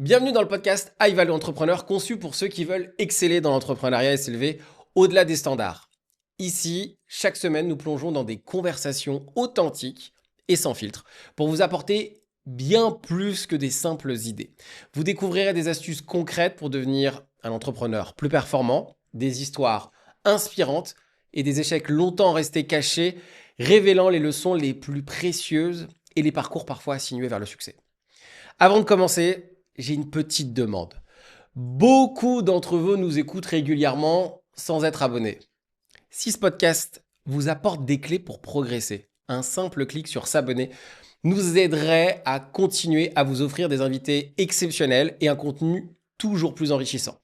Bienvenue dans le podcast High Value Entrepreneur, conçu pour ceux qui veulent exceller dans l'entrepreneuriat et s'élever au-delà des standards. Ici, chaque semaine, nous plongeons dans des conversations authentiques et sans filtre pour vous apporter bien plus que des simples idées. Vous découvrirez des astuces concrètes pour devenir un entrepreneur plus performant, des histoires inspirantes et des échecs longtemps restés cachés, révélant les leçons les plus précieuses et les parcours parfois sinués vers le succès. Avant de commencer, j'ai une petite demande. Beaucoup d'entre vous nous écoutent régulièrement sans être abonnés. Si ce podcast vous apporte des clés pour progresser, un simple clic sur s'abonner nous aiderait à continuer à vous offrir des invités exceptionnels et un contenu toujours plus enrichissant.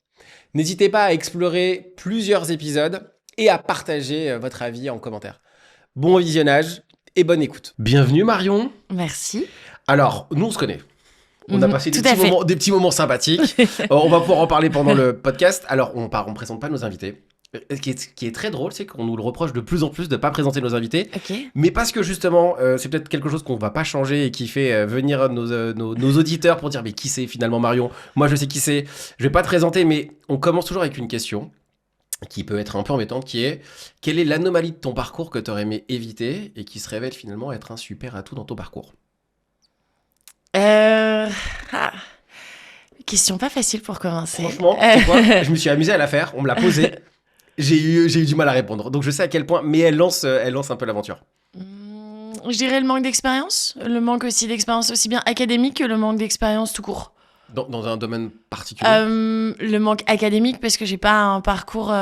N'hésitez pas à explorer plusieurs épisodes et à partager votre avis en commentaire. Bon visionnage et bonne écoute. Bienvenue Marion. Merci. Alors, nous on se connaît. On a passé des petits moments sympathiques. On va pouvoir en parler pendant le podcast. Alors, on ne présente pas nos invités. Ce qui est très drôle, c'est qu'on nous le reproche de plus en plus de ne pas présenter nos invités. Okay. Mais parce que justement, c'est peut-être quelque chose qu'on ne va pas changer et qui fait venir nos auditeurs pour dire « Mais qui c'est finalement Marion ?» Moi, je sais qui c'est. Je ne vais pas te présenter, mais on commence toujours avec une question qui peut être un peu embêtante, qui est « Quelle est l'anomalie de ton parcours que tu aurais aimé éviter et qui se révèle finalement être un super atout dans ton parcours ?» Question pas facile pour commencer. Franchement, c'est quoi je me suis amusé à la faire, on me l'a posée. J'ai eu du mal à répondre. Donc je sais à quel point, mais elle lance un peu l'aventure. Je dirais le manque d'expérience. Le manque aussi d'expérience aussi bien académique que le manque d'expérience tout court. Dans un domaine particulier Le manque académique parce que j'ai pas un parcours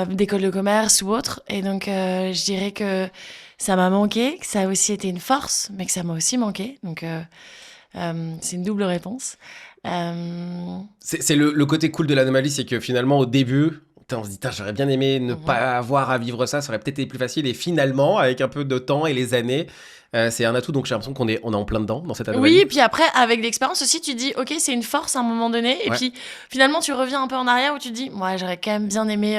d'école de commerce ou autre. Et donc je dirais que ça m'a manqué, que ça a aussi été une force, mais que ça m'a aussi manqué. Donc c'est une double réponse. C'est le côté cool de l'anomalie, c'est que finalement au début, on se dit j'aurais bien aimé ne pas avoir à vivre ça aurait peut-être été plus facile. Et finalement, avec un peu de temps et les années, c'est un atout. Donc j'ai l'impression qu'on est en plein dedans dans cette anomalie. Oui, et puis après, avec l'expérience aussi, tu te dis ok, c'est une force à un moment donné. Et puis finalement, tu reviens un peu en arrière où tu te dis j'aurais quand même bien aimé,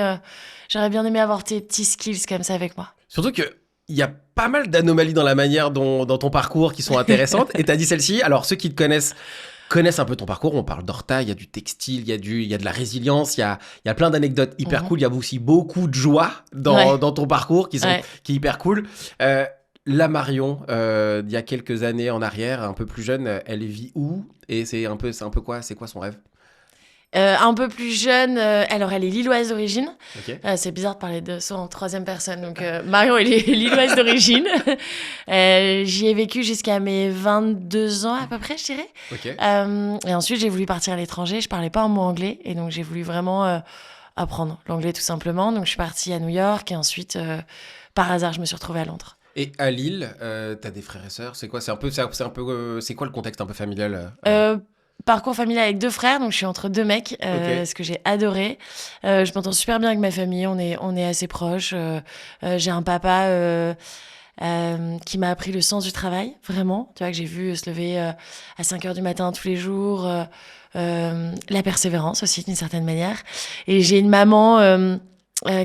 avoir tes petits skills comme ça avec moi. Surtout que il y a pas mal d'anomalies dans la manière dans ton parcours qui sont intéressantes. Et t'as dit celle-ci. Alors ceux qui te connaissent un peu ton parcours, on parle d'Horta, il y a du textile, il y a de la résilience, il y a plein d'anecdotes hyper cool, il y a aussi beaucoup de joie dans ton parcours qui est hyper cool. La Marion, il y a quelques années en arrière, un peu plus jeune, elle vit où? Et c'est un peu quoi? C'est quoi son rêve? Un peu plus jeune, alors elle est lilloise d'origine. Okay. C'est bizarre de parler de soi en troisième personne. Donc Marion, elle est lilloise d'origine. J'y ai vécu jusqu'à mes 22 ans à peu près, je dirais. Okay. Et ensuite, j'ai voulu partir à l'étranger. Je parlais pas un mot anglais. Et donc, j'ai voulu vraiment apprendre l'anglais tout simplement. Donc, je suis partie à New York. Et ensuite, par hasard, je me suis retrouvée à Londres. Et à Lille, t'as des frères et sœurs? C'est quoi? C'est quoi le contexte un peu familial? Parcours familial avec 2 frères, donc je suis entre 2 mecs, ce que j'ai adoré. Je m'entends super bien avec ma famille, on est assez proches. J'ai un papa qui m'a appris le sens du travail, vraiment. Tu vois, que j'ai vu se lever à 5h du matin tous les jours. La persévérance aussi, d'une certaine manière. Et j'ai une maman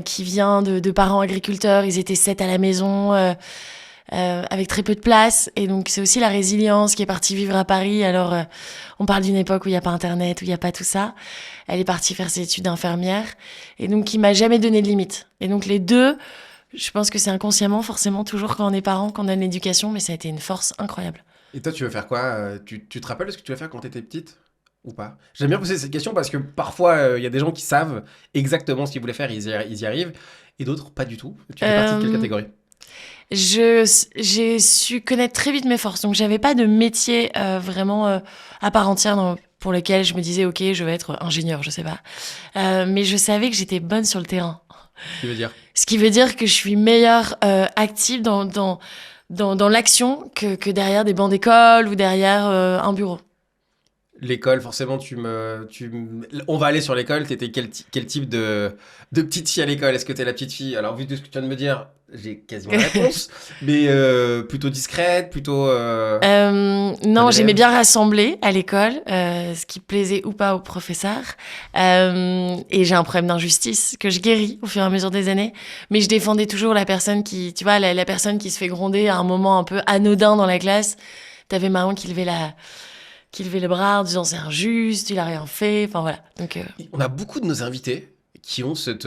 qui vient de parents agriculteurs, ils étaient 7 à la maison. Avec très peu de place, et donc c'est aussi la résilience qui est partie vivre à Paris. Alors on parle d'une époque où il n'y a pas internet, où il n'y a pas tout ça. Elle est partie faire ses études d'infirmière, et donc qui m'a jamais donné de limite. Et donc les deux, je pense que c'est inconsciemment forcément toujours quand on est parent qu'on donne l'éducation, mais ça a été une force incroyable. Et toi tu veux faire quoi? Tu te rappelles de ce que tu vas faire quand t'étais petite ou pas? J'aime bien poser cette question parce que parfois il y a des gens qui savent exactement ce qu'ils voulaient faire, ils y arrivent, et d'autres pas du tout. Tu fais partie de quelle catégorie? J'ai su connaître très vite mes forces, donc j'avais pas de métier vraiment à part entière pour lequel je me disais ok, je vais être ingénieur, je sais pas, mais je savais que j'étais bonne sur le terrain. Ce qui veut dire que je suis meilleure active dans l'action que derrière des bancs d'école ou derrière un bureau. L'école, forcément, on va aller sur l'école. T'étais quel type de petite fille à l'école? Est-ce que t'es la petite fille? Alors, vu de ce que tu viens de me dire, j'ai quasiment la réponse. Mais plutôt discrète, plutôt... Non, j'aimais bien rassembler à l'école, ce qui plaisait ou pas aux professeurs. Et j'ai un problème d'injustice que je guéris au fur et à mesure des années. Mais je défendais toujours la personne qui... Tu vois, la personne qui se fait gronder à un moment un peu anodin dans la classe. T'avais Marion qui levait qui levait les bras en disant c'est injuste, il a rien fait. Enfin voilà. Donc, On a beaucoup de nos invités qui ont cette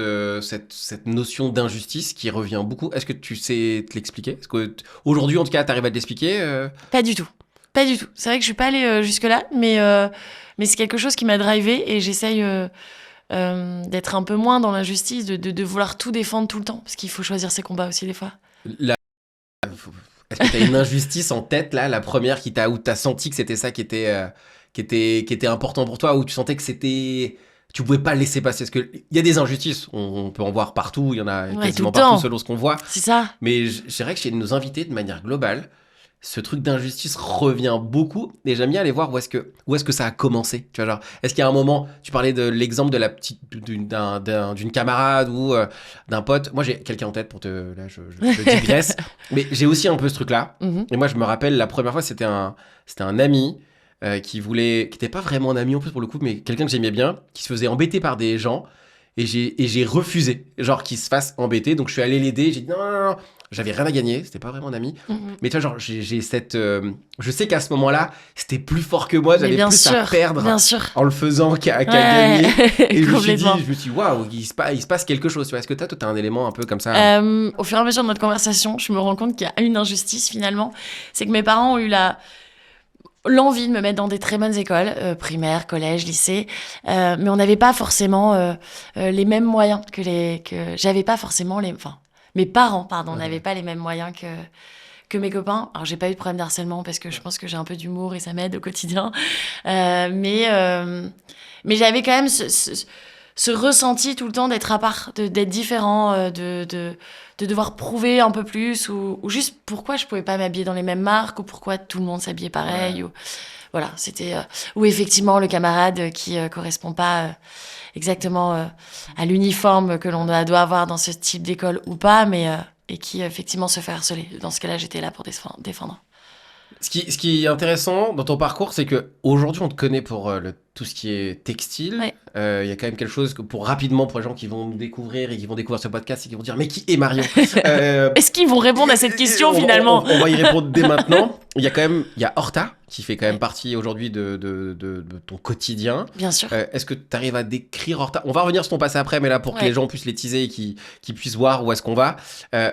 notion d'injustice qui revient beaucoup. Est-ce que tu sais te l'expliquer? Est-ce qu'aujourd'hui, en tout cas, tu arrives à te l'expliquer? Pas du tout. Pas du tout. C'est vrai que je suis pas allée jusque-là, mais c'est quelque chose qui m'a drivée et j'essaye d'être un peu moins dans l'injustice, de vouloir tout défendre tout le temps, parce qu'il faut choisir ses combats aussi des fois. Est-ce que tu as une injustice en tête, là, la première où tu as senti que c'était ça qui était important pour toi, où tu sentais que tu pouvais pas le laisser passer? Parce qu'il y a des injustices, on peut en voir partout, il y en a quasiment partout selon ce qu'on voit. C'est ça. Mais je dirais que chez nos invités, de manière globale, ce truc d'injustice revient beaucoup. Et j'aime bien aller voir où est-ce que ça a commencé. Tu vois, genre, est-ce qu'il y a un moment, tu parlais de l'exemple de la petite, d'une camarade ou d'un pote. Moi, j'ai quelqu'un en tête là, je digresse. Mais j'ai aussi un peu ce truc-là. Mhm. Et moi, je me rappelle, la première fois, c'était un ami qui était pas vraiment un ami en plus pour le coup, mais quelqu'un que j'aimais bien, qui se faisait embêter par des gens. Et j'ai refusé, genre qu'il se fasse embêter. Donc je suis allé l'aider. J'ai dit non. J'avais rien à gagner, c'était pas vraiment un ami. Mhm. Mais tu vois, genre, j'ai cette. Je sais qu'à ce moment-là, c'était plus fort que moi, j'avais plus à perdre bien sûr. en le faisant qu'à gagner. Et je me suis dit, waouh, il se passe quelque chose. Tu vois. Est-ce que toi, t'as un élément un peu comme ça? Au fur et à mesure de notre conversation, je me rends compte qu'il y a une injustice finalement. C'est que mes parents ont eu l'envie de me mettre dans des très bonnes écoles, primaire, collège, lycée, mais on n'avait pas forcément les mêmes moyens que j'avais pas forcément mes parents, n'avaient pas les mêmes moyens que mes copains. Alors j'ai pas eu de problème d'harcèlement parce que je pense que j'ai un peu d'humour et ça m'aide au quotidien, mais j'avais quand même ce ressenti tout le temps d'être à part, d'être différent, de devoir prouver un peu plus ou juste pourquoi je pouvais pas m'habiller dans les mêmes marques ou pourquoi tout le monde s'habillait pareil. Voilà, c'était ou effectivement le camarade qui correspond pas exactement à l'uniforme que l'on doit avoir dans ce type d'école ou pas, mais et qui effectivement se fait harceler. Dans ce cas-là, j'étais là pour défendre. Ce qui est intéressant dans ton parcours, c'est que aujourd'hui on te connaît pour tout ce qui est textile. Ouais. Il y a quand même quelque chose pour les gens qui vont nous découvrir et qui vont découvrir ce podcast et qui vont dire mais qui est Marion? Est-ce qu'ils vont répondre à cette question finalement? On va y répondre dès maintenant. Il y a Horta qui fait quand même partie aujourd'hui de ton quotidien. Bien sûr. Est-ce que tu arrives à décrire Horta? On va revenir sur ton passé après, mais là pour que les gens puissent les teaser et qu'ils puissent voir où est-ce qu'on va.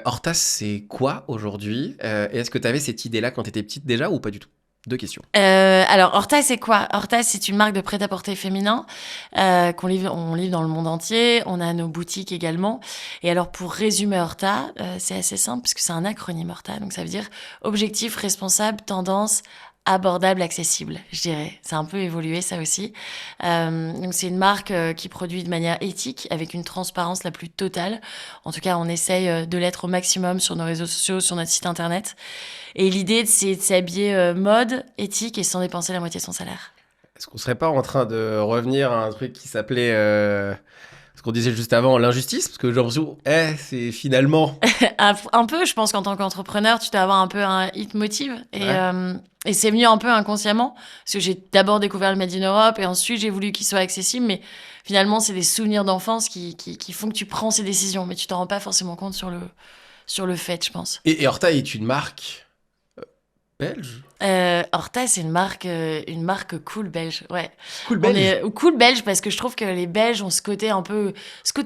Horta, c'est quoi aujourd'hui? Et est-ce que tu avais cette idée-là quand tu étais petite déjà ou pas du tout? 2 questions. Alors, Horta, c'est quoi? Horta, c'est une marque de prêt-à-porter féminin on livre dans le monde entier. On a nos boutiques également. Et alors, pour résumer Horta, c'est assez simple parce que c'est un acronyme Horta. Donc, ça veut dire objectif, responsable, tendance, abordable, accessible, je dirais. C'est un peu évolué, ça aussi. Donc, c'est une marque qui produit de manière éthique, avec une transparence la plus totale. En tout cas, on essaye de l'être au maximum sur nos réseaux sociaux, sur notre site internet. Et l'idée, c'est de s'habiller mode, éthique et sans dépenser la moitié de son salaire. Est-ce qu'on serait pas en train de revenir à un truc qui s'appelait... ce qu'on disait juste avant, l'injustice? Parce que j'ai l'impression, c'est finalement... Un peu, je pense qu'en tant qu'entrepreneur, tu dois avoir un peu un leitmotiv. Et c'est venu un peu inconsciemment. Parce que j'ai d'abord découvert le Made in Europe et ensuite j'ai voulu qu'il soit accessible. Mais finalement, c'est des souvenirs d'enfance qui font que tu prends ces décisions. Mais tu t'en rends pas forcément compte sur le fait, je pense. Et Horta est une marque belge? Horta, c'est une marque cool belge, ouais. Cool belge. Cool belge parce que je trouve que les Belges ont ce côté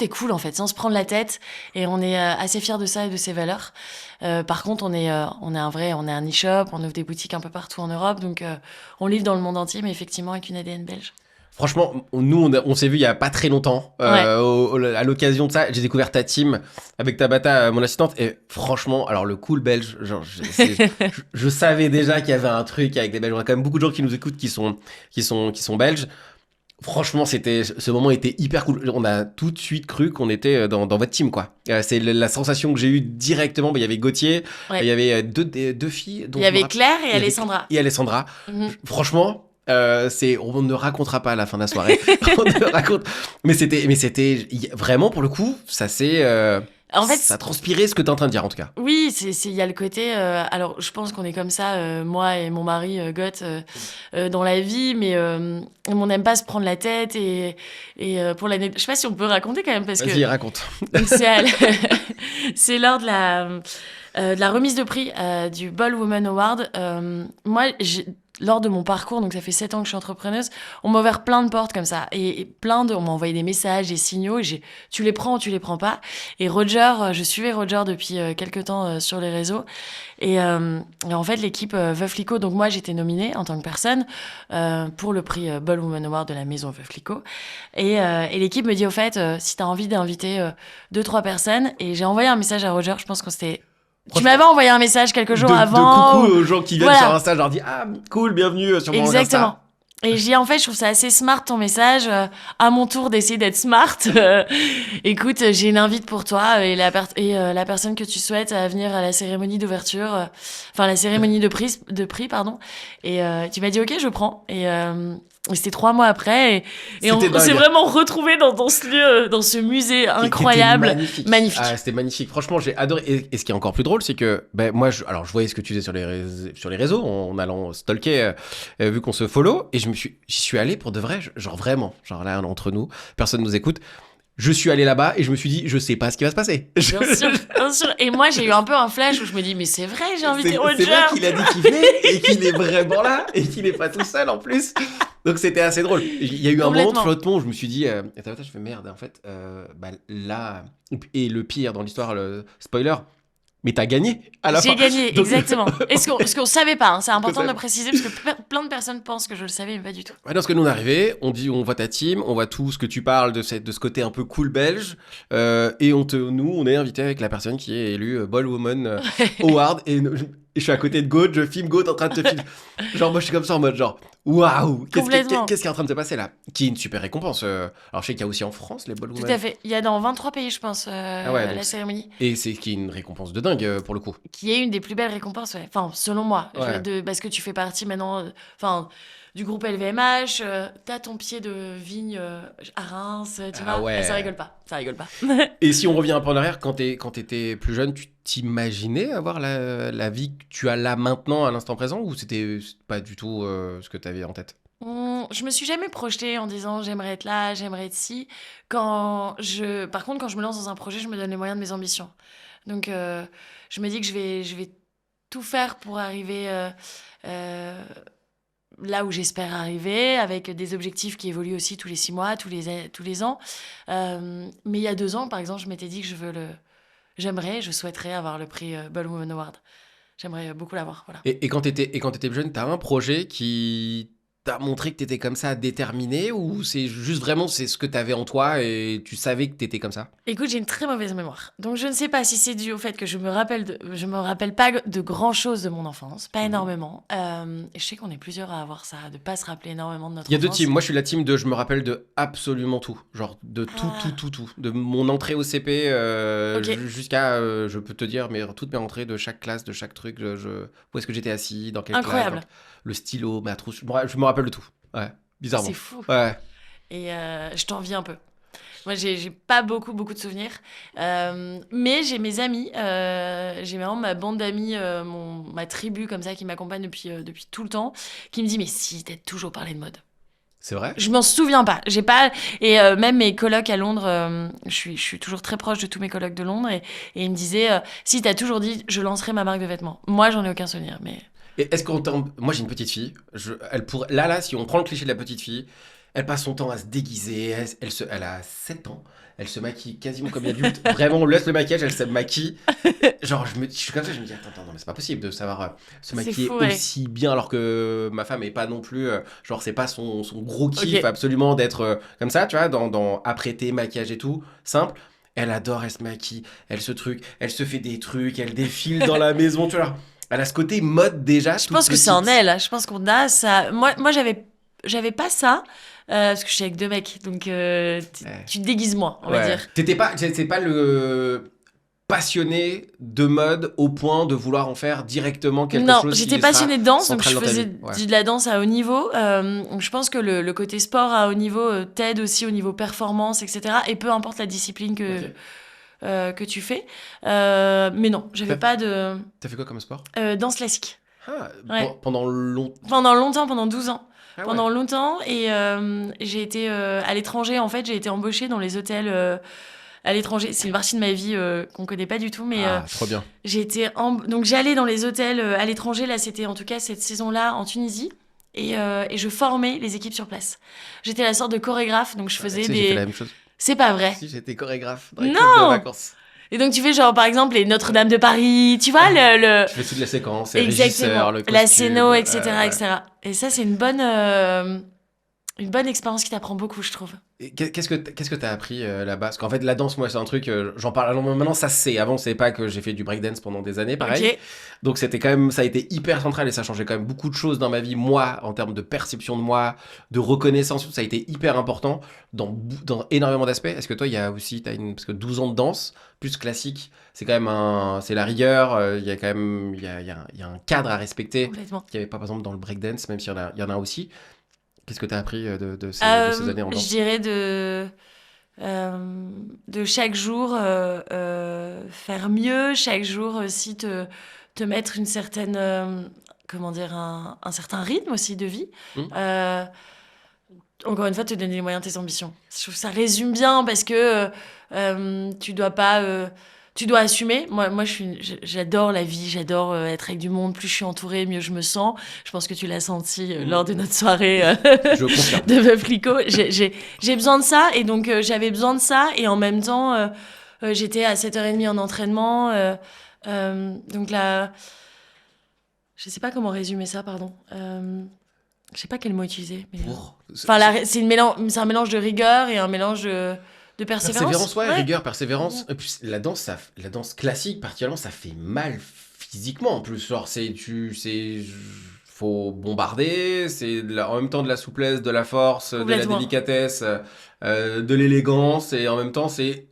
cool en fait, sans se prendre la tête, et on est assez fiers de ça et de ses valeurs. Par contre, on est un e-shop, on ouvre des boutiques un peu partout en Europe, donc on livre dans le monde entier, mais effectivement avec une ADN belge. Franchement, nous, on s'est vu il y a pas très longtemps. À l'occasion de ça, j'ai découvert ta team avec Tabata, mon assistante. Et franchement, alors le cool belge, genre, je savais déjà qu'il y avait un truc avec les Belges. On a quand même beaucoup de gens qui nous écoutent qui sont belges. Franchement, ce moment était hyper cool. On a tout de suite cru qu'on était dans votre team, quoi. C'est la sensation que j'ai eue directement. Il y avait Gauthier, il y avait deux filles. Il y avait Claire et Alessandra. Franchement. On ne racontera pas à la fin de la soirée. mais c'était vraiment pour le coup, ça ça transpirait ce que t'es en train de dire en tout cas. Oui, il y a le côté. Alors, je pense qu'on est comme ça, moi et mon mari Goth, dans la vie, mais on n'aime pas se prendre la tête et pour l'année, je sais pas si on peut raconter quand même parce que. Vas-y, raconte. C'est lors de la remise de prix du Ball Women Award. Moi, lors de mon parcours, donc ça fait 7 ans que je suis entrepreneuse, on m'a ouvert plein de portes comme ça. Et on m'a envoyé des messages, des signaux. Tu les prends ou tu les prends pas. Et Roger, je suivais Roger depuis quelques temps sur les réseaux. Et en fait, l'équipe Veuve Clicquot, donc moi, j'étais nominée en tant que personne pour le prix Bold Woman Award de la maison Veuve Clicquot. Et l'équipe me dit, au fait, si t'as envie d'inviter 2-3 personnes. Et j'ai envoyé un message à Roger, je pense qu'on s'était... Tu m'avais envoyé un message quelques jours avant. De coucou aux gens qui viennent sur Insta, je leur dis « Ah, cool, bienvenue sur mon Insta. » Exactement. Et je dis, en fait, je trouve ça assez smart ton message. À mon tour d'essayer d'être smart. Écoute, j'ai une invite pour toi et la personne que tu souhaites à venir à la cérémonie d'ouverture, la cérémonie de prix, pardon. Et tu m'as dit, ok, je prends. Et c'était 3 mois après. Et on s'est vraiment retrouvés dans ce lieu, dans ce musée incroyable. Magnifique. Ah, c'était magnifique. Franchement, j'ai adoré. Et ce qui est encore plus drôle, c'est que moi, je voyais ce que tu faisais sur les réseaux en allant stalker, vu qu'on se follow. Et j'y suis allé pour de vrai, genre vraiment. Genre là, entre nous, personne nous écoute. Je suis allé là-bas et je me suis dit, je sais pas ce qui va se passer. Bien sûr. Et moi, j'ai eu un peu un flash où je me dis, mais c'est vrai, j'ai invité Roger. C'est vrai qu'il a dit qu'il venait et qu'il est vraiment là et qu'il est pas tout seul en plus. Donc c'était assez drôle. Il y a eu un moment de flottement où je me suis dit, je fais merde, en fait, là, et le pire dans l'histoire, le spoiler, mais t'as gagné à la fin. J'ai gagné, donc... exactement. Et ce qu'on savait pas, c'est important de le préciser parce que plein de personnes pensent que je le savais, mais pas du tout. Ouais, parce que nous on est arrivés, on voit ta team, on voit tout ce que tu parles de ce côté un peu cool belge, et nous on est invité avec la personne qui est élue Bold Woman Award, et je suis à côté de Gaud, je filme Gaud en train de te filmer. Genre moi je suis comme ça en mode genre waouh, qu'est-ce qui est en train de se passer là? Qui est une super récompense. Alors je sais qu'il y a aussi en France les Bold Women. Tout à fait. Il y a dans 23 pays je pense la cérémonie. Et c'est qui est une récompense de dingue pour le coup. Qui est une des plus belles récompenses, ouais. Enfin selon moi, parce que tu fais partie maintenant, du groupe LVMH, t'as ton pied de vigne à Reims, tu vois. Ouais. Ça rigole pas. Et si on revient un peu en arrière, quand t'étais plus jeune, tu t'imaginais avoir la vie que tu as là maintenant, à l'instant présent, ou c'était pas du tout ce que t'avais en tête? Je me suis jamais projetée en disant j'aimerais être là, j'aimerais être ci. Par contre, quand je me lance dans un projet, je me donne les moyens de mes ambitions. Donc, je me dis que je vais tout faire pour arriver là où j'espère arriver, avec des objectifs qui évoluent aussi tous les 6 mois, tous les ans. Mais il y a 2 ans, par exemple, je m'étais dit que je souhaiterais avoir le prix Bold Woman Award. J'aimerais beaucoup l'avoir, voilà. Et quand t'étais plus jeune, t'as un projet qui t'a montré que t'étais comme ça déterminé, ou c'est juste vraiment c'est ce que t'avais en toi et tu savais que t'étais comme ça? Écoute, j'ai une très mauvaise mémoire. Donc je ne sais pas si c'est dû au fait que je me rappelle pas de grand chose de mon enfance, pas énormément. Je sais qu'on est plusieurs à avoir ça, de pas se rappeler énormément de notre enfance. Il y a 2 teams. Moi, je suis la team de je me rappelle de absolument tout. Genre de tout. De mon entrée au CP jusqu'à, je peux te dire, toutes mes entrées de chaque classe, de chaque truc, où est-ce que j'étais assis, dans quelle Incroyable. classe, le stylo, ma trousse. Je me rappelle de tout. Ouais, bizarrement. C'est fou. Ouais. Et je t'envie un peu. Moi, j'ai pas beaucoup de souvenirs. Mais j'ai mes amis. J'ai vraiment ma bande d'amis, ma tribu comme ça qui m'accompagne depuis tout le temps, qui me dit mais si, t'as toujours parlé de mode. C'est vrai? Je m'en souviens pas. J'ai pas. Et même mes colocs à Londres, je suis toujours très proche de tous mes colocs de Londres, et ils me disaient si t'as toujours dit je lancerai ma marque de vêtements. Moi, j'en ai aucun souvenir, mais. Et est-ce qu'on moi j'ai une petite fille, là si on prend le cliché de la petite fille, elle passe son temps à se déguiser, elle a 7 ans, elle se maquille quasiment comme une adulte, vraiment on laisse le maquillage, elle se maquille, genre je suis comme ça, je me dis attends non mais c'est pas possible de savoir se maquiller aussi bien, alors que ma femme est pas non plus, genre c'est pas son gros kiff absolument d'être comme ça, tu vois, dans apprêter, maquillage et tout, simple. Elle adore, elle se maquille, elle se fait des trucs, elle défile dans la maison, tu vois. Elle a ce côté mode déjà. Je pense que c'est en elle. Je pense qu'on a ça. Moi j'avais pas ça parce que je suis avec 2 mecs, donc tu te déguises moins, on va dire. C'est pas le passionné de mode au point de vouloir en faire directement quelque chose. Non, j'étais passionnée de danse, donc je faisais de la danse à haut niveau. Je pense que le côté sport à haut niveau t'aide aussi au niveau performance, etc. Et peu importe la discipline que tu fais. Mais non, j'avais pas de... T'as fait quoi comme sport? Danse classique. Pendant longtemps? Pendant longtemps, pendant 12 ans. Pendant longtemps, et j'ai été à l'étranger, en fait, j'ai été embauchée dans les hôtels à l'étranger. C'est une partie de ma vie qu'on connaît pas du tout, mais trop bien. donc j'allais dans les hôtels à l'étranger. Là, c'était en tout cas cette saison-là en Tunisie. et je formais les équipes sur place. J'étais la sorte de chorégraphe, donc je faisais Tu sais, j'ai fait la même chose. C'est pas vrai. Si, j'étais chorégraphe dans les clubs de vacances. Et donc tu fais genre par exemple les Notre-Dame de Paris, tu vois le... Tu fais toute la séquence, les Exactement. régisseurs, le costume. La scéno, etc., etc. Et ça c'est une bonne expérience qui t'apprend beaucoup, je trouve. Et qu'est-ce que t'as appris là-bas? Parce qu'en fait, la danse, moi, c'est un truc, j'en parle maintenant, ça se sait. Avant, c'est pas que j'ai fait du breakdance pendant des années, pareil. Okay. Donc, c'était quand même, ça a été hyper central et ça changeait quand même beaucoup de choses dans ma vie, moi, en termes de perception de moi, de reconnaissance. Ça a été hyper important dans énormément d'aspects. Est-ce que toi, il y a aussi, parce que 12 ans de danse, plus classique, c'est quand même c'est la rigueur. Il y a quand même, il y a un cadre à respecter. Complètement. Qu'il n'y avait pas, par exemple, dans le breakdance, même s'il y en a aussi. Qu'est-ce que tu as appris de ces années en danse? Je dirais de chaque jour faire mieux, chaque jour aussi te mettre une certaine, comment dire, un certain rythme aussi de vie. Encore une fois, te donner les moyens de tes ambitions. Je trouve que ça résume bien parce que tu dois pas... tu dois assumer. Moi j'adore la vie, j'adore être avec du monde. Plus je suis entourée, mieux je me sens. Je pense que tu l'as senti lors de notre soirée de Veuve Clicquot. J'ai besoin de ça, et donc j'avais besoin de ça. Et en même temps, j'étais à 7h30 en entraînement. Donc là, je sais pas comment résumer ça, pardon. Je sais pas quel mot utiliser. Mais... Enfin, c'est un mélange de rigueur et un mélange de persévérance. Ouais. Rigueur, persévérance. Et puis la danse classique, particulièrement, ça fait mal physiquement. En plus, genre, faut bombarder, en même temps de la souplesse, de la force, de la délicatesse, de l'élégance, et en même temps, c'est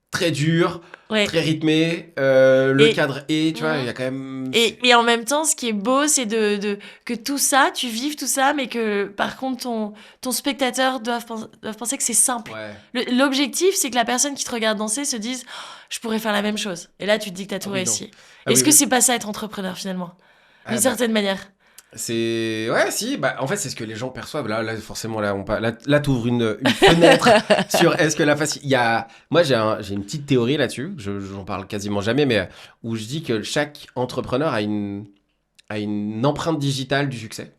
très dur, très rythmé, le cadre tu vois, il y a quand même... Et en même temps, ce qui est beau, c'est que tout ça, tu vives tout ça, mais que par contre, ton spectateur doit penser que c'est simple. Ouais. L'objectif, c'est que la personne qui te regarde danser se dise « je pourrais faire la même chose ». Et là, tu te dis que tu as tout réussi. Est-ce que c'est pas ça être entrepreneur, finalement, d'une certaine manière? C'est... Ouais, si, en fait, c'est ce que les gens perçoivent. Là forcément, là t'ouvres une fenêtre sur est-ce que la facilité... Moi, j'ai une petite théorie là-dessus, j'en parle quasiment jamais, mais où je dis que chaque entrepreneur a une empreinte digitale du succès.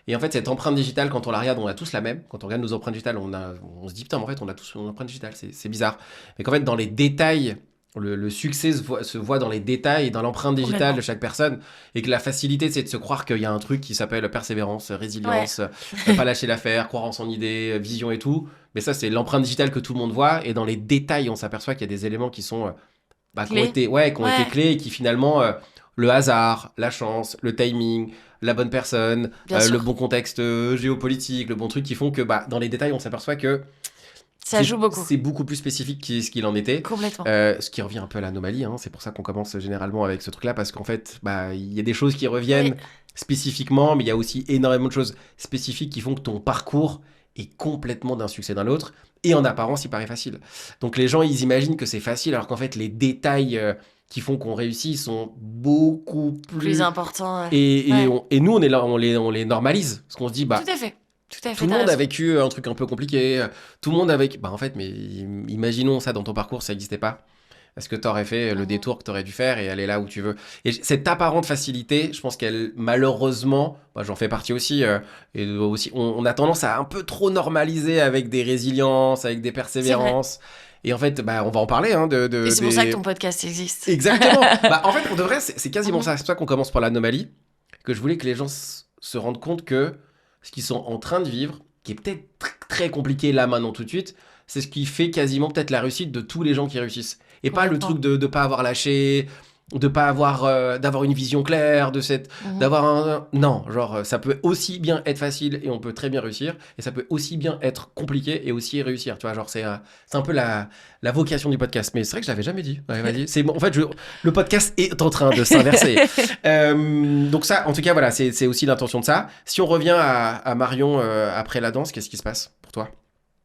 Et en fait, cette empreinte digitale, quand on la regarde, on a tous la même. Quand on regarde nos empreintes digitales, on se dit, putain, mais en fait, on a tous une empreinte digitale, c'est bizarre. Mais qu'en fait, dans les détails... Le succès se voit dans les détails et dans l'empreinte digitale de chaque personne, et que la facilité, c'est de se croire qu'il y a un truc qui s'appelle persévérance, résilience, pas lâcher l'affaire, croire en son idée, vision et tout. Mais ça, c'est l'empreinte digitale que tout le monde voit, et dans les détails, on s'aperçoit qu'il y a des éléments qui sont qui ont été clés, et qui finalement, le hasard, la chance, le timing, la bonne personne, le bon contexte géopolitique, le bon truc, qui font que dans les détails, on s'aperçoit que ça joue beaucoup. C'est beaucoup plus spécifique ce qu'il en était. Complètement. Ce qui revient un peu à l'anomalie. C'est pour ça qu'on commence généralement avec ce truc-là, parce qu'en fait, il y a des choses qui reviennent spécifiquement, mais il y a aussi énormément de choses spécifiques qui font que ton parcours est complètement d'un succès d'un autre. Et en apparence, il paraît facile. Donc les gens, ils imaginent que c'est facile, alors qu'en fait, les détails qui font qu'on réussit sont beaucoup plus importants. Et nous, on les normalise. Parce qu'on se dit, tout à fait. Tout le monde a vécu un truc un peu compliqué. Tout le monde a vécu... en fait, mais imaginons ça dans ton parcours, ça n'existait pas. Est-ce que tu aurais fait le détour que tu aurais dû faire et aller là où tu veux? Et cette apparente facilité, je pense qu'elle, malheureusement, j'en fais partie aussi, et aussi on a tendance à un peu trop normaliser avec des résiliences, avec des persévérances. Et en fait, on va en parler. Et c'est pour ça que ton podcast existe. Exactement. En fait, pour de vrai, c'est quasiment ça. C'est pour ça qu'on commence par l'anomalie, que je voulais que les gens se rendent compte que ce qu'ils sont en train de vivre, qui est peut-être très compliqué là, maintenant, tout de suite, c'est ce qui fait quasiment peut-être la réussite de tous les gens qui réussissent. Et pas le truc de ne pas avoir lâché, de pas avoir d'avoir une vision claire, d'avoir non, genre ça peut aussi bien être facile et on peut très bien réussir, et ça peut aussi bien être compliqué et aussi réussir, tu vois, genre c'est un peu la vocation du podcast. Mais c'est vrai que je l'avais jamais dit. Ouais, vas-y. En fait, le podcast est en train de s'inverser. Donc ça, en tout cas, voilà, c'est aussi l'intention de ça. Si on revient à Marion après la danse, qu'est-ce qui se passe pour toi?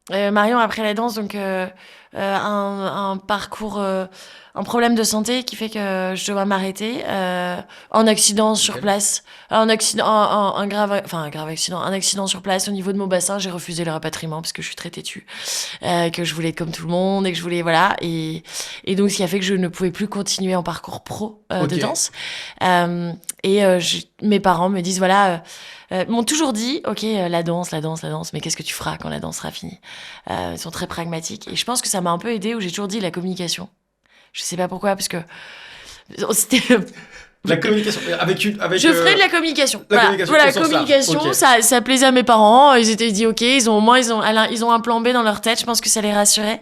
Marion, après la danse, donc un parcours, un problème de santé qui fait que je dois m'arrêter, en accident sur place, un grave accident, un accident sur place au niveau de mon bassin. J'ai refusé le rapatriement parce que je suis très têtue, que je voulais être comme tout le monde et que je voulais voilà et donc ce qui a fait que je ne pouvais plus continuer en parcours pro de danse. Mes parents me disent voilà. M'ont toujours dit, ok, la danse, mais qu'est-ce que tu feras quand la danse sera finie? Ils sont très pragmatiques. Et je pense que ça m'a un peu aidée, où j'ai toujours dit la communication. Je sais pas pourquoi, parce que c'était... La communication, Je ferai de la communication. La communication, okay. ça plaisait à mes parents. Ils étaient dit, ok, ils ont un plan B dans leur tête. Je pense que ça les rassurait.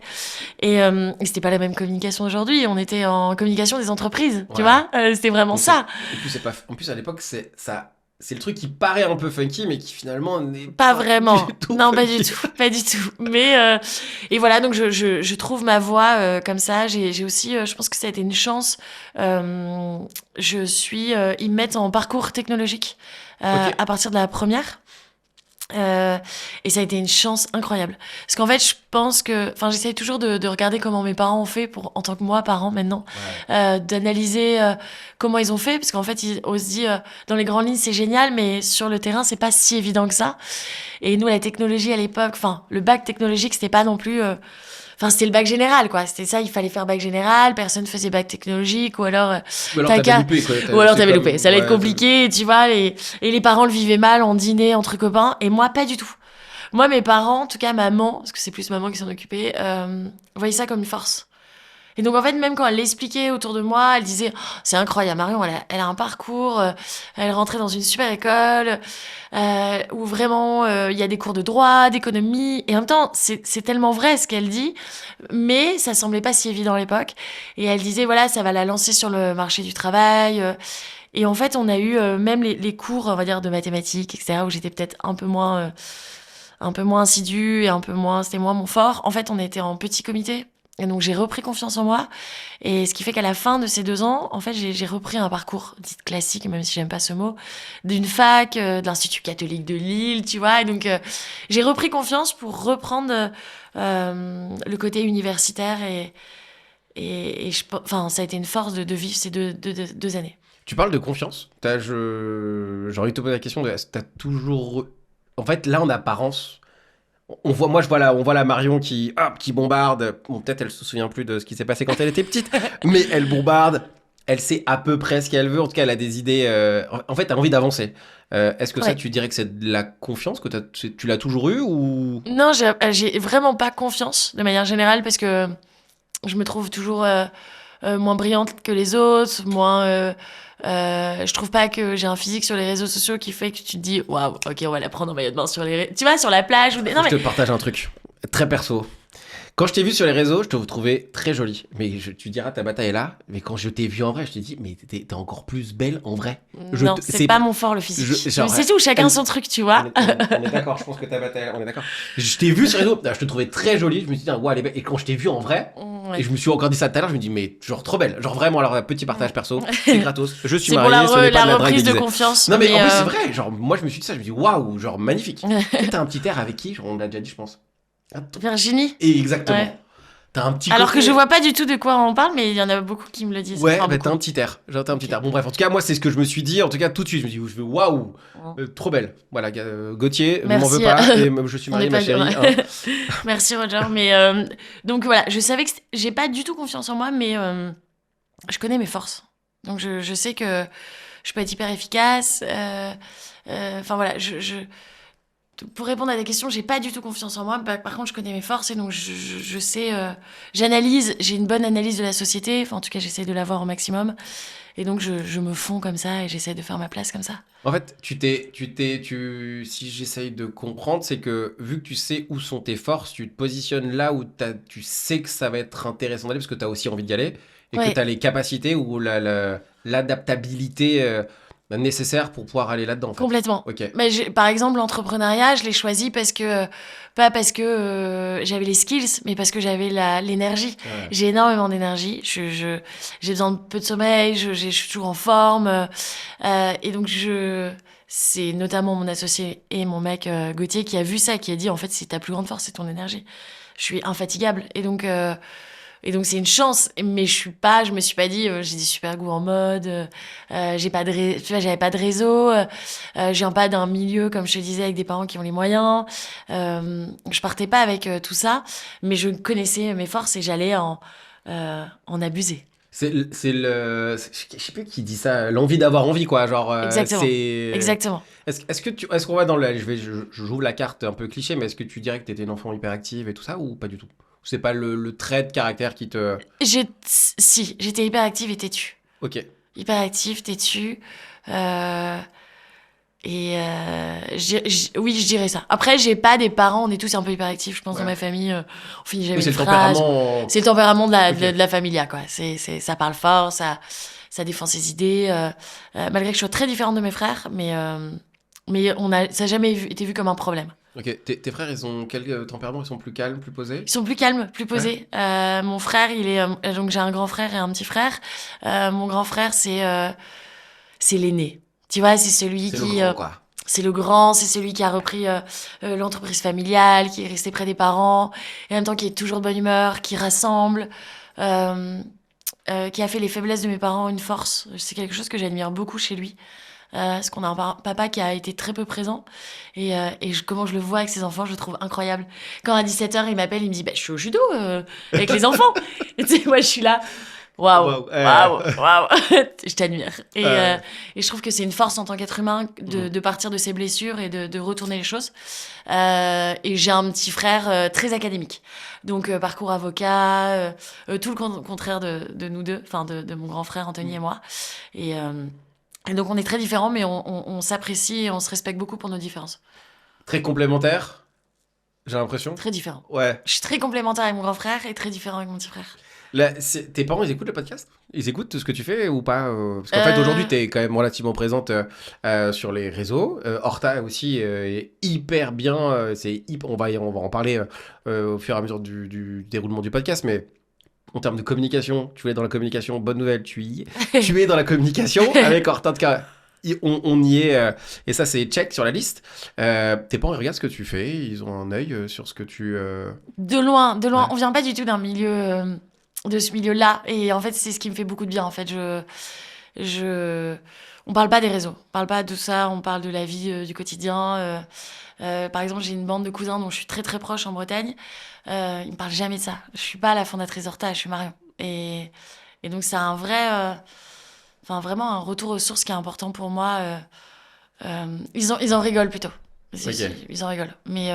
Et c'était pas la même communication aujourd'hui. On était en communication des entreprises, tu vois. C'était vraiment ça. Et puis en plus à l'époque c'est le truc qui paraît un peu funky, mais qui finalement n'est pas vraiment. Du tout non, funky. pas du tout. Mais et voilà, donc je trouve ma voie comme ça. J'ai aussi, je pense que ça a été une chance. Ils me mettent en parcours technologique à partir de la première. Et ça a été une chance incroyable. Parce qu'en fait, je pense que, j'essaye toujours de regarder comment mes parents ont fait en tant que moi, parent maintenant, d'analyser comment ils ont fait, parce qu'en fait, on se dit, dans les grandes lignes, c'est génial, mais sur le terrain, c'est pas si évident que ça. Et nous, la technologie à l'époque, le bac technologique, c'était pas non plus, c'était le bac général, quoi. C'était ça, il fallait faire bac général, personne faisait bac technologique, ou alors t'avais loupé, quoi. Ou alors t'avais loupé. Ça allait être compliqué, tu vois, et les parents le vivaient mal en dîner entre copains, et moi, pas du tout. Moi, mes parents, en tout cas maman, parce que c'est plus maman qui s'en occupait, voyaient ça comme une force. Et donc, en fait, même quand elle l'expliquait autour de moi, elle disait oh, « C'est incroyable, Marion, elle a un parcours, elle rentrait dans une super école, où vraiment, il y a des cours de droit, d'économie. » Et en même temps, c'est tellement vrai ce qu'elle dit, mais ça semblait pas si évident à l'époque. Et elle disait « Voilà, ça va la lancer sur le marché du travail. » Et en fait, on a eu même les cours, on va dire, de mathématiques, etc., où j'étais peut-être un peu moins assidue et c'était moins mon fort. En fait, on était en petit comité. Et donc, j'ai repris confiance en moi. Et ce qui fait qu'à la fin de ces 2 ans, en fait, j'ai repris un parcours dit classique, même si j'aime pas ce mot, d'une fac, de l'Institut catholique de Lille, tu vois. Et donc, j'ai repris confiance pour reprendre le côté universitaire. Et ça a été une force de vivre ces deux années. Tu parles de confiance. J'ai envie de te poser la question de est-ce que t'as toujours... En fait, là, en apparence... on voit la Marion qui bombarde. Bon, peut-être elle se souvient plus de ce qui s'est passé quand elle était petite, mais elle bombarde. Elle sait à peu près ce qu'elle veut. En tout cas, elle a des idées. En fait, elle a envie d'avancer. Est-ce que ça, tu dirais que c'est de la confiance que tu l'as toujours eu ou... Non, j'ai vraiment pas confiance de manière générale parce que je me trouve toujours moins brillante que les autres, je trouve pas que j'ai un physique sur les réseaux sociaux qui fait que tu te dis waouh, ok, on va la prendre en maillot de bain tu vois, sur la plage ou des... Je te partage un truc très perso. Quand je t'ai vu sur les réseaux, je te trouvais très jolie. Mais tu diras, ta bataille est là. Mais quand je t'ai vue en vrai, je t'ai dit, mais t'es encore plus belle en vrai. Non, c'est pas mon fort, le physique. C'est tout, chacun son truc, tu vois. On est d'accord, je pense que ta bataille, on est d'accord. Je t'ai vu sur les réseaux, je te trouvais très jolie. Je me suis dit, ouais, elle est belle. Et quand je t'ai vue en vrai, et je me suis encore dit ça tout à l'heure, je me dis, mais genre trop belle. Genre vraiment, alors, petit partage perso, c'est gratos. Je suis marié, ce n'est pas de la reprise de confiance. Non, mais en plus, c'est vrai. Genre, moi, je me suis dit ça, je me dis, waouh, genre magnifique. T'as un petit air avec qui? Genre, on l'a déjà dit, je pense. Virginie. Et exactement. Ouais. T'as un petit alors côté... que je vois pas du tout de quoi on parle, mais il y en a beaucoup qui me le disent. Ouais, bah t'as un petit air. Genre, t'as un petit air. Bon, bref, en tout cas, moi, c'est ce que je me suis dit. En tout cas, tout de suite, je me dis, je veux waouh, trop belle. Voilà, Gauthier, ne m'en veux pas. Et je suis mariée, ma chérie. Merci, Roger. Mais donc voilà, je savais que j'ai pas du tout confiance en moi, mais je connais mes forces. Donc je sais que je peux être hyper efficace. Voilà, pour répondre à ta question, j'ai pas du tout confiance en moi. Par contre, je connais mes forces et donc je sais, j'analyse, j'ai une bonne analyse de la société. Enfin, en tout cas, j'essaie de l'avoir au maximum. Et donc, je me fonds comme ça et j'essaie de faire ma place comme ça. En fait, si j'essaye de comprendre, c'est que vu que tu sais où sont tes forces, tu te positionnes là où tu sais que ça va être intéressant d'aller parce que tu as aussi envie d'y aller et que tu as les capacités ou l'adaptabilité nécessaire pour pouvoir aller là-dedans. En fait. Complètement. Okay. Mais par exemple, l'entrepreneuriat, je l'ai choisi pas parce que j'avais les skills, mais parce que j'avais l'énergie. Ouais. J'ai énormément d'énergie. J'ai besoin de peu de sommeil. Je suis toujours en forme. Et donc, c'est notamment mon associé et mon mec Gauthier qui a vu ça, qui a dit en fait c'est ta plus grande force, c'est ton énergie. Je suis infatigable et donc c'est une chance, mais je me suis pas dit j'ai des super goûts en mode, j'ai pas tu vois, j'avais pas de réseau, je viens pas d'un milieu comme je te disais avec des parents qui ont les moyens, je partais pas avec tout ça, mais je connaissais mes forces et j'allais en abuser. Je sais plus qui dit ça, l'envie d'avoir envie, quoi. Genre, Exactement. Exactement. Est-ce qu'on va dans le. J'ouvre la carte un peu cliché, mais est-ce que tu dirais que t'étais une enfant hyperactive et tout ça, ou pas du tout? C'est pas le trait de caractère qui te. Si, j'étais hyper active et têtue. Ok. Hyper active, têtue. Euh, oui, je dirais ça. Après, j'ai pas des parents, on est tous un peu hyperactifs, je pense, Ouais. dans ma famille. On finit jamais Oui, c'est une le phrase. tempérament. C'est le tempérament Ok. de la familia, quoi. Ça parle fort, ça défend ses idées. Malgré que je sois très différente de mes frères, mais ça n'a jamais été vu comme un problème. Ok. Tes frères, ils ont quel tempérament? Ils sont plus calmes, plus posés? Ils sont plus calmes, plus Ouais. posés. Mon frère, donc j'ai un grand frère et un petit frère. Mon grand frère, c'est l'aîné. Tu vois, c'est celui C'est le qui, grand, quoi. c'est le grand, c'est celui qui a repris l'entreprise familiale, qui est resté près des parents, et en même temps qui est toujours de bonne humeur, qui rassemble, euh, qui a fait les faiblesses de mes parents une force. C'est quelque chose que j'admire beaucoup chez lui. Parce qu'on a un papa qui a été très peu présent. Comment je le vois avec ses enfants, je le trouve incroyable. Quand à 17h, il m'appelle, il me dit bah, je suis au judo avec les enfants. Et tu sais, moi, je suis là. Waouh, Waouh. waouh, waouh. Je t'admire. Euh, Et je trouve que c'est une force en tant qu'être humain mhm. de partir de ses blessures et de retourner les choses. Et j'ai un petit frère très académique. Donc, parcours avocat, tout le contraire de nous deux, enfin de mon grand frère Anthony et moi. Et. Et donc on est très différents, mais on s'apprécie et on se respecte beaucoup pour nos différences. Très complémentaires, j'ai l'impression. Très différents. Ouais. Je suis très complémentaire avec mon grand frère et très différent avec mon petit frère. Là, tes parents, ils écoutent le podcast? Ils écoutent tout ce que tu fais ou pas? Parce qu'en fait, Euh, aujourd'hui, t'es quand même relativement présente sur les réseaux. Horta aussi est hyper bien. On va en parler au fur et à mesure du déroulement du podcast, mais en termes de communication, tu voulais dans la communication, bonne nouvelle, tu y es. Tu es dans la communication avec Horta de Carré. On y est, et ça c'est check sur la liste. Tes parents ils regardent ce que tu fais, ils ont un œil sur ce que tu. de loin, Ouais. on vient pas du tout d'un milieu, de ce milieu-là. Et en fait, c'est ce qui me fait beaucoup de bien. En fait, on parle pas des réseaux, on parle pas de ça, on parle de la vie du quotidien. Par exemple, j'ai une bande de cousins dont je suis très très proche en Bretagne. Ils me parlent jamais de ça. Je suis pas la fondatrice Horta, je suis Marion. Et donc, c'est un vrai. Vraiment un retour aux sources qui est important pour moi. Ils en rigolent plutôt. Ok. Ils en rigolent. Mais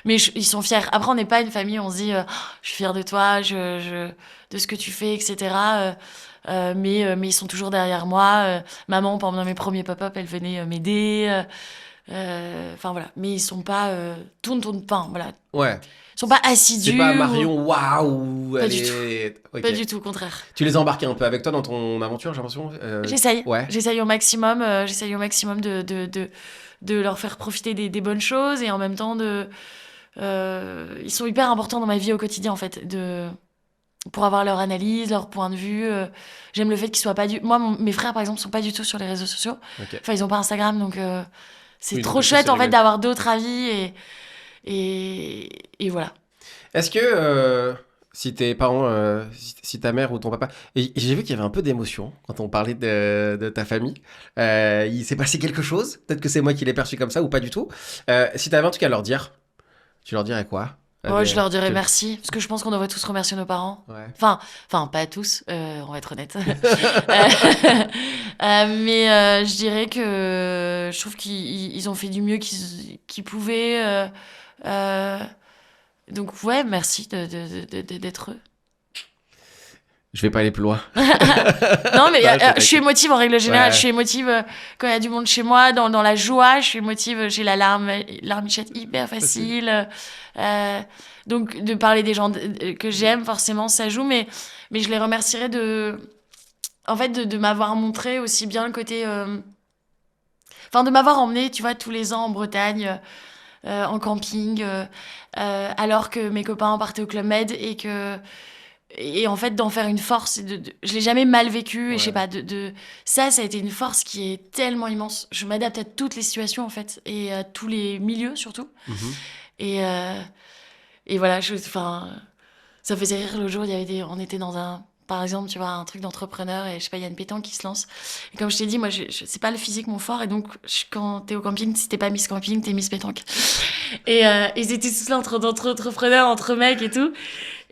ils sont fiers. Après, on n'est pas une famille où on se dit oh, je suis fière de toi, de ce que tu fais, etc. Mais ils sont toujours derrière moi. Maman, pendant mes premiers pop-up, elle venait m'aider. Enfin voilà. Mais ils sont pas. Tourne pas. Voilà. Ouais. Ils sont pas C'est assidus. pas Marion, waouh, Pas elle du tout. est. Ok. Pas du tout, au contraire. Tu les as embarqués un peu avec toi dans ton aventure, j'ai l'impression. J'essaye. Ouais. J'essaye au maximum. J'essaye au maximum de leur faire profiter des bonnes choses et en même temps ils sont hyper importants dans ma vie au quotidien en fait. Pour avoir leur analyse, leur point de vue. J'aime le fait qu'ils soient pas du. Moi, mes frères par exemple sont pas du tout sur les réseaux sociaux. Ok. Enfin, ils ont pas Instagram donc c'est Oui, donc trop du coup, chouette c'est en fait réglé. d'avoir d'autres avis et voilà. Est-ce que si tes parents, si ta mère ou ton papa, et j'ai vu qu'il y avait un peu d'émotion quand on parlait de ta famille. Il s'est passé quelque chose. Peut-être que c'est moi qui l'ai perçu comme ça ou pas du tout. Si t'avais un truc à leur dire, tu leur dirais quoi? Ouais, je leur dirais Quel- merci parce que je pense qu'on devrait tous remercier nos parents. Ouais. Enfin, pas tous, on va être honnête. Mais je dirais que je trouve qu'ils ont fait du mieux qu'ils pouvaient. Donc ouais, merci d'être eux. Je vais pas aller plus loin. Non, mais Non, je je suis taquine. émotive en règle générale. Ouais. Je suis émotive quand il y a du monde chez moi, dans la joie. Je suis émotive, j'ai la larmichette hyper facile. Donc de parler des gens que j'aime, forcément, ça joue. Mais je les remercierais en fait, de m'avoir montré aussi bien le côté... Enfin, de m'avoir emmené, tu vois, tous les ans en Bretagne, en camping, alors que mes copains partaient au Club Med et en fait, d'en faire une force. Je l'ai jamais mal vécu. Et je sais Ouais. pas, ça a été une force qui est tellement immense. Je m'adapte à toutes les situations, en fait. Et à tous les milieux, surtout. Mhm. Et, euh, et voilà, enfin, ça faisait rire le jour, on était dans par exemple, tu vois, un truc d'entrepreneur et je sais pas, il y a une pétanque qui se lance. Et comme je t'ai dit, moi, c'est pas le physique mon fort et donc quand t'es au camping, si t'es pas Miss Camping, t'es Miss Pétanque. Ils étaient tous là entre entrepreneurs, entre mecs et tout.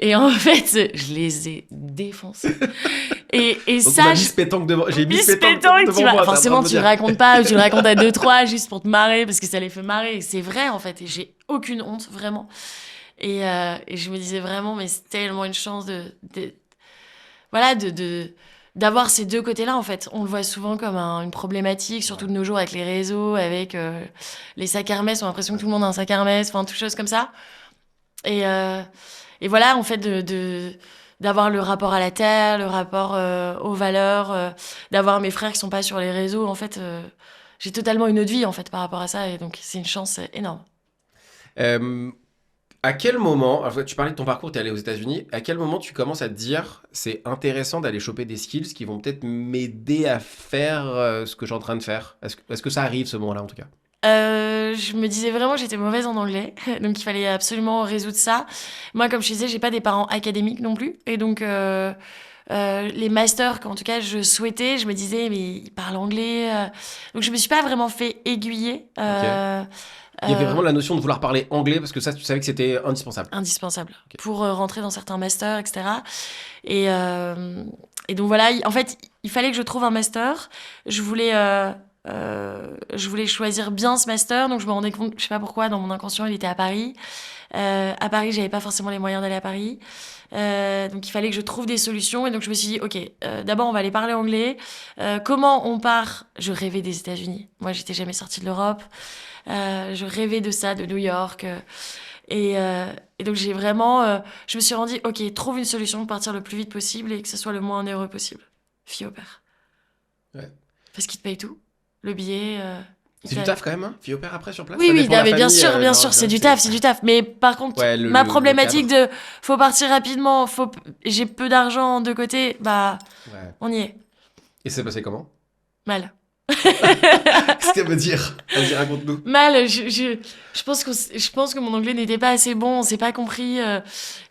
Et en fait, je les ai défoncés. Et Donc on a ça, Miss Pétanque devant. J'ai Miss Miss Pétanque Pétanque, devant moi. T'es en train forcément, de me tu le dire. racontes pas, ou tu le racontes à deux, trois, juste pour te marrer, parce que ça les fait marrer. Et c'est vrai, en fait. Et j'ai aucune honte, vraiment. Et je me disais vraiment, mais c'est tellement une chance voilà, d'avoir ces deux côtés-là, en fait. On le voit souvent comme une problématique, surtout de nos jours avec les réseaux, avec les sacs Hermès. On a l'impression que tout le monde a un sac Hermès, enfin, toutes choses comme ça. Et, euh, et voilà, en fait, d'avoir le rapport à la terre, le rapport aux valeurs, d'avoir mes frères qui sont pas sur les réseaux, en fait, j'ai totalement une autre vie, en fait, par rapport à ça. Et donc, c'est une chance énorme. Euh, À quel moment, alors tu parlais de ton parcours, tu es allé aux États-Unis, à quel moment tu commences à te dire c'est intéressant d'aller choper des skills qui vont peut-être m'aider à faire ce que je suis en train de faire? Est-ce que ça arrive ce moment-là en tout cas? Je me disais vraiment que j'étais mauvaise en anglais, donc il fallait absolument résoudre ça. Moi, comme je disais, j'ai pas des parents académiques non plus, et donc les masters qu'en tout cas je souhaitais, je me disais mais ils parlent anglais, donc je me suis pas vraiment fait aiguiller. Ok. Il y avait Euh, vraiment la notion de vouloir parler anglais parce que ça, tu savais que c'était indispensable. Indispensable Ok. pour rentrer dans certains masters, etc. Et, euh, et donc voilà, en fait, il fallait que je trouve un master. Je voulais choisir bien ce master, donc je me rendais compte, je sais pas pourquoi, dans mon inconscient, il était à Paris. À Paris, j'avais pas forcément les moyens d'aller à Paris. Donc il fallait que je trouve des solutions. Et donc je me suis dit, ok, d'abord on va aller parler anglais. Comment on part? Je rêvais des États-Unis. Moi, j'étais jamais sortie de l'Europe. Je rêvais de ça, de New York. Et donc j'ai vraiment, je me suis rendu, ok, trouve une solution pour partir le plus vite possible et que ce soit le moins heureux possible. Fille au père. Ouais. Parce qu'il te paye tout. Le billet. C'est du taf quand même, hein? Fille au père après sur place? Oui, Ça oui, dépend de non, la mais famille. bien Genre, sûr, c'est du c'est. taf, c'est du taf. Mais par contre, Ouais, ma le problématique cadre. de faut partir rapidement, j'ai peu d'argent de côté, bah, Ouais. on y est. Et c'est passé comment? Mal. Qu'est-ce qu'elle veut dire? Vas-y, raconte-nous. Mal, je pense que mon anglais n'était pas assez bon, on s'est pas compris.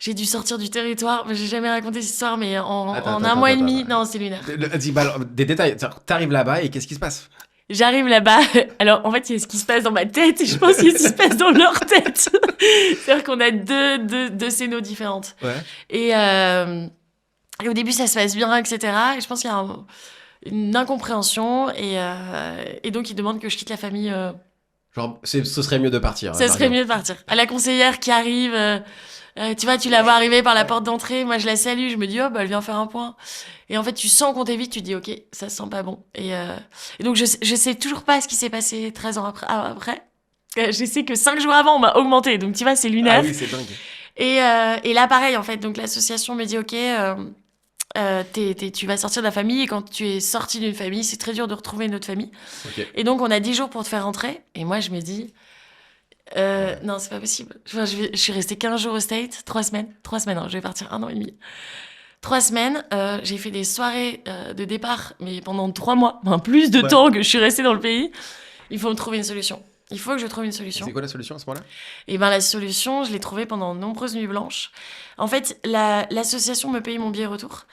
J'ai dû sortir du territoire. J'ai jamais raconté cette histoire, mais Attends, en attends, un attends, mois et attends, demi, attends. non, c'est lunaire. Dis, bah, alors, des détails. T'arrives là-bas et qu'est-ce qui se passe? J'arrive là-bas. Alors, en fait, il y a ce qui se passe dans ma tête et je pense qu'il y a ce qui se passe dans leur tête. C'est-à-dire qu'on a deux scénos différentes. Ouais. Et au début, ça se passe bien, etc. Et je pense qu'il y a une incompréhension. Et donc, ils demandent que je quitte la famille. Genre, ce serait mieux de partir, Ça par serait exemple. mieux de partir. À la conseillère qui arrive, tu vois, tu la vois arriver par la porte d'entrée. Moi, je la salue. Je me dis, oh, bah, elle vient faire un point. Et en fait, tu sens qu'on t'évite. Tu te dis, ok, ça sent pas bon. Et donc, je sais toujours pas ce qui s'est passé 13 ans après. Je sais que 5 jours avant, on m'a augmenté. Donc, tu vois, c'est Ah lunaire. oui, c'est dingue. Et là, pareil, en fait. Donc, l'association me dit, ok, tu vas sortir de la famille. Et quand tu es sorti d'une famille, c'est très dur de retrouver une autre famille. Ok. Et donc, on a 10 jours pour te faire rentrer. Et moi, je me dis, non, c'est pas possible. Enfin, je suis restée 15 jours au States, 3 semaines. 3 semaines, hein, je vais partir 1 an et demi. 3 semaines, j'ai fait des soirées de départ, mais pendant 3 mois. Enfin, plus de Ouais. temps que je suis restée dans le pays. Il faut me trouver une solution. Il faut que je trouve une Et solution. c'est quoi la solution à ce moment-là? Et ben la solution, je l'ai trouvée pendant de nombreuses nuits blanches. En fait, l'association me payait mon billet retour.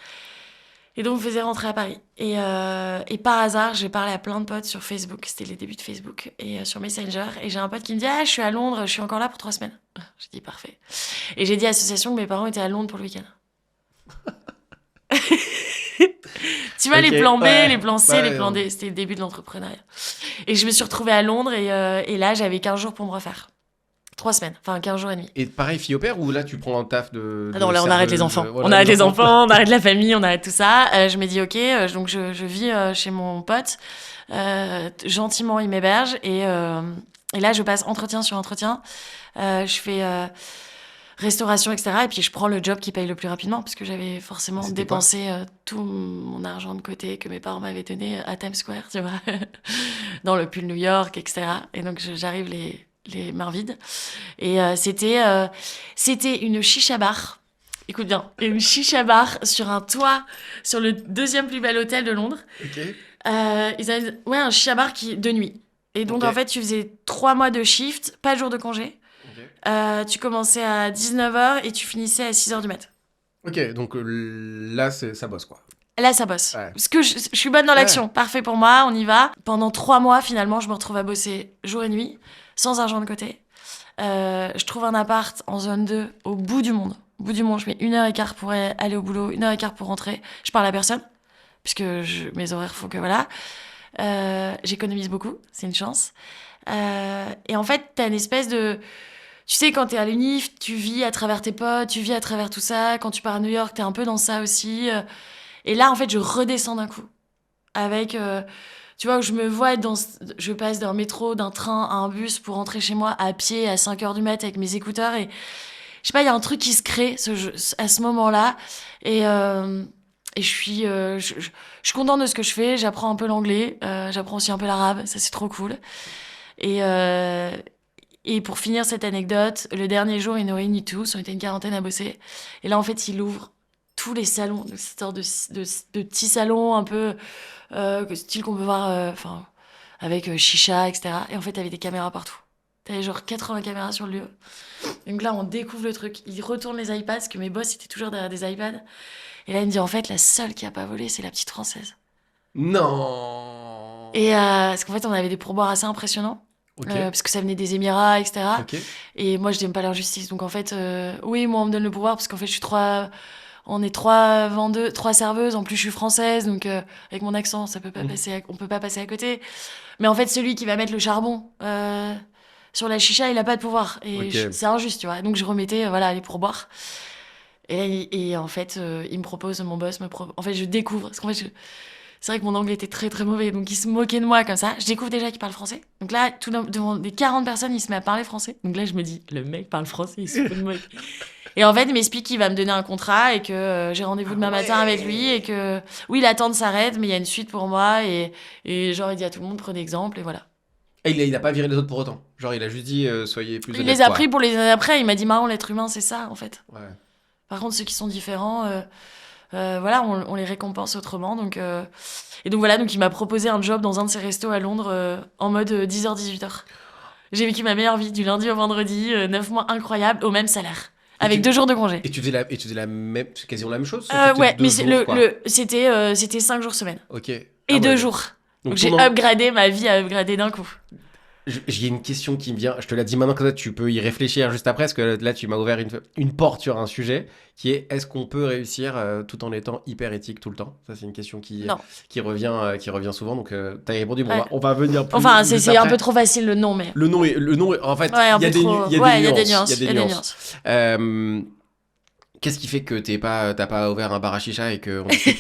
Et donc, me faisait rentrer à Paris. Et par hasard, j'ai parlé à plein de potes sur Facebook. C'était les débuts de Facebook. Et sur Messenger. Et j'ai un pote qui me dit, ah, je suis à Londres, je suis encore là pour 3 semaines. J'ai dit, parfait. Et j'ai dit à l'association que mes parents étaient à Londres pour le week-end. Tu vois, Ok, les plans B, ouais, les plans C, ouais, les plans D. C'était le début de l'entrepreneuriat. Et je me suis retrouvée à Londres. Et là, j'avais 15 jours pour me refaire. 3 semaines. Enfin, 15 jours et demi. Et pareil, fille au père, ou là tu prends un taf de. Ah non, là, on arrête les enfants. Voilà, On arrête les enfants, on arrête la famille, on arrête tout ça. Je me dis, ok, donc je vis chez mon pote. Gentiment, il m'héberge. Et là, je passe entretien sur entretien. Je fais restauration, etc. Et puis, je prends le job qui paye le plus rapidement, parce que j'avais forcément C'était dépensé tout mon argent de côté que mes parents m'avaient donné à Times Square, tu vois, dans le pull New York, etc. Et donc, j'arrive les mains vides. Et c'était une chicha bar. Écoute bien, une chicha bar sur un toit, sur le deuxième plus bel hôtel de Londres. Ok. Ils avaient un chicha bar de nuit. Et donc, Ok. en fait, tu faisais 3 mois de shift, pas de jour de congé. Ok. Tu commençais à 19h et tu finissais à 6h du mat'. Ok, donc là, ça bosse, quoi. Là, ça bosse. Ouais. Parce que je suis bonne dans Ouais. l'action. Parfait pour moi, on y va. Pendant 3 mois, finalement, je me retrouve à bosser jour et nuit, sans argent de côté. Je trouve un appart en zone 2 au bout du monde. Au bout du monde, je mets 1h15 pour aller au boulot, 1h15 pour rentrer. Je parle à personne, puisque mes horaires font que voilà. J'économise beaucoup, c'est une chance. Et en fait, t'as une espèce de... Tu sais, quand t'es à l'UNIF, tu vis à travers tes potes, tu vis à travers tout ça. Quand tu pars à New York, t'es un peu dans ça aussi. Et là, en fait, je redescends d'un coup. Avec, tu vois, où je me vois être je passe d'un métro, d'un train à un bus pour rentrer chez moi à pied à 5h du mat' avec mes écouteurs. Et je sais pas, il y a un truc qui se crée à ce moment-là. Et je suis contente de ce que je fais. J'apprends un peu l'anglais. J'apprends aussi un peu l'arabe. Ça, c'est trop cool. Et, euh, et pour finir cette anecdote, le dernier jour, ils nous réunissent tous. On était une quarantaine à bosser. Et là, en fait, il ouvre tous les salons, de cette sorte de petits salons un peu style qu'on peut voir avec chicha, etc. Et en fait, t'avais des caméras partout. T'avais genre 80 caméras sur le lieu. Donc là, on découvre le truc. Ils retournent les iPads, parce que mes boss étaient toujours derrière des iPads. Et là, il me dit, en fait, la seule qui a pas volé, c'est la petite Française. Non. Et parce qu'en fait, on avait des pourboires assez impressionnants. Ok. Parce que ça venait des Émirats, etc. Ok. Et moi, je n'aime pas leur justice. Donc en fait, oui, moi, on me donne le pouvoir parce qu'en fait, on est 3 serveuses. En plus, je suis française. Donc avec mon accent, ça peut pas passer on peut pas passer à côté. Mais en fait, celui qui va mettre le charbon sur la chicha, il a pas de pouvoir. Et Ok. c'est injuste, tu vois. Donc je remettais voilà, les pourboires. Et en fait, il me propose, mon boss en fait, je découvre. Parce qu'en fait, c'est vrai que mon anglais était très très mauvais, donc il se moquait de moi comme ça. Je découvre déjà qu'il parle français. Donc là, devant des 40 personnes, il se met à parler français. Donc là, je me dis, le mec parle français, il se fout de moi. Et en fait, il m'explique qu'il va me donner un contrat et que j'ai rendez-vous demain matin avec lui et que oui, l'attente s'arrête, mais il y a une suite pour moi. Et genre, il dit à tout le monde, prenez exemple, et voilà. Et il a pas viré les autres pour autant. Genre, il a juste dit soyez plus Il honnête, les a quoi. pris pour les années après. Il m'a dit, marrant, l'être humain, c'est ça, en fait. Ouais. Par contre, ceux qui sont différents, voilà, on les récompense autrement. Et donc voilà, donc il m'a proposé un job dans un de ses restos à Londres en mode 10h-18h. J'ai vécu ma meilleure vie du lundi au vendredi, 9 mois incroyables, au même salaire. Avec 2 jours de congé. Et tu faisais la même, quasiment la même chose, sauf que c'était Ouais, 2 mais jours, quoi. c'était 5 jours semaine. Ok. Et Ah 2 ouais. jours. Donc j'ai ton upgradé, ma vie a upgradé d'un coup. J'ai une question qui me vient, je te la dis maintenant, comme ça tu peux y réfléchir juste après, parce que là tu m'as ouvert une porte sur un sujet qui est est-ce qu'on peut réussir tout en étant hyper éthique tout le temps? Ça c'est une question Non. qui revient souvent, donc t'as répondu, bon, Ouais. on va venir plus Enfin, juste c'est un après. peu trop facile le nom, mais... Le nom, en fait, Ouais, il y a des nuances. Il y a des nuances. Qu'est-ce qui fait que t'as pas ouvert un bar à chicha et qu'on ne discute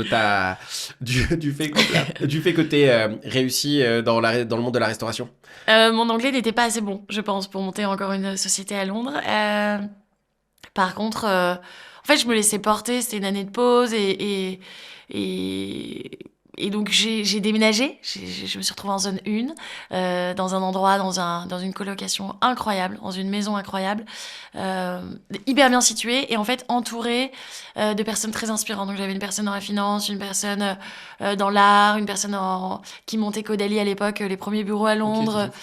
pas du fait que t'aies réussi dans le monde de la restauration? Mon anglais n'était pas assez bon, je pense, pour monter encore une société à Londres. Par contre, en fait, je me laissais porter. C'était une année de pause et donc j'ai déménagé. Je me suis retrouvée en zone 1, dans un endroit, dans une colocation incroyable, dans une maison incroyable, hyper bien située et en fait entourée de personnes très inspirantes. Donc j'avais une personne dans la finance, une personne dans l'art, une personne qui montait Caudalie à l'époque, les premiers bureaux à Londres. Ok,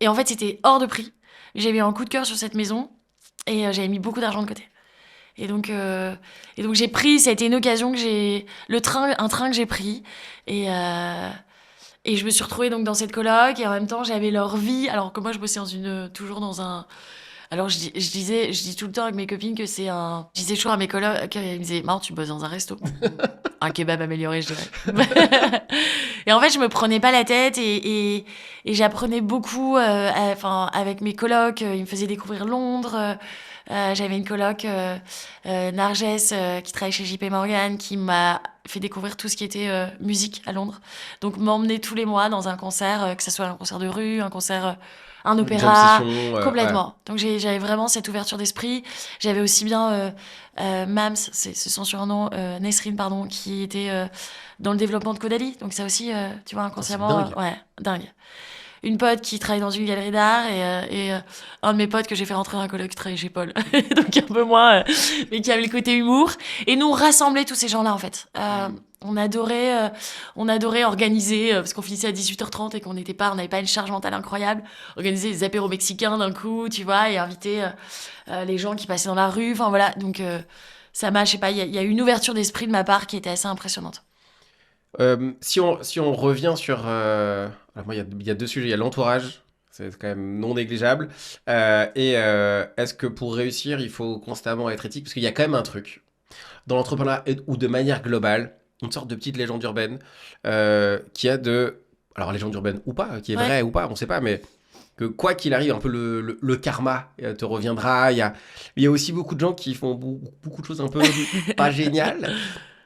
Et en fait, c'était hors de prix. J'avais eu un coup de cœur sur cette maison et j'avais mis beaucoup d'argent de côté. Et donc j'ai pris, ça a été une occasion un train que j'ai pris et je me suis retrouvée donc dans cette coloc et en même temps j'avais leur vie alors que moi je bossais toujours dans un alors je dis tout le temps avec mes copines que je disais toujours à mes colocs, ils me disaient Marre, tu bosses dans un resto. Un kebab amélioré, je dirais. Et en fait, je me prenais pas la tête et j'apprenais beaucoup avec mes colocs. Ils me faisaient découvrir Londres. J'avais une coloc, Narges, qui travaille chez JP Morgan, qui m'a fait découvrir tout ce qui était musique à Londres. Donc, m'emmener tous les mois dans un concert, que ce soit un concert de rue, un concert, un opéra, jam session, complètement. Donc, j'avais vraiment cette ouverture d'esprit. J'avais aussi bien Mams, c'est son surnom, Nesrine, pardon, qui était dans le développement de Caudalie. Donc, ça aussi, tu vois, inconsciemment, dingue. ouais, dingue. une pote qui travaille dans une galerie d'art et un de mes potes que j'ai fait rentrer dans un coloc qui travaille chez Paul. Donc un peu moins, mais qui avait le côté humour. Et nous, on rassemblait tous ces gens-là, en fait. On adorait organiser, parce qu'on finissait à 18h30 et on n'avait pas une charge mentale incroyable, organiser des apéros mexicains d'un coup, tu vois, et inviter les gens qui passaient dans la rue. Enfin voilà, donc ça m'a, je sais pas, il y a une ouverture d'esprit de ma part qui était assez impressionnante. Si on revient sur... alors moi, il y a deux sujets. Il y a l'entourage, c'est quand même non négligeable. Est-ce que pour réussir, il faut constamment être éthique? Parce qu'il y a quand même un truc. Dans l'entrepreneuriat ou de manière globale, une sorte de petite légende urbaine qui a de... Alors, légende urbaine ou pas, qui est vraie ou pas, on sait pas, mais que quoi qu'il arrive, un peu le karma te reviendra. Il y a aussi beaucoup de gens qui font beaucoup de choses un peu pas géniales.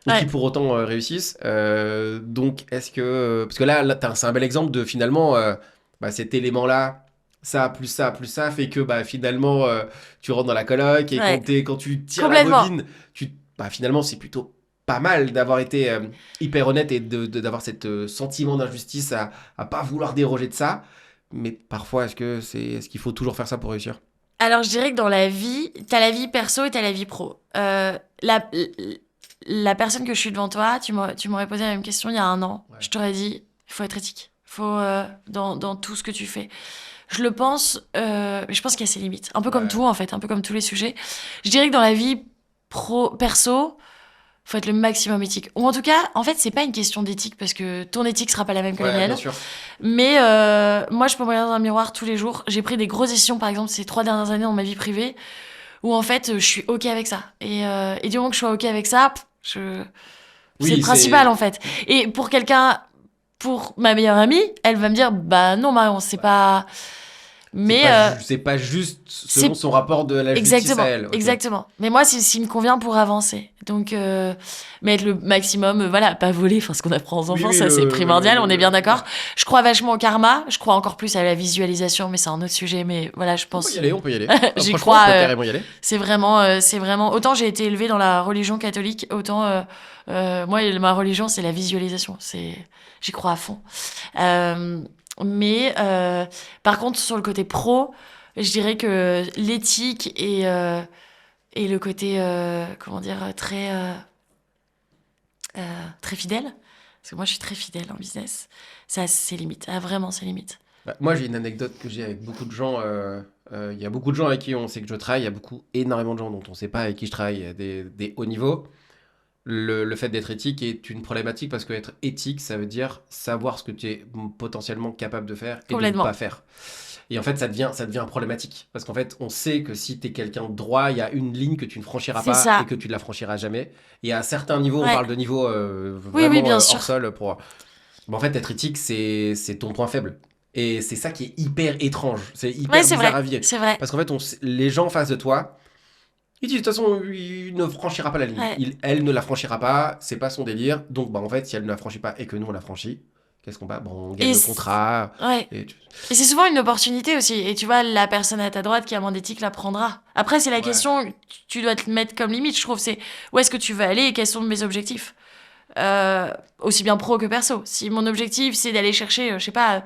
Ou qui pour autant réussissent. Donc, est-ce que... Parce que là c'est un bel exemple de finalement, cet élément-là, ça, plus ça, plus ça, fait que finalement, tu rentres dans la coloc et quand tu tires la bobine, finalement, c'est plutôt pas mal d'avoir été hyper honnête et d'avoir ce sentiment d'injustice à pas vouloir déroger de ça. Mais parfois, est-ce qu'il faut toujours faire ça pour réussir? Alors, je dirais que dans la vie, t'as la vie perso et t'as la vie pro. La personne que je suis devant toi, tu m'aurais posé la même question il y a 1 an. Ouais. Je t'aurais dit, il faut être éthique. Il faut, dans tout ce que tu fais. Je le pense, mais je pense qu'il y a ses limites. Un peu comme tout, en fait, un peu comme tous les sujets. Je dirais que dans la vie perso, faut être le maximum éthique. Ou en tout cas, en fait, c'est pas une question d'éthique, parce que ton éthique sera pas la même que la mienne. Bien sûr. Mais moi, je peux me regarder dans un miroir tous les jours. J'ai pris des grosses décisions, par exemple, ces 3 dernières années dans ma vie privée, où en fait, je suis OK avec ça. Et du moment que je suis OK avec ça, c'est le principal, en fait. Et pour ma meilleure amie, elle va me dire, bah non, Marion, c'est pas... Mais c'est pas juste selon son rapport de la justice à elle. Okay. Exactement. Mais moi, c'est ce qui me convient pour avancer. Donc, mais être le maximum, pas voler. Enfin, ce qu'on apprend aux enfants, c'est primordial. On est bien d'accord. Je crois vachement au karma. Je crois encore plus à la visualisation, mais c'est un autre sujet. Mais voilà, je pense. On peut y aller. J'y crois. On peut carrément y aller. C'est vraiment. Autant j'ai été élevée dans la religion catholique, autant moi, ma religion, c'est la visualisation. J'y crois à fond. Mais par contre, sur le côté pro, je dirais que l'éthique et le côté, très fidèle, parce que moi, je suis très fidèle en business, ça a ses limites, vraiment ses limites. Moi, j'ai une anecdote que j'ai avec beaucoup de gens. Il y a beaucoup de gens avec qui on sait que je travaille. Il y a énormément de gens dont on ne sait pas avec qui je travaille, des hauts niveaux. Le fait d'être éthique est une problématique parce qu'être éthique, ça veut dire savoir ce que tu es potentiellement capable de faire et de ne pas faire. Et en fait, ça devient problématique. Parce qu'en fait, on sait que si tu es quelqu'un de droit, il y a une ligne que tu ne franchiras pas et que tu ne la franchiras jamais. Et à un certain niveau, on parle de niveau vraiment hors sol. Mais en fait, être éthique, c'est ton point faible. Et c'est ça qui est hyper étrange. C'est hyper bizarre à vivre. C'est vrai. Parce qu'en fait, les gens en face de toi, il dit de toute façon, il ne franchira pas la ligne. Elle ne la franchira pas, c'est pas son délire. Donc, en fait, si elle ne la franchit pas et que nous, on la franchit, qu'est-ce qu'on bat? On gagne le contrat. Et c'est souvent une opportunité aussi. Et tu vois, la personne à ta droite qui a moins d'éthique la prendra. Après, c'est la question, tu dois te mettre comme limite, je trouve. C'est où est-ce que tu veux aller et quels sont mes objectifs? Aussi bien pro que perso. Si mon objectif, c'est d'aller chercher, je sais pas,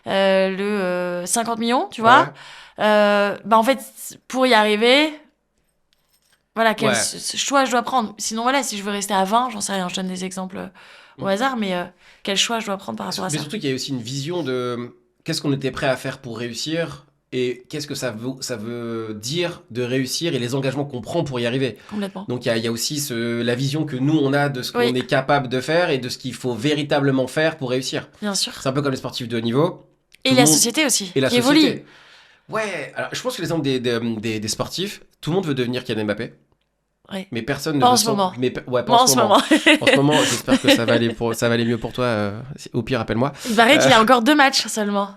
le 50 millions, tu vois, en fait, pour y arriver... Voilà, quel choix je dois prendre. Sinon, si je veux rester à 20, j'en sais rien, je donne des exemples au hasard, mais quel choix je dois prendre par rapport à ça. Mais surtout qu'il y a aussi une vision de qu'est-ce qu'on était prêt à faire pour réussir et qu'est-ce que ça veut dire de réussir et les engagements qu'on prend pour y arriver. Complètement. Donc, il y a aussi la vision que nous, on a de ce qu'on est capable de faire et de ce qu'il faut véritablement faire pour réussir. Bien sûr. C'est un peu comme les sportifs de haut niveau. Et la société aussi, qui évolue. Ouais, alors je pense que l'exemple des sportifs, tout le monde veut devenir Kylian Mbappé. Ouais. Mais personne ne pas en ce moment. Pas en ce moment. En ce moment, j'espère que ça va aller mieux pour toi. Au pire, appelle-moi. Il paraît qu'il a encore 2 matchs seulement.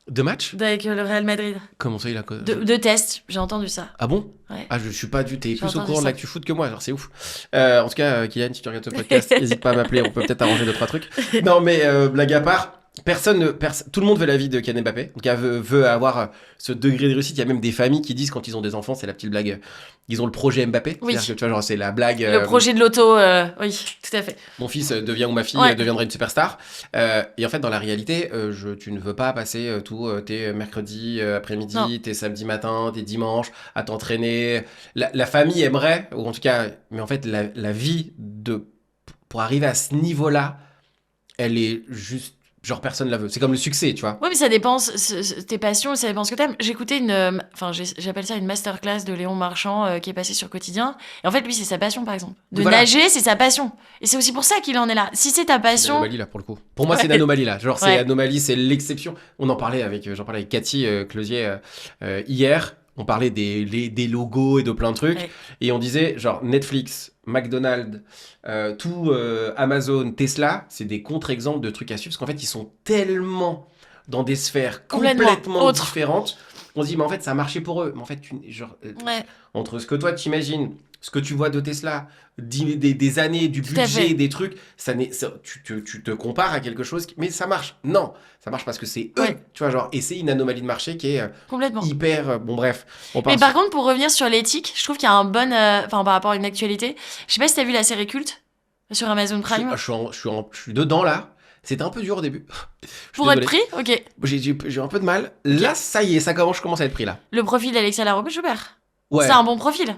2 matchs avec le Real Madrid. Comment ça, il a 2 tests, j'ai entendu ça. Ah bon? Ouais. Ah, je suis pas t'es plus au courant de l'actu foot que moi, alors c'est ouf. En tout cas, Kylian, si tu regardes ce podcast, n'hésite pas à m'appeler, on peut peut-être arranger 2-3 trucs. Non, mais blague à part, tout le monde veut la vie de Kylian Mbappé. Donc, elle veut avoir ce degré de réussite. Il y a même des familles qui disent quand ils ont des enfants, c'est la petite blague. Ils ont le projet Mbappé. Oui. C'est-à-dire que tu vois, genre, c'est la blague. Le projet de l'auto, oui, tout à fait. Mon fils devient ou ma fille deviendra une superstar. Et en fait, dans la réalité, tu ne veux pas passer tous tes mercredis après-midi, tes samedis matins, tes dimanches à t'entraîner. La famille aimerait, ou en tout cas, mais en fait, la vie pour arriver à ce niveau-là, elle est juste. Genre, personne la veut. C'est comme le succès, tu vois. Oui, mais ça dépend, tes passions, ça dépend ce que t'aimes. J'écoutais j'appelle ça une masterclass de Léon Marchand qui est passé sur Quotidien. Et en fait, lui, c'est sa passion, par exemple. De nager, c'est sa passion. Et c'est aussi pour ça qu'il en est là. Si c'est ta passion. C'est une anomalie, là, pour le coup. Pour moi, c'est une anomalie, là. Genre, c'est anomalie, c'est l'exception. J'en parlais avec Cathy Closier hier. On parlait des logos et de plein de trucs. Ouais. Et on disait, genre, Netflix, McDonald's, Amazon, Tesla, c'est des contre-exemples de trucs à suivre. Parce qu'en fait, ils sont tellement dans des sphères complètement différentes. On se dit, mais en fait, ça a marché pour eux. Mais en fait, entre ce que toi, t'imagines, ce que tu vois de Tesla, des années, du budget, des trucs, tu te compares à quelque chose, mais ça marche. Non, ça marche parce que c'est eux, tu vois, genre, et c'est une anomalie de marché qui est hyper... bon, bref. Mais par contre, pour revenir sur l'éthique, je trouve qu'il y a un bon... par rapport à une actualité, je sais pas si t'as vu la série Culte sur Amazon Prime. Je suis dedans, là. C'était un peu dur au début. Pour être pris, ok. J'ai un peu de mal. Là, ça y est, je commence à être pris, là. Le profil d'Alexia Laroche-Joubert. Ouais. C'est un bon profil.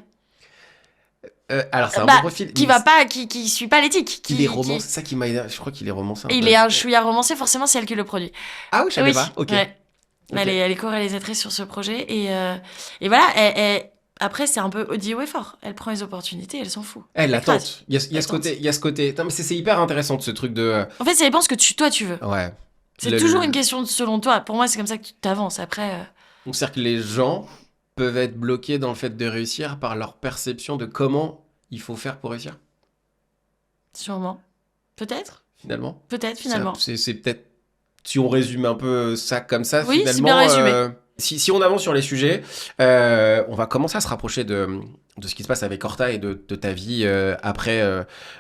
Alors, c'est un bon profil. Qui suit pas l'éthique. Il est romancé, c'est ça qui m'a aidé. Je crois qu'il est romancé. Il est un chouïa romancé, forcément, c'est elle qui le produit. Ah oui, je savais pas. Ok. Ouais. Okay. Elle est co-réalisatrice sur ce projet. Et voilà, après, c'est un peu Audi haut et fort. Elle prend les opportunités, elle s'en fout. Elle la tente. Il y a ce côté. Non, mais c'est hyper intéressant ce truc de. En fait, ça dépend ce que toi tu veux. Ouais. C'est toujours une question selon toi. Pour moi, c'est comme ça que tu t'avances. Après. Donc, c'est-à-dire que les gens peuvent être bloqués dans le fait de réussir par leur perception de comment il faut faire pour réussir. Sûrement. Peut-être. Finalement. Peut-être, finalement. C'est peut-être. Si on résume un peu ça comme ça, oui, finalement. C'est bien résumé. Si on avance sur les sujets, on va commencer à se rapprocher de ce qui se passe avec Horta et de ta vie après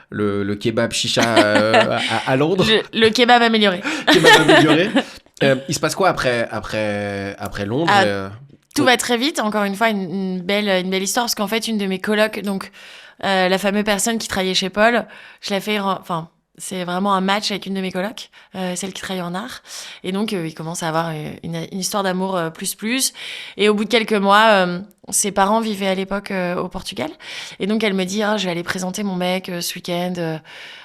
le kebab chicha à Londres. Le kebab amélioré. Il se passe quoi après Londres Tout va très vite. Encore une fois, une belle histoire. Parce qu'en fait, une de mes colocs, donc la fameuse personne qui travaillait chez Paul, je l'ai fait... c'est vraiment un match avec une de mes colocs, celle qui travaille en art. Et donc, il commence à avoir une histoire d'amour plus. Et au bout de quelques mois, ses parents vivaient à l'époque au Portugal. Et donc, elle me dit, je vais aller présenter mon mec ce week-end.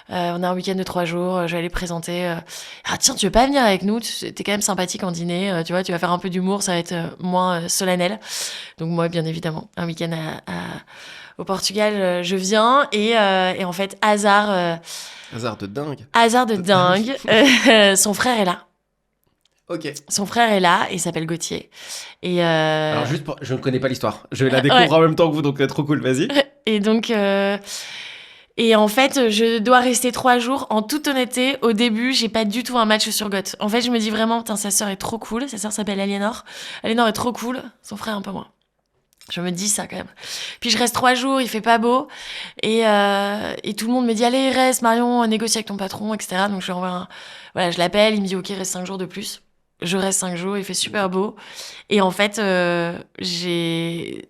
On a un week-end de 3 jours. Je vais aller présenter. Tiens, tu veux pas venir avec nous? T'es quand même sympathique en dîner. Tu vois, tu vas faire un peu d'humour. Ça va être moins solennel. Donc, moi, bien évidemment, un week-end au Portugal, je viens. Et en fait, hasard de dingue. Son frère est là. Ok. Son frère est là, il s'appelle Gauthier. Et Alors je ne connais pas l'histoire. Je vais la découvrir en même temps que vous, donc trop cool, vas-y. Et donc, et en fait, je dois rester 3 jours. En toute honnêteté, au début, j'ai pas du tout un match sur Goth. En fait, je me dis vraiment, sa sœur est trop cool. Sa sœur s'appelle Aliénor. Aliénor est trop cool. Son frère un peu moins. Je me dis ça quand même. Puis je reste 3 jours, il fait pas beau. Et tout le monde me dit, allez, reste, Marion, négocie avec ton patron, etc. Donc je lui envoie Voilà, je l'appelle, il me dit, ok, reste 5 jours de plus. Je reste 5 jours, il fait super beau. Et en fait, je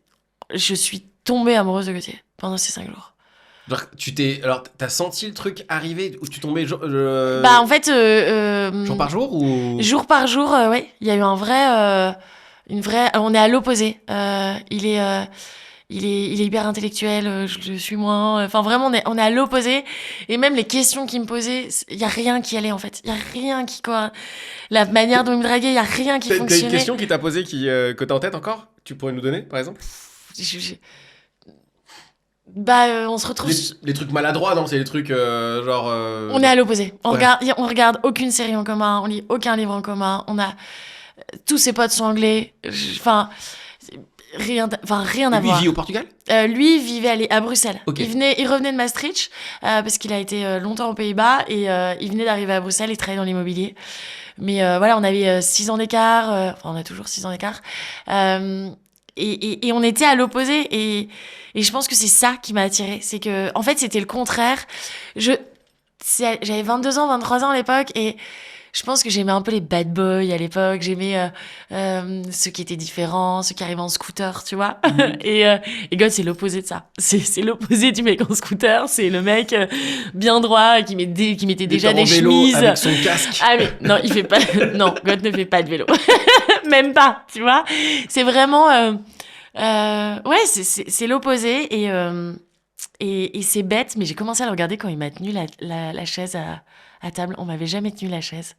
suis tombée amoureuse de Gauthier pendant ces 5 jours. Alors, t'as senti le truc arriver où tu tombais en fait... jour par jour ou... Jour par jour, ouais. Il y a eu un vrai... on est à l'opposé. Il est hyper intellectuel, je le suis moins. Enfin, vraiment, on est à l'opposé. Et même les questions qu'il me posait, il y a rien qui allait, en fait. Il y a rien qui, quoi. La manière dont il me draguait, il y a rien qui fonctionnait. T'as une question qu'il t'a posée que t'as en tête encore? Tu pourrais nous donner, par exemple? On se retrouve... Les trucs maladroits, non? C'est les trucs genre... On est à l'opposé. On regarde aucune série en commun, on lit aucun livre en commun, tous ses potes sont anglais. Rien à voir. Lui, il vit au Portugal? Lui, vivait à Bruxelles. Okay. Il revenait de Maastricht, parce qu'il a été longtemps aux Pays-Bas, et il venait d'arriver à Bruxelles, il travaillait dans l'immobilier. Mais voilà, on avait 6 ans d'écart, on a toujours 6 ans d'écart. Et on était à l'opposé, et je pense que c'est ça qui m'a attirée. C'est que, en fait, c'était le contraire. J'avais 22 ans, 23 ans à l'époque, et je pense que j'aimais un peu les bad boys à l'époque. J'aimais ceux qui étaient différents, ceux qui arrivaient en scooter, tu vois. Et God, c'est l'opposé de ça. C'est l'opposé du mec en scooter. C'est le mec bien droit qui mettait déjà des vélo chemises. avec son casque. Ah mais non, il fait pas. Non, God ne fait pas de vélo. Même pas, tu vois. C'est vraiment. Ouais, c'est l'opposé et c'est bête, mais j'ai commencé à le regarder quand il m'a tenu la chaise à table. On m'avait jamais tenu la chaise.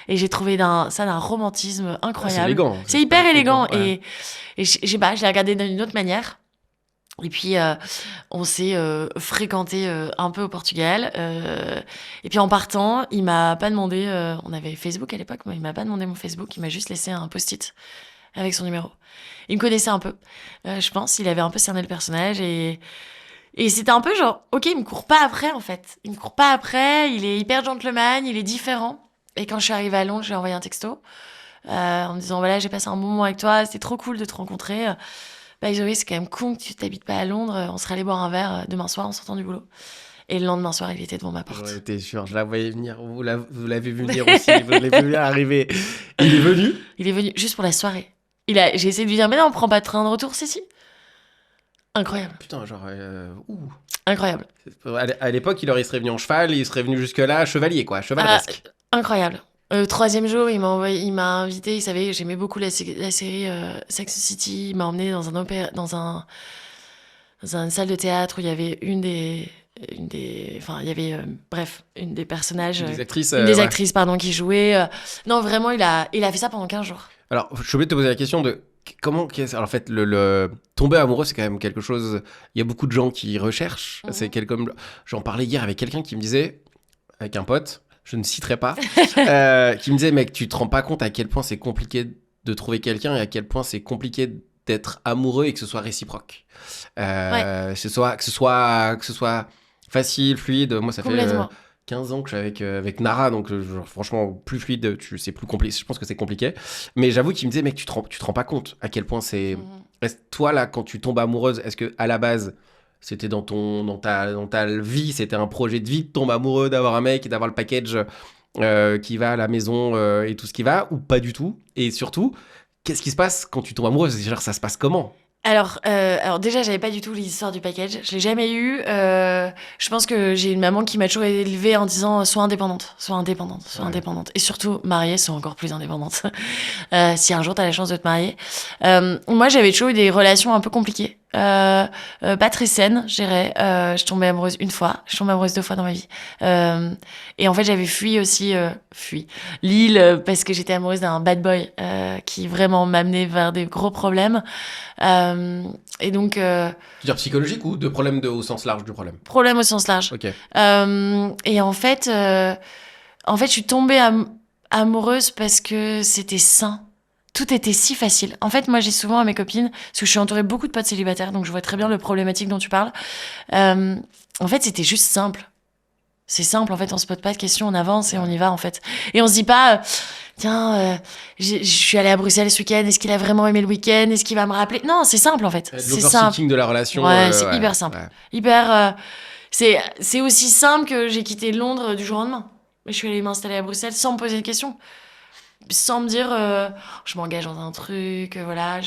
Et j'ai trouvé ça d'un romantisme incroyable. C'est élégant. C'est hyper élégant. Ouais. Et je sais pas, je l'ai regardé d'une autre manière. Et puis, on s'est fréquenté un peu au Portugal. Et puis, en partant, il m'a pas demandé... on avait Facebook à l'époque, mais il m'a pas demandé mon Facebook. Il m'a juste laissé un post-it avec son numéro. Il me connaissait un peu, je pense. Il avait un peu cerné le personnage et c'était un peu genre, ok, il me court pas après, en fait. Il me court pas après, il est hyper gentleman, il est différent. Et quand je suis arrivée à Londres, je lui ai envoyé un texto en me disant, voilà, j'ai passé un bon moment avec toi, c'était trop cool de te rencontrer. By the way, c'est quand même con que tu t'habites pas à Londres, on serait allé boire un verre demain soir en sortant du boulot. Et le lendemain soir, il était devant ma porte. J'en étais sûr, je la voyais venir. Vous l'avez vu venir aussi, vous l'avez vu venir arriver. Il est venu? Il est venu juste pour la soirée. J'ai essayé de lui dire, mais non, on prend pas de train de retour, si. Incroyable. Putain, genre... Incroyable. À l'époque, il serait venu en cheval, il serait venu jusque-là, chevalier, quoi, chevaleresque. Incroyable. Le troisième jour, il m'a invité, il savait que j'aimais beaucoup la série Sex and the City. Il m'a emmené dans une salle de théâtre où il y avait une des personnages. Une des actrices. Actrices, pardon, qui jouait. Non, vraiment, il a fait ça pendant 15 jours. Alors, je suis obligé de te poser la question de comment. Alors, en fait, le tomber amoureux, c'est quand même quelque chose. Il y a beaucoup de gens qui recherchent. C'est comme. J'en parlais hier avec quelqu'un qui me disait, avec un pote, je ne citerai pas, qui me disait, mec, tu te rends pas compte à quel point c'est compliqué de trouver quelqu'un et à quel point c'est compliqué d'être amoureux et que ce soit réciproque. Que ce soit facile, fluide. Moi, ça fait 15 ans que je suis avec Nara, donc franchement, plus fluide, c'est plus compliqué. Je pense que c'est compliqué. Mais j'avoue qu'il me disait, mec, tu te rends pas compte à quel point c'est. Toi, là, quand tu tombes amoureuse, est-ce que à la base, c'était dans ta vie, c'était un projet de vie de tomber amoureux, d'avoir un mec et d'avoir le package qui va à la maison et tout ce qui va, ou pas du tout? Et surtout, qu'est-ce qui se passe quand tu tombes amoureuse? Genre, ça se passe comment? Alors déjà, j'avais pas du tout l'histoire du package. Je l'ai jamais eu. Je pense que j'ai une maman qui m'a toujours élevée en disant sois indépendante. Et surtout, mariée, sois encore plus indépendante. Si un jour t'as la chance de te marier. Moi, j'avais toujours eu des relations un peu compliquées. Pas très saines, je dirais. Je tombais amoureuse une fois. Je tombais amoureuse 2 fois dans ma vie. Et en fait, j'avais fui Lille parce que j'étais amoureuse d'un bad boy qui vraiment m'amenait vers des gros problèmes. Et donc... Tu veux dire psychologique ou de problème au sens large du problème? Problème au sens large. Ok. Et en fait, je suis tombée amoureuse parce que c'était sain. Tout était si facile. En fait, moi, j'ai souvent à mes copines, parce que je suis entourée de beaucoup de potes célibataires, donc je vois très bien le problématique dont tu parles. En fait, c'était juste simple. C'est simple, en fait, on se pose pas de questions, on avance et on y va, en fait. Et on se dit pas, tiens, je suis allée à Bruxelles ce week-end, est-ce qu'il a vraiment aimé le week-end, est-ce qu'il va me rappeler? Non, c'est simple, en fait. C'est simple. De la relation. Ouais, c'est hyper simple. Ouais. Hyper. C'est aussi simple que j'ai quitté Londres du jour au lendemain. Je suis allée m'installer à Bruxelles sans me poser de questions. Sans me dire, je m'engage dans un truc, voilà.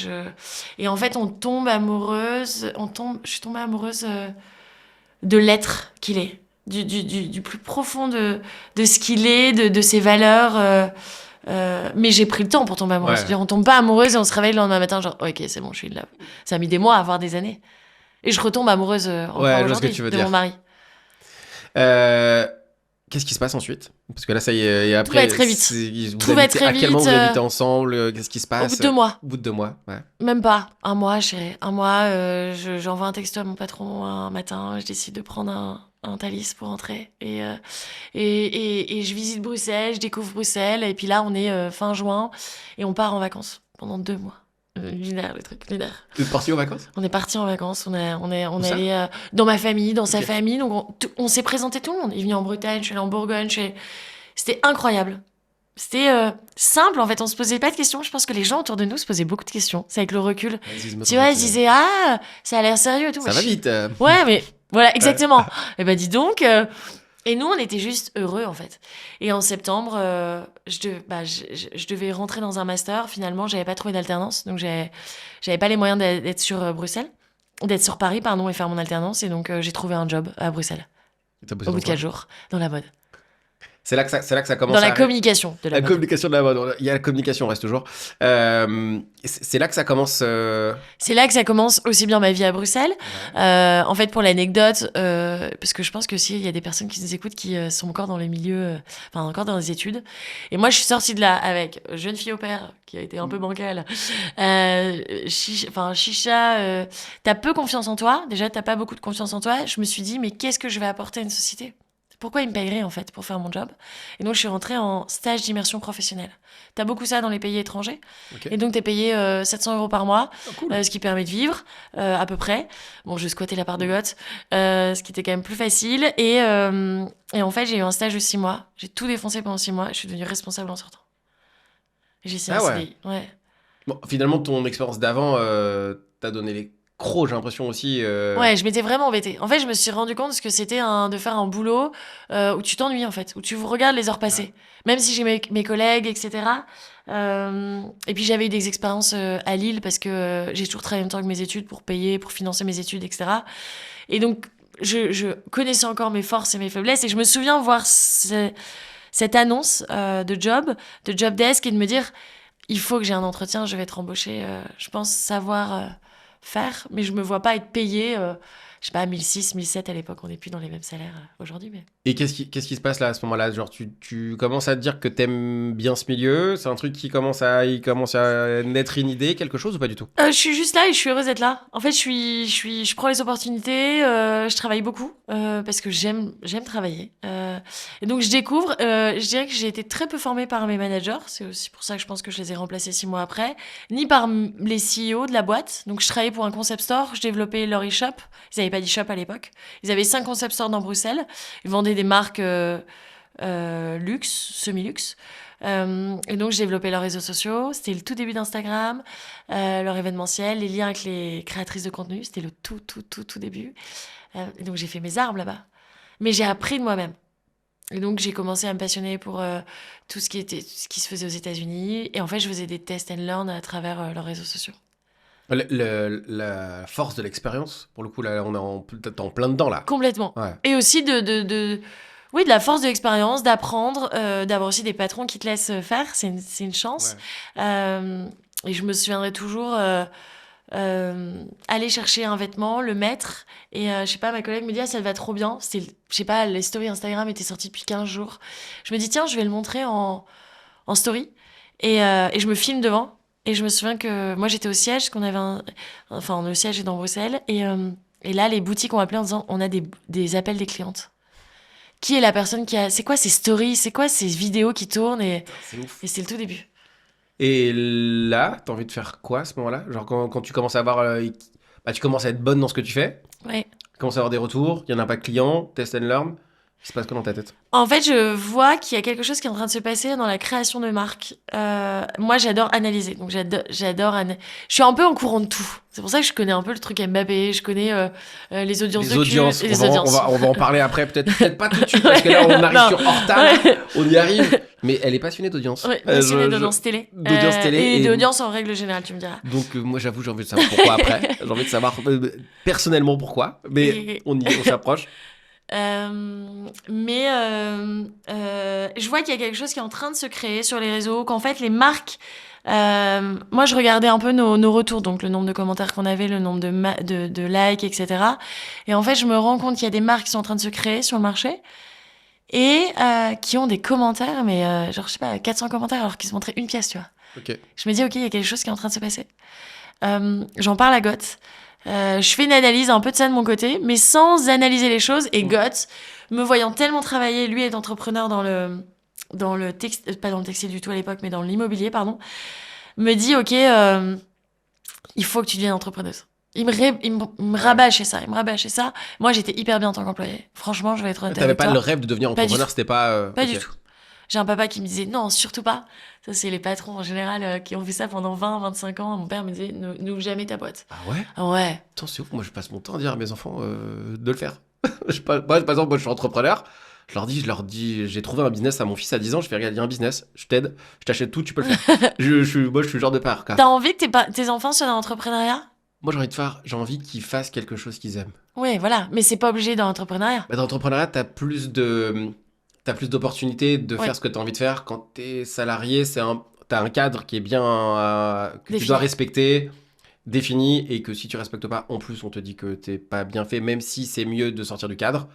Et en fait, je suis tombée amoureuse de l'être qu'il est. Du plus profond de ce qu'il est, de ses valeurs. Mais j'ai pris le temps pour tomber amoureuse. Ouais. C'est-à-dire, on tombe pas amoureuse et on se réveille le lendemain matin, genre, ok, c'est bon, je suis là. Ça a mis des mois, voire des années. Et je retombe amoureuse encore aujourd'hui de mon mari. Qu'est-ce qui se passe ensuite? Parce que là, ça y est, et après... Tout va très vite. À quel moment vous habitez ensemble? Qu'est-ce qui se passe? Au bout de 2 mois. Au bout de 2 mois, ouais. Même pas. 1 mois, chérie. 1 mois, j'envoie un texto à mon patron un matin, je décide de prendre un Thalys pour rentrer. Et je visite Bruxelles, je découvre Bruxelles, et puis là, on est fin juin, et on part en vacances pendant 2 mois. Lunaire, le truc, lunaire. Vous êtes partis en vacances? On est partis en vacances, on est allé dans ma famille, dans sa famille, donc on s'est présenté tout le monde. Il est venu en Bretagne, je suis allée en Bourgogne, c'était incroyable. C'était simple, en fait, on se posait pas de questions. Je pense que les gens autour de nous se posaient beaucoup de questions. C'est avec le recul. Tu vois, ils se disaient, ça a l'air sérieux et tout. Ça va vite. Ouais, mais voilà, exactement. Et bah dis donc... Et nous, on était juste heureux, en fait. Et en septembre, je devais rentrer dans un master. Finalement, j'avais pas trouvé d'alternance. Donc, j'avais pas les moyens d'être sur Bruxelles, d'être sur Paris, pardon, et faire mon alternance. Et donc, j'ai trouvé un job à Bruxelles, T'as bossé au bout dans de quoi? 4 jours, dans la mode. C'est là que ça Dans commence la à... communication de la La mode. communication de la mode. Il y a la communication, reste toujours. C'est là que ça commence... C'est là que ça commence aussi bien ma vie à Bruxelles. Ouais. En fait, pour l'anecdote, parce que je pense que s'il y a des personnes qui nous écoutent qui sont encore dans les milieux, enfin encore dans les études. Et moi, je suis sortie de là avec jeune fille au père qui a été un peu bancale. Chicha, t'as peu confiance en toi. Déjà, t'as pas beaucoup de confiance en toi. Je me suis dit, mais qu'est-ce que je vais apporter à une société? Pourquoi ils me paieraient en fait pour faire mon job? Et donc je suis rentrée en stage d'immersion professionnelle. T'as beaucoup ça dans les pays étrangers. Ok. Et donc t'es payé 700 € par mois, Oh, cool. ce qui permet de vivre à peu près. Bon, je squattais la part de Goth, ce qui était quand même plus facile. Et en fait, j'ai eu un stage de 6 mois. J'ai tout défoncé pendant 6 mois. Je suis devenue responsable en sortant. Et j'ai signé un Ah ouais. CDI. Ouais. Bon, finalement, ton expérience d'avant t'a donné les crocs, j'ai l'impression aussi. Ouais, je m'étais vraiment embêtée. En fait, je me suis rendu compte que c'était de faire un boulot où tu t'ennuies, en fait, où tu regardes les heures passées. Même si j'ai mes collègues, etc. Et puis, j'avais eu des expériences à Lille parce que j'ai toujours travaillé en même temps que mes études pour payer, pour financer mes études, etc. Et donc, je connaissais encore mes forces et mes faiblesses. Et je me souviens voir cette annonce de job desk et de me dire, il faut que j'ai un entretien, je vais être embauchée. Je pense savoir faire, mais je me vois pas être payée, je sais pas, 1006, 1007 à l'époque. On n'est plus dans les mêmes salaires aujourd'hui, mais... Et qu'est-ce qui se passe là à ce moment-là? Genre, tu commences à te dire que t'aimes bien ce milieu? C'est un truc il commence à naître une idée, quelque chose ou pas du tout? Je suis juste là et je suis heureuse d'être là. En fait, je prends les opportunités, je travaille beaucoup parce que j'aime travailler. Et donc, je découvre. Je dirais que j'ai été très peu formée par mes managers. C'est aussi pour ça que je pense que je les ai remplacés 6 mois après, ni par les CEO de la boîte. Donc, je travaillais pour un concept store. Je développais leur e-shop. Ils n'avaient pas d'e-shop à l'époque. Ils avaient 5 concept stores dans Bruxelles. Ils vendaient des marques luxe, semi-luxe. Et donc, j'ai développé leurs réseaux sociaux. C'était le tout début d'Instagram, leur événementiel, les liens avec les créatrices de contenu. C'était le tout début. Et donc, j'ai fait mes armes là-bas. Mais j'ai appris de moi-même. Et donc, j'ai commencé à me passionner pour tout ce qui se faisait aux États-Unis. Et en fait, je faisais des test and learn à travers leurs réseaux sociaux. La force de l'expérience, pour le coup, là, on est t'es en plein dedans, là. Complètement. Ouais. Et aussi oui, de la force de l'expérience, d'apprendre, d'avoir aussi des patrons qui te laissent faire. C'est une chance. Et je me souviendrai toujours aller chercher un vêtement, le mettre. Et je sais pas, ma collègue me dit, ah, ça te va trop bien. Je sais pas, les stories Instagram étaient sorties depuis 15 jours. Je me dis, tiens, je vais le montrer en story. Et je me filme devant. Et je me souviens que moi, j'étais au siège, enfin, le siège est dans Bruxelles. Et là, les boutiques ont appelé en disant, on a des appels des clientes. Qui est la personne c'est quoi ces stories, c'est quoi ces vidéos qui tournent C'est ouf. et c'est le tout début. Et là, t'as envie de faire quoi à ce moment-là? Genre, quand tu commences à avoir. Tu commences à être bonne dans ce que tu fais, Ouais. tu commences à avoir des retours, il y en a pas client, test and learn. Il se passe quoi dans ta tête? En fait, je vois qu'il y a quelque chose qui est en train de se passer dans la création de marques. Moi, j'adore analyser. Donc, je suis un peu en courant de tout. C'est pour ça que je connais un peu le truc Mbappé. Je connais les audiences Les de audiences, cul. Et les on audiences. va en parler après, peut-être pas tout de suite, parce que là, on arrive Non. sur Horta, Ouais. on y arrive. Mais elle est passionnée d'audience. Ouais, passionnée d'audience télé. D'audience télé. Et d'audience en règle générale, tu me diras. Donc, moi, j'avoue, j'ai envie de savoir pourquoi après. J'ai envie de savoir personnellement pourquoi. Mais on s'approche. Je vois qu'il y a quelque chose qui est en train de se créer sur les réseaux, qu'en fait les marques, moi je regardais un peu nos retours, donc le nombre de commentaires qu'on avait, le nombre de likes, etc. Et en fait je me rends compte qu'il y a des marques qui sont en train de se créer sur le marché et qui ont des commentaires, mais genre je sais pas, 400 commentaires alors qu'ils se montraient une pièce, tu vois. Ok. Je me dis ok, il y a quelque chose qui est en train de se passer. J'en parle à Goth. Je fais une analyse un peu de ça de mon côté, mais sans analyser les choses. Et Goth, me voyant tellement travailler, lui est entrepreneur dans le textile, pas dans le textile du tout à l'époque, mais dans l'immobilier, pardon, me dit ok, il faut que tu deviennes entrepreneuse. Il me rabâchait ça, Moi, j'étais hyper bien en tant qu'employée. Franchement, je vais être honnête T'avais avec pas toi. le rêve de devenir Pas du entrepreneur, tout. c'était pas. Pas Ok. du tout. J'ai un papa qui me disait non, surtout pas. Ça, c'est les patrons en général qui ont fait ça pendant 20, 25 ans. Mon père me disait n'ouvre jamais ta boîte. Ah ouais? Ah ouais. Attends, c'est ouf. Moi, je passe mon temps à dire à mes enfants de le faire. Par exemple, moi, je suis entrepreneur. Je leur dis, j'ai trouvé un business à mon fils à 10 ans, je fais, regarde, il y a un business, je t'aide, je t'achète tout, tu peux le faire. Moi, je suis le genre de père. T'as envie que tes enfants soient dans l'entrepreneuriat? Moi, j'ai envie qu'ils fassent quelque chose qu'ils aiment. Oui, voilà. Mais c'est pas obligé dans l'entrepreneuriat. Dans l'entrepreneuriat, t'as plus d'opportunités de faire ce que t'as envie de faire. Quand t'es salarié, t'as un cadre qui est bien, que tu dois respecter, défini, et que si tu respectes pas, en plus, on te dit que t'es pas bien fait, même si c'est mieux de sortir du cadre.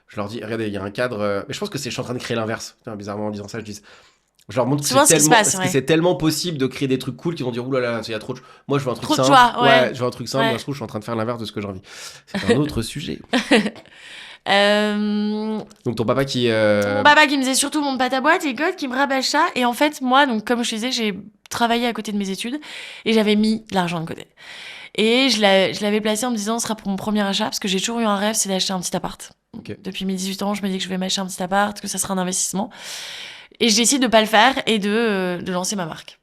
Je leur dis, regardez, il y a un cadre. Mais je pense que je suis en train de créer l'inverse. Putain, bizarrement, en disant ça, je leur montre que c'est tellement possible de créer des trucs cool qu'ils vont dire, oulala, il y a trop de. Moi, je veux un truc simple. Je veux un truc simple. Moi, je trouve que je suis en train de faire l'inverse de ce que j'ai envie. C'est un autre sujet. Donc, ton papa qui. Mon papa qui me faisait surtout mon pâte à boîte et God qui me rabâche ça. Et en fait, moi, donc, comme je disais, j'ai travaillé à côté de mes études et j'avais mis de l'argent de côté. Et je l'avais placé en me disant, ce sera pour mon premier achat, parce que j'ai toujours eu un rêve, c'est d'acheter un petit appart. Okay. Depuis mes 18 ans, je me dis que je vais m'acheter un petit appart, que ça sera un investissement. Et je décide de pas le faire et de lancer ma marque.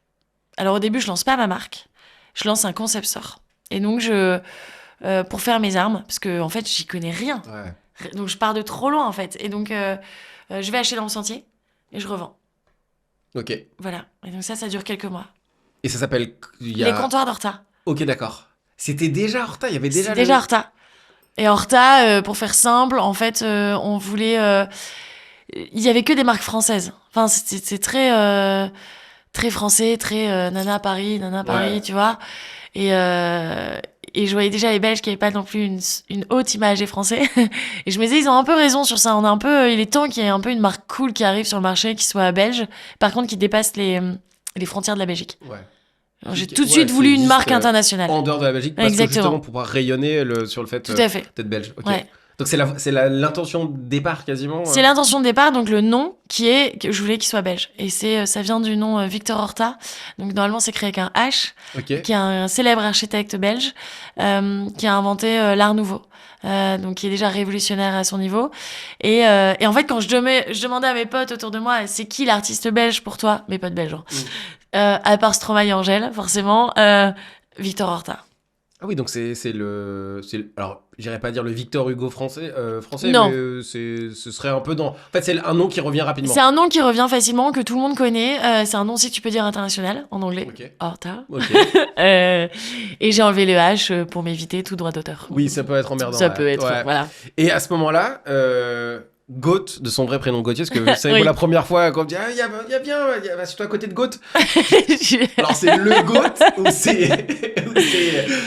Alors au début, je lance pas ma marque, je lance un concept store. Et donc, pour faire mes armes, parce que en fait, j'y connais rien. Ouais. Donc, je pars de trop loin, en fait. Et donc, je vais acheter dans le sentier et je revends. Ok. Voilà. Et donc ça dure quelques mois. Et ça s'appelle... Les comptoirs d'Horta. Ok, d'accord. C'était déjà Horta, il y avait déjà... C'était déjà Horta. Et Horta, pour faire simple, en fait, on voulait... il y avait que des marques françaises. Enfin, c'est très... très français, très Nana Paris, tu vois. Et je voyais déjà les Belges qui n'avaient pas non plus une haute image des Français. Et je me disais, ils ont un peu raison sur ça. Il est temps qu'il y ait un peu une marque cool qui arrive sur le marché, qui soit belge. Par contre, qui dépasse les frontières de la Belgique. Ouais. Alors, j'ai tout de suite voulu une marque internationale. En dehors de la Belgique, parce que justement pour pouvoir rayonner sur le fait d'être belge. Okay. Ouais. Donc c'est l'intention de départ quasiment. C'est l'intention de départ, donc le nom que je voulais qu'il soit belge. Et ça vient du nom Victor Horta. Donc normalement c'est créé avec un H, qui est un célèbre architecte belge qui a inventé l'art nouveau. Donc qui est déjà révolutionnaire à son niveau. Et en fait quand je demandais à mes potes autour de moi, c'est qui l'artiste belge pour toi? Mes potes belges. À part Stromae et Angèle, forcément, Victor Horta. Ah oui, donc alors, j'irais pas dire le Victor Hugo français, non. Mais ce serait un peu dans... En fait, c'est un nom qui revient rapidement. C'est un nom qui revient facilement, que tout le monde connaît. C'est un nom aussi que tu peux dire international, en anglais. Okay. Horta. Okay. Et j'ai enlevé le H pour m'éviter tout droit d'auteur. Oui, ça peut être emmerdant. Ça peut être, voilà. Et à ce moment-là... Goth, de son vrai prénom Gauthier, parce que vous savez, la première fois, quand on me dit « Ah, il y a bien, assieds-toi à côté de Goth ». Alors, c'est le Goth ou c'est...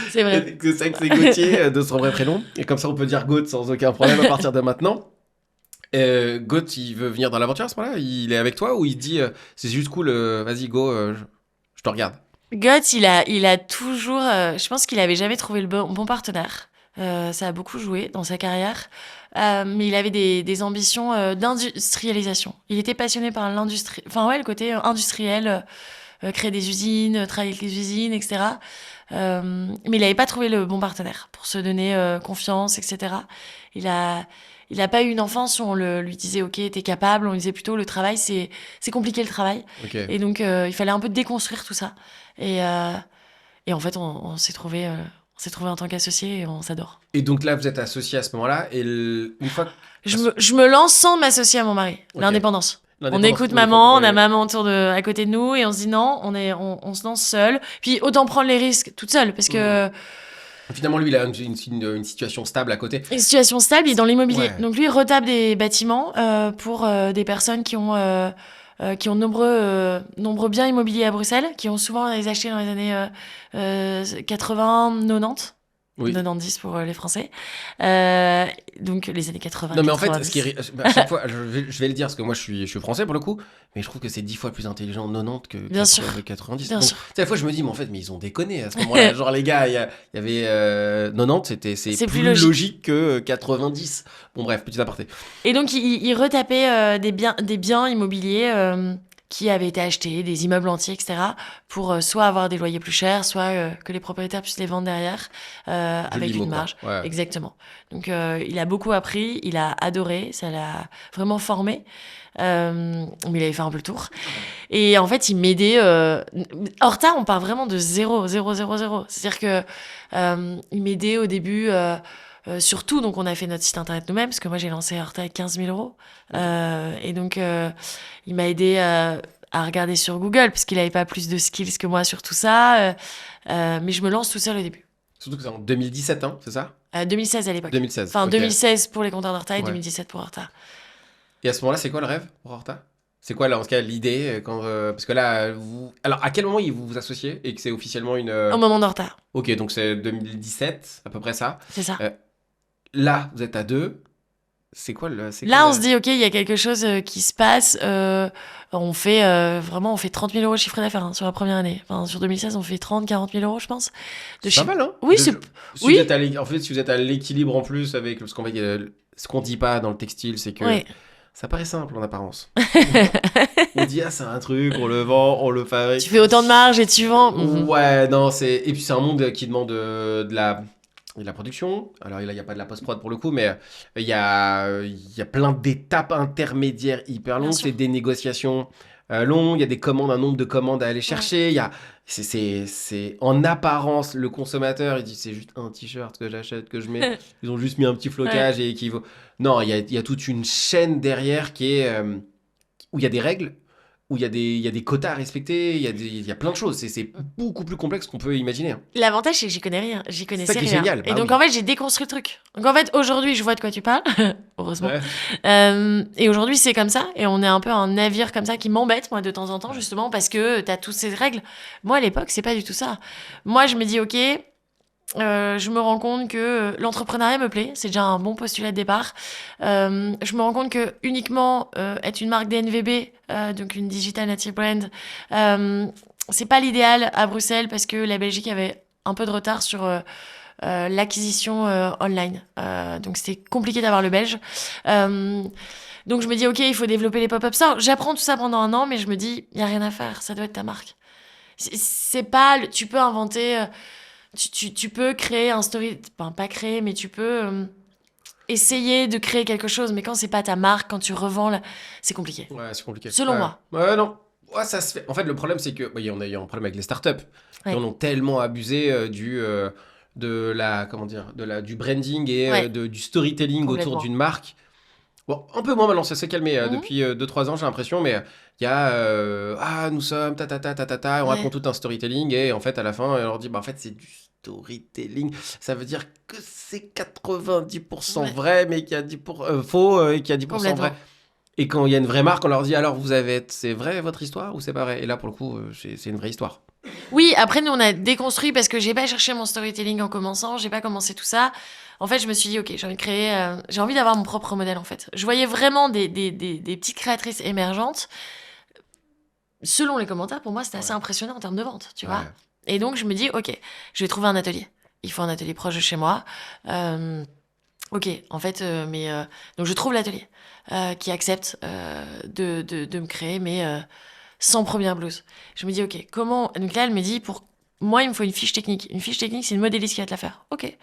C'est vrai. C'est vrai que c'est Gauthier, de son vrai prénom. Et comme ça, on peut dire Goth sans aucun problème à partir de maintenant. Goth, il veut venir dans l'aventure à ce moment-là? Il est avec toi ou il dit « C'est juste cool, vas-y, go, je te regarde ». Goth, il a toujours... je pense qu'il avait jamais trouvé le bon partenaire. Ça a beaucoup joué dans sa carrière. Mais il avait des ambitions d'industrialisation. Il était passionné par l'industrie, le côté industriel, créer des usines, travailler avec les usines, etc. Mais il n'avait pas trouvé le bon partenaire pour se donner confiance, etc. Il a pas eu une enfance où on lui disait ok, t'es capable. On lui disait plutôt le travail, c'est compliqué le travail. Okay. Et donc il fallait un peu déconstruire tout ça. Et en fait on s'est trouvé. On s'est trouvé en tant qu'associé et on s'adore. Et donc là, vous êtes associé à ce moment-là. Et une fois que... je me lance sans m'associer à mon mari. Okay. L'indépendance. On écoute maman, on a maman à côté de nous et on se dit non, on se lance seul. Puis autant prendre les risques toute seule parce que... Finalement, lui, il a une situation stable à côté. Une situation stable, il est dans l'immobilier. Ouais. Donc lui, il retape des bâtiments pour des personnes qui ont nombreux biens immobiliers à Bruxelles, qui ont souvent les achetés dans les années 80, 90. Oui. 90 pour les Français. Donc les années 80. Non mais 90. En fait, à chaque fois, je vais le dire parce que moi je suis français pour le coup, mais je trouve que c'est 10 fois plus intelligent 90 que 90. Bien sûr. À la fois je me dis mais ils ont déconné à ce moment-là. Genre les gars, il y avait 90, c'est plus logique que 90. Bon bref, petit aparté. Et donc il retapait des biens immobiliers qui avaient été achetés, des immeubles entiers, etc., pour soit avoir des loyers plus chers, soit que les propriétaires puissent les vendre derrière avec une marge. Ouais. Exactement. Donc, il a beaucoup appris, il a adoré, ça l'a vraiment formé. Mais il avait fait un peu le tour. Et en fait, il m'aidait... Horta, on part vraiment de 0. C'est-à-dire que il m'aidait au début... surtout, donc on a fait notre site internet nous-mêmes, parce que moi j'ai lancé Horta avec 15 000 euros. Et donc il m'a aidé à regarder sur Google, parce qu'il n'avait pas plus de skills que moi sur tout ça. Mais je me lance tout seul au début. Surtout que c'est en 2017, hein, c'est ça? 2016 à l'époque. 2016. Enfin, ok. 2016 pour les compteurs d'Horta et Ouais. 2017 pour Horta. Et à ce moment-là, c'est quoi le rêve pour Horta? C'est quoi, là, en tout cas, l'idée quand, parce que là, vous... Alors, à quel moment vous vous associez et que c'est officiellement une... Au moment d'Horta, Ok, donc c'est 2017, à peu près ça. c'est ça. Là, vous êtes à deux. C'est quoi le... Là, on se dit, OK, il y a quelque chose qui se passe. On fait vraiment, on fait 30 000 euros de chiffre d'affaires sur la première année. Enfin, sur 2016, on fait 30, 40 000 euros, je pense. C'est pas mal, hein? Oui, De- c'est... Si Oui. vous êtes en fait, si vous êtes à l'équilibre en plus avec... Parce qu'en fait, ce qu'on dit pas dans le textile, c'est que Ouais. ça paraît simple en apparence. On dit, ah, c'est un truc, on le vend, on le fabrique. Tu fais autant de marge et tu vends. Mhm. Ouais, non, c'est... Et puis c'est un monde qui demande de la production. Alors là, il n'y a pas de la post-prod pour le coup, mais il y a plein d'étapes intermédiaires hyper Bien longues. sûr. C'est des négociations longues, il y a des commandes, un nombre de commandes à aller chercher. C'est en apparence, le consommateur, il dit c'est juste un t-shirt que j'achète, que je mets. Ils ont juste mis un petit flocage et qui vaut... Non, il y a toute une chaîne derrière qui est... où il y a des règles, où il y a des quotas à respecter, il y a plein de choses. C'est beaucoup plus complexe qu'on peut imaginer. L'avantage, c'est que j'y connais rien. J'y connaissais qui est rien. génial, Et bah donc, oui. en fait, j'ai déconstruit le truc. Donc, en fait, aujourd'hui, je vois de quoi tu parles. Heureusement. Ouais. Et aujourd'hui, c'est comme ça. Et on est un peu un navire comme ça qui m'embête, moi, de temps en temps, justement, parce que t'as toutes ces règles. Moi, à l'époque, c'est pas du tout ça. Moi, je me dis, OK, je me rends compte que l'entrepreneuriat me plaît. C'est déjà un bon postulat de départ. Je me rends compte que uniquement être une marque DNVB, donc une Digital Native Brand, c'est pas l'idéal à Bruxelles parce que la Belgique avait un peu de retard sur l'acquisition online. Donc c'était compliqué d'avoir le belge. Donc je me dis, OK, il faut développer les pop-up stores. J'apprends tout ça pendant un an, mais je me dis, il n'y a rien à faire. Ça doit être ta marque. C'est pas... Tu peux inventer... Tu peux créer un story... Enfin, pas créer, mais tu peux essayer de créer quelque chose. Mais quand c'est pas ta marque, quand tu revends, c'est compliqué. Ouais, c'est compliqué. Selon Ouais. moi. Ouais, non. Ouais, ça se fait. En fait, le problème, c'est que... on a eu un problème avec les startups. Ouais. Ils en ont tellement abusé du branding et Ouais. du storytelling autour Complètement. d'une marque. Bon, un peu moins maintenant, ça s'est calmé Mhm. depuis 2-3 ans, j'ai l'impression, mais il y a nous sommes ta, on Ouais. raconte tout un storytelling et en fait, à la fin, on leur dit en fait, c'est du storytelling. Ça veut dire que c'est 90% Ouais. vrai, mais qu'il y a 10% faux et qu'il y a 10% Complètement. vrai. Et quand il y a une vraie marque, on leur dit alors c'est vrai votre histoire ou c'est pas vrai? Et là, pour le coup, c'est une vraie histoire. Oui, après, nous, on a déconstruit parce que j'ai pas cherché mon storytelling en commençant, j'ai pas commencé tout ça. En fait, je me suis dit, OK, j'ai envie de créer, j'ai envie d'avoir mon propre modèle, en fait. Je voyais vraiment des petites créatrices émergentes. Selon les commentaires, pour moi, c'était assez impressionnant en termes de vente, tu vois. Ouais. Et donc, je me dis, OK, je vais trouver un atelier. Il faut un atelier proche de chez moi. OK, en fait, donc je trouve l'atelier qui accepte de me créer mes 100 premières blouses. Je me dis, OK, comment... Donc là, elle me dit, pour moi, il me faut une fiche technique. Une fiche technique, c'est une modéliste qui va te la faire. OK.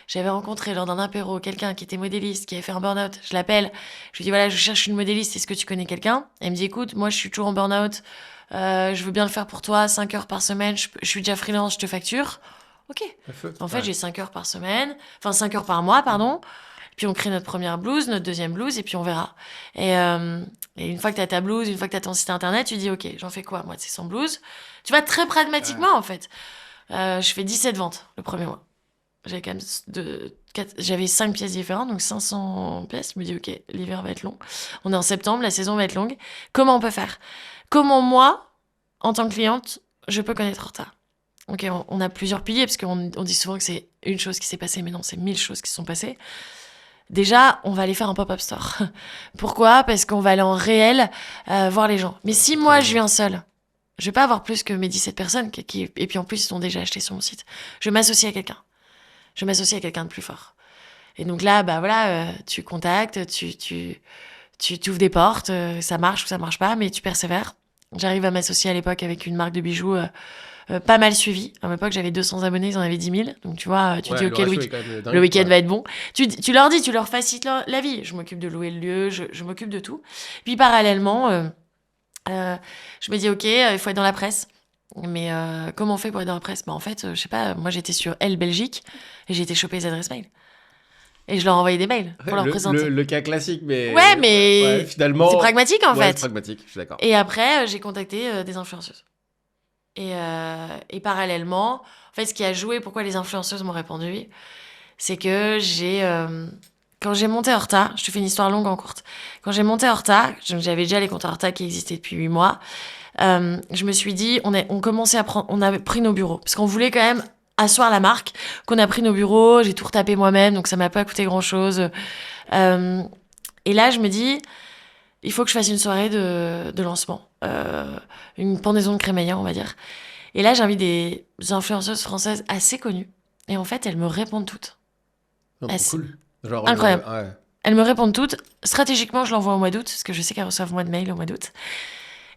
J'avais rencontré lors d'un apéro quelqu'un qui était modéliste, qui avait fait un burn-out. Je l'appelle, je lui dis, voilà, je cherche une modéliste, est-ce que tu connais quelqu'un? Elle me dit, écoute, moi, je suis toujours en burn-out, je veux bien le faire pour toi, 5 heures par semaine, je suis déjà freelance, je te facture. OK. Le feu. En fait, Ouais. j'ai 5 heures par semaine, enfin 5 heures par mois, pardon. Puis on crée notre première blouse, notre deuxième blouse, et puis on verra. Et une fois que tu as ta blouse, une fois que tu as ton site internet, tu dis, OK, j'en fais quoi, moi, de ces 100 blouses? Tu vas très pragmatiquement, en fait. Je fais 17 ventes le premier mois. J'avais quand même j'avais 5 pièces différentes, donc 500 pièces. Je me dis, OK, l'hiver va être long. On est en septembre, la saison va être longue. Comment on peut faire? Comment moi, en tant que cliente, je peux connaître Horta? OK, on a plusieurs piliers, parce qu'on dit souvent que c'est une chose qui s'est passée, mais non, c'est 1000 choses qui se sont passées. Déjà, on va aller faire un pop-up store. Pourquoi? Parce qu'on va aller en réel voir les gens. Mais si moi, je viens seule, je vais pas avoir plus que mes 17 personnes, et puis en plus, ils sont déjà achetés sur mon site. Je m'associe à quelqu'un. Je m'associe à quelqu'un de plus fort. Et donc là, bah voilà, tu contactes, tu ouvres des portes, ça marche ou ça marche pas, mais tu persévères. J'arrive à m'associer à l'époque avec une marque de bijoux pas mal suivie. À l'époque, j'avais 200 abonnés, ils en avaient 10 000. Donc tu vois, tu dis, OK, le week-end va être bon. Tu leur dis, tu leur facilites la vie. Je m'occupe de louer le lieu, je m'occupe de tout. Puis parallèlement, je me dis, OK, il faut être dans la presse. Mais comment on fait pour être dans la presse? Bah, en fait, je sais pas, moi j'étais sur Elle Belgique et j'ai été choper les adresses mail. Et je leur envoyais des mails pour leur présenter. Le cas classique, mais... Ouais, mais ouais, finalement... c'est pragmatique, en fait. C'est pragmatique, je suis d'accord. Et après, j'ai contacté des influenceuses. Et parallèlement, en fait, ce qui a joué, pourquoi les influenceuses m'ont répondu, c'est que quand j'ai monté Horta, je te fais une histoire longue en courte. Quand j'ai monté Horta, j'avais déjà les comptes Horta qui existaient depuis 8 mois, je me suis dit, on a pris nos bureaux. Parce qu'on voulait quand même asseoir la marque, qu'on a pris nos bureaux, j'ai tout retapé moi-même, donc ça m'a pas coûté grand-chose. Et là, je me dis, il faut que je fasse une soirée de lancement. Une pendaison de crémaillère, on va dire. Et là, j'invite des influenceuses françaises assez connues. Et en fait, elles me répondent toutes. Oh, cool. Genre, incroyable. Ouais. Elles me répondent toutes. Stratégiquement, je l'envoie au mois d'août, parce que je sais qu'elles reçoivent moins de mails au mois d'août.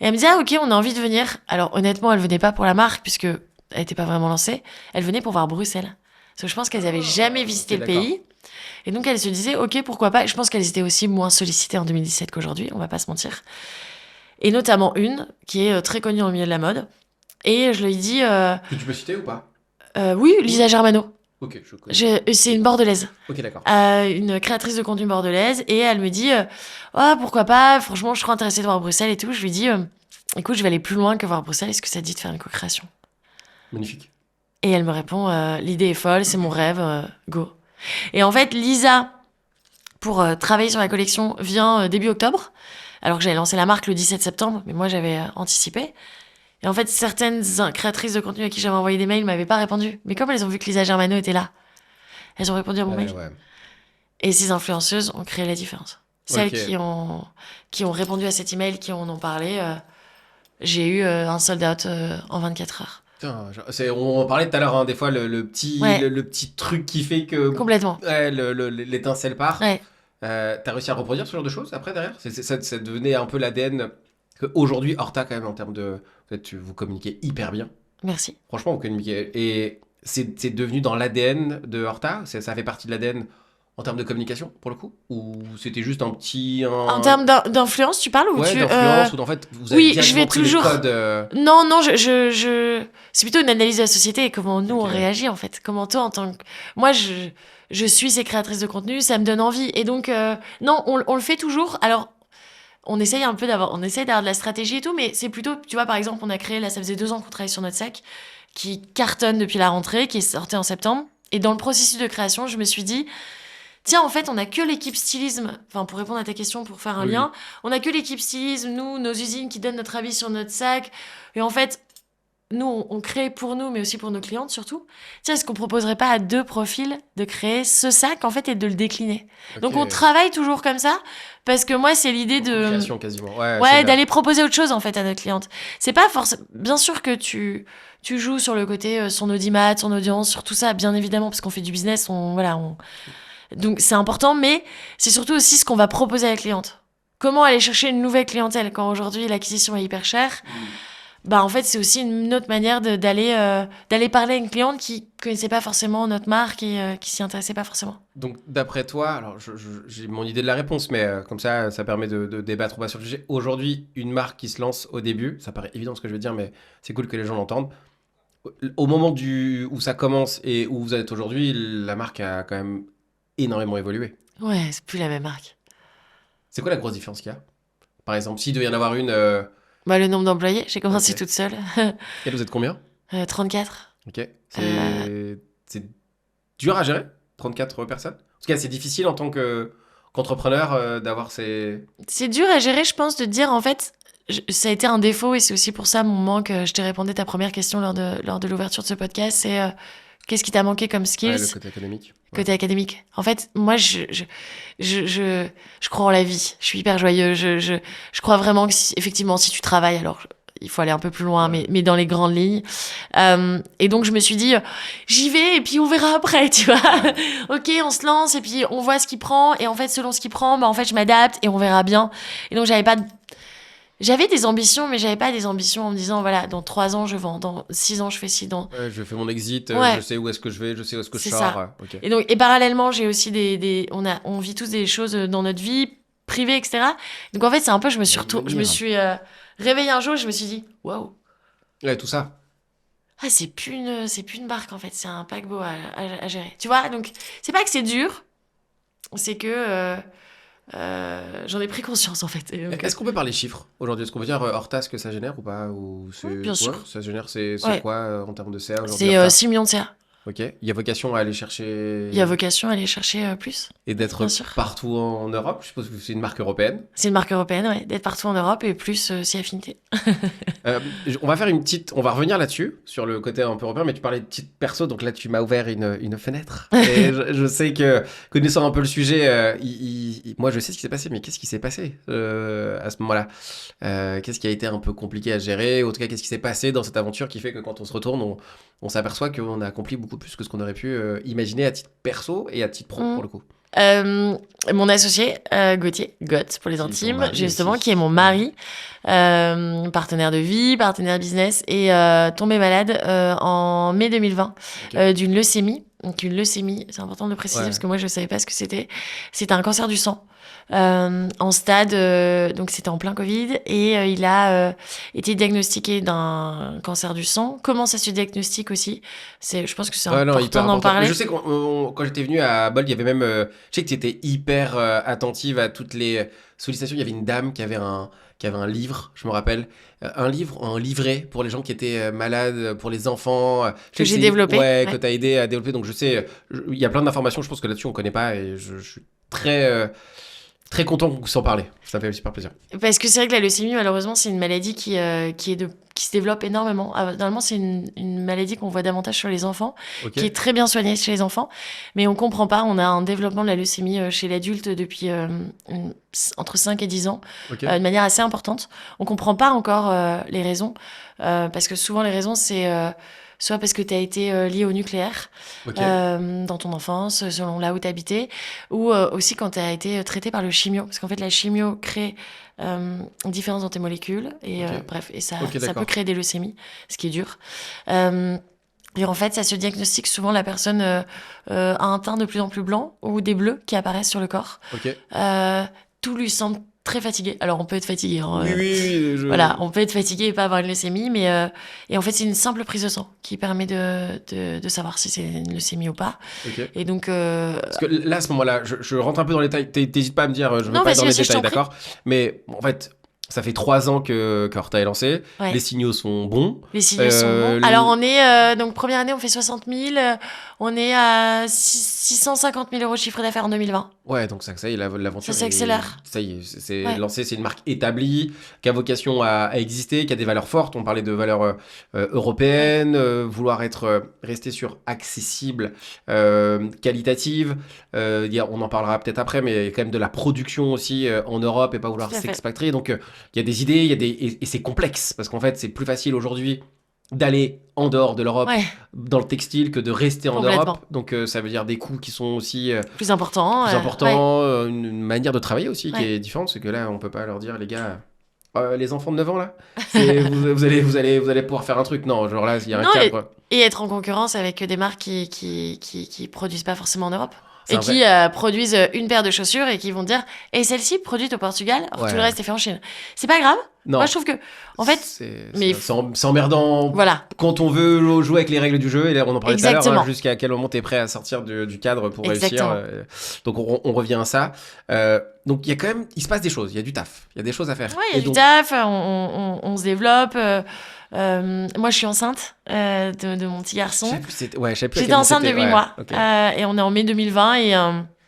Et elle me dit, ah ok, on a envie de venir. Alors honnêtement, elle venait pas pour la marque, puisque elle était pas vraiment lancée. Elle venait pour voir Bruxelles. Parce que je pense qu'elles avaient jamais visité le pays. Et donc, elles se disaient, ok, pourquoi pas. Je pense qu'elles étaient aussi moins sollicitées en 2017 qu'aujourd'hui, on va pas se mentir. Et notamment une, qui est très connue dans le milieu de la mode. Et je lui dis... Que tu peux citer ou pas oui, Lisa Germano. Ok, je connais. C'est une bordelaise. Ok, d'accord. Une créatrice de contenu bordelaise. Et elle me dit, oh, pourquoi pas, franchement, je serais intéressée de voir Bruxelles et tout. Je lui dis, écoute, je vais aller plus loin que voir Bruxelles. Est-ce que ça te dit de faire une co-création ? Magnifique. Et elle me répond, l'idée est folle, c'est mon rêve, go. Et en fait, Lisa, pour travailler sur la collection, vient début octobre. Alors que j'avais lancé la marque le 17 septembre, mais moi, j'avais anticipé. Et en fait, certaines créatrices de contenu à qui j'avais envoyé des mails m'avaient pas répondu. Mais comme elles ont vu que Lisa Germano était là, elles ont répondu à mon mail. Ouais. Et ces influenceuses ont créé la différence. Celles qui ont répondu à cet email, qui en ont parlé, j'ai eu un sold out en 24 heures. Putain, on en parlait tout à l'heure, hein, des fois, le petit truc qui fait que... Complètement. Ouais, l'étincelle part. Ouais. T'as réussi à reproduire ce genre de choses après, derrière ça devenait un peu l'ADN qu'aujourd'hui, Horta, quand même, en termes de... Vous communiquez hyper bien. Merci. Franchement, vous communiquez... Et c'est devenu dans l'ADN de Horta. Ça fait partie de l'ADN en termes de communication, pour le coup? Ou c'était juste un petit... En termes d'influence, tu parles ou ouais, d'influence, ou en fait, vous avez je vais toujours... les codes... Non, c'est plutôt une analyse de la société et comment nous, on réagit, en fait. Comment toi, en tant que... Moi, je suis ces créatrices de contenu, ça me donne envie. Et donc, non, on le fait toujours. Alors, on essaye d'avoir de la stratégie et tout, mais c'est plutôt, tu vois, par exemple, on a créé, là, ça faisait 2 ans qu'on travaille sur notre sac, qui cartonne depuis la rentrée, qui est sorti en septembre. Et dans le processus de création, je me suis dit, tiens, en fait, on n'a que l'équipe stylisme, enfin, pour répondre à ta question, pour faire un lien, on n'a que l'équipe stylisme, nous, nos usines qui donnent notre avis sur notre sac. Et en fait, nous, on crée pour nous, mais aussi pour nos clientes, surtout. Tiens, est-ce qu'on proposerait pas à 2 profils de créer ce sac, en fait, et de le décliner? Okay. Donc, on travaille toujours comme ça, parce que moi, c'est l'idée de... Création, quasiment. Ouais, d'aller proposer autre chose, en fait, à notre cliente. C'est pas forcément... Bien sûr que tu joues sur le côté, son audimat, son audience, sur tout ça, bien évidemment, parce qu'on fait du business, donc, c'est important, mais c'est surtout aussi ce qu'on va proposer à la cliente. Comment aller chercher une nouvelle clientèle quand aujourd'hui l'acquisition est hyper chère? Bah, en fait, c'est aussi une autre manière d'aller parler à une cliente qui connaissait pas forcément notre marque et qui s'y intéressait pas forcément. Donc, d'après toi, alors j'ai mon idée de la réponse, mais comme ça permet de débattre ou pas sur le sujet. Aujourd'hui, une marque qui se lance au début, ça paraît évident ce que je veux dire, mais c'est cool que les gens l'entendent. Au moment où ça commence et où vous êtes aujourd'hui, la marque a quand même énormément évolué. Ouais, c'est plus la même marque. C'est quoi la grosse différence qu'il y a? Par exemple, s'il devait y en avoir une... Bah, le nombre d'employés, j'ai commencé toute seule. Et vous êtes combien? 34. Ok. C'est dur à gérer, 34 personnes? En tout cas, c'est difficile en tant qu'entrepreneur d'avoir ces... C'est dur à gérer, je pense, de dire, en fait, ça a été un défaut et c'est aussi pour ça mon manque. Je t'ai répondu à ta première question lors de l'ouverture de ce podcast, c'est qu'est-ce qui t'a manqué comme skills? Ouais, le côté académique. Côté académique. En fait, moi, je crois en la vie. Je suis hyper joyeux. Je crois vraiment que effectivement, si tu travailles, alors il faut aller un peu plus loin, mais dans les grandes lignes. Et donc, je me suis dit, j'y vais et puis on verra après, tu vois. Ok, on se lance et puis on voit ce qu'il prend. Et en fait, selon ce qu'il prend, bah, en fait, je m'adapte et on verra bien. Et donc, j'avais des ambitions, mais j'avais pas des ambitions en me disant, voilà, dans 3 ans, je vends, dans 6 ans, je fais ci, Ouais, je fais mon exit, je sais où est-ce que je vais, je sais où est-ce que je sors. Okay. Et parallèlement, j'ai aussi on vit tous des choses dans notre vie privée, etc. Donc en fait, c'est un peu, je me suis réveillée un jour, je me suis dit, waouh. Ouais, tout ça. Ah, c'est plus une barque, en fait, c'est un paquebot à gérer. Tu vois, donc c'est pas que c'est dur, c'est que j'en ai pris conscience, en fait. Et donc, Est-ce qu'on peut parler chiffres aujourd'hui? Est-ce qu'on peut dire hors taxe que ça génère ou pas? Ou c'est... bien sûr. Ouais, ça génère, c'est Ouais. quoi en termes de CA aujourd'hui C'est hors taxe? 6 millions de CA. Ok. Il y a vocation à aller chercher Il y a vocation à aller chercher plus, et d'être bien sûr. partout en Europe. Je suppose que c'est une marque européenne. C'est une marque européenne, ouais, d'être partout en Europe et plus si affinité. On va faire une petite. On va revenir là-dessus, sur le côté un peu européen, mais tu parlais de petite perso, donc là tu m'as ouvert une fenêtre. Et je sais que, connaissant un peu le sujet, moi je sais ce qui s'est passé, mais qu'est-ce qui s'est passé à ce moment-là? Qu'est-ce qui a été un peu compliqué à gérer? En tout cas, qu'est-ce qui s'est passé dans cette aventure qui fait que quand on se retourne, on s'aperçoit qu'on a accompli beaucoup plus que ce qu'on aurait pu imaginer à titre perso et à titre pro pour le coup. Mon associé, Gauthier, Goth pour les Qui est ton intimes, mari justement, aussi. qui est mon mari, partenaire de vie, partenaire business, et tombé malade en mai 2020 Ok. d'une leucémie. Donc une leucémie, c'est important de le préciser Ouais. parce que moi je ne savais pas ce que c'était. C'était un cancer du sang. En stade, donc c'était en plein Covid, et il a été diagnostiqué d'un cancer du sang. Comment ça se diagnostique aussi? Je pense que c'est Ouais, non, hyper important d'en important. parler. Je sais quand j'étais venu à Bold, il y avait même. Je sais que tu étais hyper attentive à toutes les sollicitations. Il y avait une dame qui avait un livre, je me rappelle. Un livre, un livret pour les gens qui étaient malades, pour les enfants. Je sais Que j'ai c'est- développé, Ouais, ouais. que tu as aidé à développer. Donc je sais, il y a plein d'informations, je pense que là-dessus on connaît pas et je suis très content qu'on puisse en parler. Ça fait super plaisir. Parce que c'est vrai que la leucémie, malheureusement, c'est une maladie qui se développe énormément. Normalement, c'est une maladie qu'on voit davantage sur les enfants, Ok. qui est très bien soignée chez les enfants, mais on comprend pas. On a un développement de la leucémie chez l'adulte depuis entre 5 et 10 ans, Ok. de manière assez importante. On comprend pas encore les raisons, parce que souvent les raisons, c'est soit parce que tu as été lié au nucléaire Ok. dans ton enfance, selon là où tu habitais, ou aussi quand tu as été traité par le chimio. Parce qu'en fait, la chimio crée différentes antémolécules, et Ok. bref, et ça, Ok, ça d'accord. peut créer des leucémies, ce qui est dur. Et en fait, ça se diagnostique souvent, la personne a un teint de plus en plus blanc ou des bleus qui apparaissent sur le corps. Ok. Tout lui semble très fatigué. Alors, on peut être fatigué, hein, Oui, oui, voilà, on peut être fatigué et pas avoir une leucémie, mais et en fait, c'est une simple prise de sang qui permet de savoir si c'est une leucémie ou pas. Ok. Et donc, Parce que là, à ce moment-là, je rentre un peu dans les détails. T'hésites pas à me dire, je veux non, pas être dans vas-y, les vas-y, je détails, t'en prie. d'accord? Mais en fait, ça fait 3 ans que Horta est lancé. Ouais. Les signaux sont bons. Les signaux sont bons. Alors, on est, donc, première année, on fait 60 000. On est à 650 000 euros de chiffre d'affaires en 2020. Ouais, donc ça y est, l'aventure. Ça s'accélère. Ça y est, c'est Ouais. lancé. C'est une marque établie, qui a vocation à exister, qui a des valeurs fortes. On parlait de valeurs européennes, vouloir rester sur accessible, qualitative. On en parlera peut-être après, mais il y a quand même de la production aussi en Europe et pas vouloir Tout à fait. s'expatrier. Donc, il y a des idées, et c'est complexe parce qu'en fait, c'est plus facile aujourd'hui d'aller en dehors de l'Europe Ouais, dans le textile que de rester en Complètement. Europe. Donc, ça veut dire des coûts qui sont aussi plus important. plus ouais. important, une manière de travailler aussi qui Ouais. est différente. C'est que là, on peut pas leur dire, les gars, les enfants de 9 ans là, vous allez pouvoir faire un truc. Non, genre là, il y a un Non, cadre. Et être en concurrence avec des marques qui produisent pas forcément en Europe. C'est Et un qui produisent une paire de chaussures et qui vont dire « Et celle-ci, produite au Portugal, alors Ouais. tout le reste est fait en Chine. » C'est pas grave. Non, Moi, je trouve que, en fait, mais c'est emmerdant voilà, quand on veut jouer avec les règles du jeu. Et là, on en parlait tout à l'heure, Exactement. jusqu'à quel moment tu es prêt à sortir du cadre pour Exactement. réussir. Donc, on revient à ça. Donc, il y a quand même, il se passe des choses. Il y a du taf. Il y a des choses à faire. ouais, il y a Et du donc- taf, on se développe. Moi, je suis enceinte de mon petit Je garçon. sais plus, je sais plus à J'étais quel moment enceinte de c'était. 8 Ouais, mois. ok. Et on est en mai 2020 et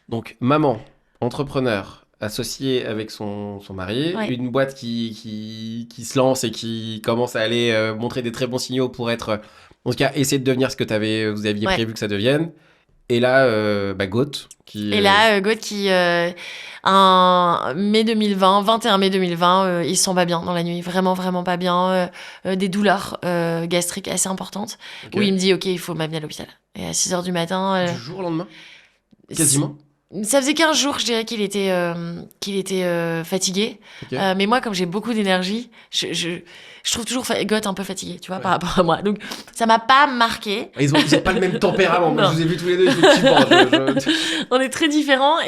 Donc, maman, entrepreneur, associée avec son mari, Ouais. une boîte qui se lance et qui commence à aller montrer des très bons signaux pour être, en tout cas, essayer de devenir ce que vous aviez Ouais. prévu que ça devienne. Et là, Goth, qui... Et là, God qui, un mai 2020, 21 mai 2020, il se sent pas bien dans la nuit. Vraiment, vraiment pas bien. Des douleurs gastriques assez importantes. ok. Où il me dit, OK, il faut m'amener à l'hôpital. Et à 6 h du matin... Du jour au lendemain, quasiment. Ça faisait 15 jours, je dirais, qu'il était fatigué. Ok. Mais moi, comme j'ai beaucoup d'énergie, je trouve toujours God un peu fatigué, tu vois, Ouais. par rapport à moi. Donc, ça m'a pas marqué. Et ils ont pas le même tempérament. Moi, Non. je vous ai vu tous les deux, effectivement. On est très différents.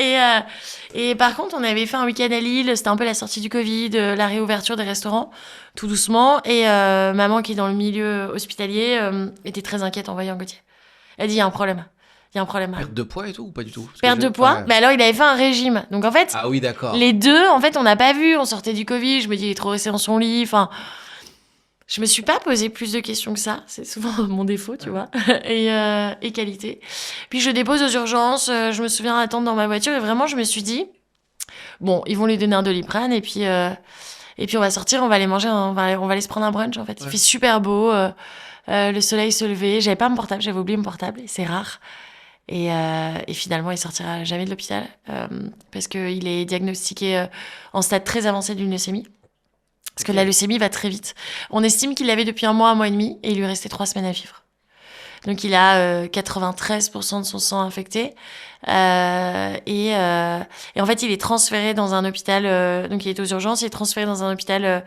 Et par contre, on avait fait un week-end à Lille. C'était un peu la sortie du Covid, la réouverture des restaurants, tout doucement. Et maman, qui est dans le milieu hospitalier, était très inquiète en voyant Gauthier. Elle dit, il y a un problème. il y a un problème. Perte de poids et tout ou pas du tout? Perte de poids. Mais alors, il avait fait un régime. Donc, en fait, ah oui, d'accord. Les deux, en fait, on n'a pas vu. On sortait du Covid. Je me dis, il est trop resté dans son lit. Enfin, je me suis pas posé plus de questions que ça. C'est souvent mon défaut, tu vois. Et qualité. Puis, je dépose aux urgences. Je me souviens attendre dans ma voiture. Et vraiment, je me suis dit, bon, ils vont lui donner un Doliprane. Et puis, on va sortir. On va aller manger. On va aller se prendre un brunch, en fait. Il fait super beau. Le soleil se levait. J'avais pas mon portable. J'avais oublié mon portable. Et c'est rare. Et finalement, il sortira jamais de l'hôpital parce qu'il est diagnostiqué en stade très avancé d'une leucémie. Parce que la leucémie va très vite. On estime qu'il l'avait depuis un mois et demi, et il lui restait 3 semaines à vivre. Donc, il a 93% de son sang infecté. Et en fait, il est transféré dans un hôpital... donc, il est aux urgences. Il est transféré dans un hôpital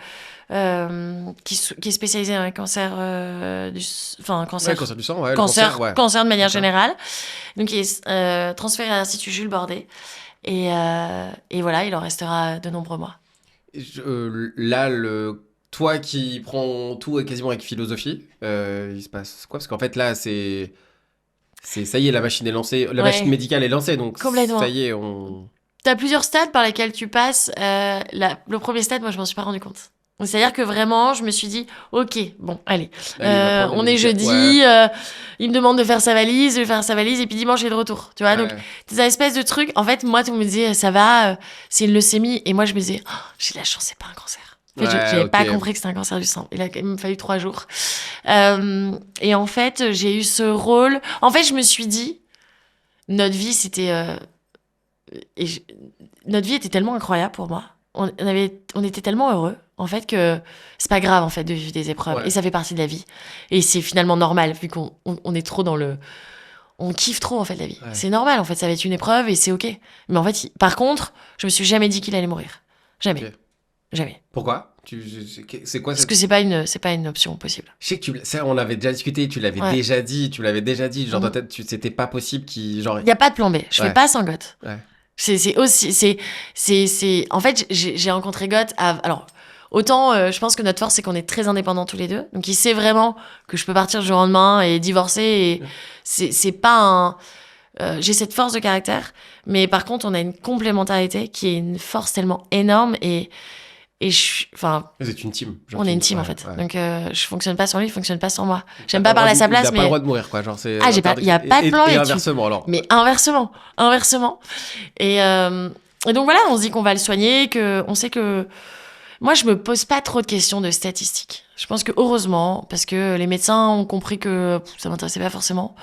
qui est spécialisé dans les cancers... cancer du sang, ouais. Cancer de manière générale. Donc, il est transféré à l'Institut Jules Bordet. Et voilà, il en restera de nombreux mois. Là, toi qui prends tout quasiment avec philosophie, il se passe quoi? Parce qu'en fait, là, ça y est, la machine est lancée, la machine médicale est lancée, donc complètement. Ça y est, T'as plusieurs stades par lesquels tu passes. Le premier stade, moi, je m'en suis pas rendu compte. C'est-à-dire que vraiment, je me suis dit, ok, bon, allez, on est jeudi, il me demande de faire sa valise, et puis dimanche, il est de retour, tu vois. Donc, des espèces de trucs. En fait, moi, tout le monde me disait, ça va, c'est une leucémie. Et moi, je me disais, oh, j'ai de la chance, c'est pas un cancer. En fait, j'avais pas compris que c'était un cancer du sang. Il a quand même fallu 3 jours. Et en fait, j'ai eu ce rôle. En fait, je me suis dit, notre vie, notre vie était tellement incroyable pour moi. On était tellement heureux, en fait, que c'est pas grave, en fait, de vivre des épreuves. Et ça fait partie de la vie. Et c'est finalement normal, vu qu'on est trop dans le... On kiffe trop, en fait, la vie. C'est normal, en fait, ça va être une épreuve et c'est OK. Mais en fait, par contre, je me suis jamais dit qu'il allait mourir. Jamais. Okay. Jamais. Pourquoi? C'est quoi? Parce que c'est pas une option possible. Je sais que ça, on avait déjà discuté, tu l'avais déjà dit, genre dans ta tête, c'était pas possible qu'il... Il y a pas de plan B, je fais pas sans Goth. C'est aussi... En fait, j'ai rencontré Goth alors, autant, je pense que notre force, c'est qu'on est très indépendants tous les deux. Donc, il sait vraiment que je peux partir du jour au lendemain et divorcer. Et c'est pas un... j'ai cette force de caractère. Mais par contre, on a une complémentarité qui est une force tellement énorme. Et vous êtes une team. On est une team, en fait. Donc, je fonctionne pas sans lui, il fonctionne pas sans moi. J'aime pas parler à sa place, mais... Il a pas le droit de mourir, quoi. Genre, il y a pas de plan. Et inversement, alors. Mais inversement. Et donc, voilà, on se dit qu'on va le soigner, on sait que... Moi, je me pose pas trop de questions de statistiques. Je pense que heureusement, parce que les médecins ont compris que ça m'intéressait pas forcément.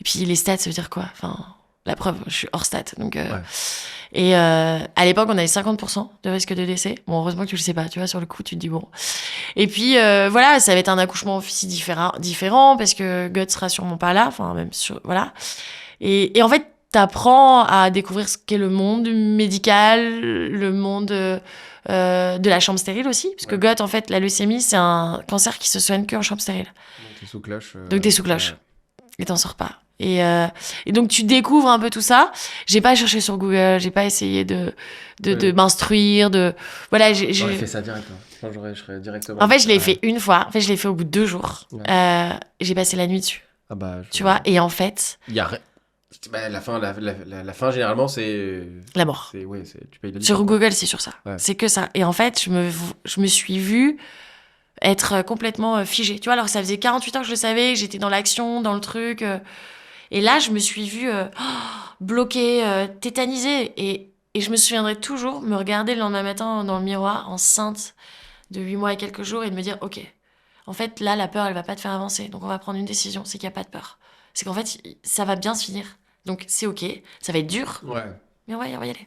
Et puis, les stats, ça veut dire quoi? Enfin, la preuve, je suis hors stat, donc... Et à l'époque, on avait 50% de risque de décès. Bon, heureusement que tu le sais pas, tu vois, sur le coup, tu te dis bon. Et puis, voilà, ça va être un accouchement aussi différent parce que Goth sera sûrement pas là, enfin, même sur... Voilà. Et en fait, t'apprends à découvrir ce qu'est le monde médical, le monde de la chambre stérile aussi. Parce que Goth, en fait, la leucémie, c'est un cancer qui se soigne qu'en chambre stérile. Donc, t'es sous cloche. Donc, t'es sous cloche. Et t'en sors pas. Et donc, tu découvres un peu tout ça. J'ai pas cherché sur Google, j'ai pas essayé de m'instruire, Voilà, j'aurais fait ça directement. Je serais directement... En fait, je l'ai fait une fois. En fait, je l'ai fait au bout de 2 jours. J'ai passé la nuit dessus. Ah bah... Tu vois, et en fait... la fin, généralement, c'est... La mort. Tu payes sur Google, c'est sur ça. C'est que ça. Et en fait, je me suis vue être complètement figée. Tu vois, alors ça faisait 48 heures que je le savais, que j'étais dans l'action, dans le truc... Et là, je me suis vue bloquée, tétanisée. Et je me souviendrai toujours me regarder le lendemain matin dans le miroir, enceinte de 8 mois et quelques jours, et de me dire, OK, en fait, là, la peur, elle va pas te faire avancer. Donc, on va prendre une décision, c'est qu'il n'y a pas de peur. C'est qu'en fait, ça va bien se finir. Donc, c'est OK, ça va être dur, mais on va y aller.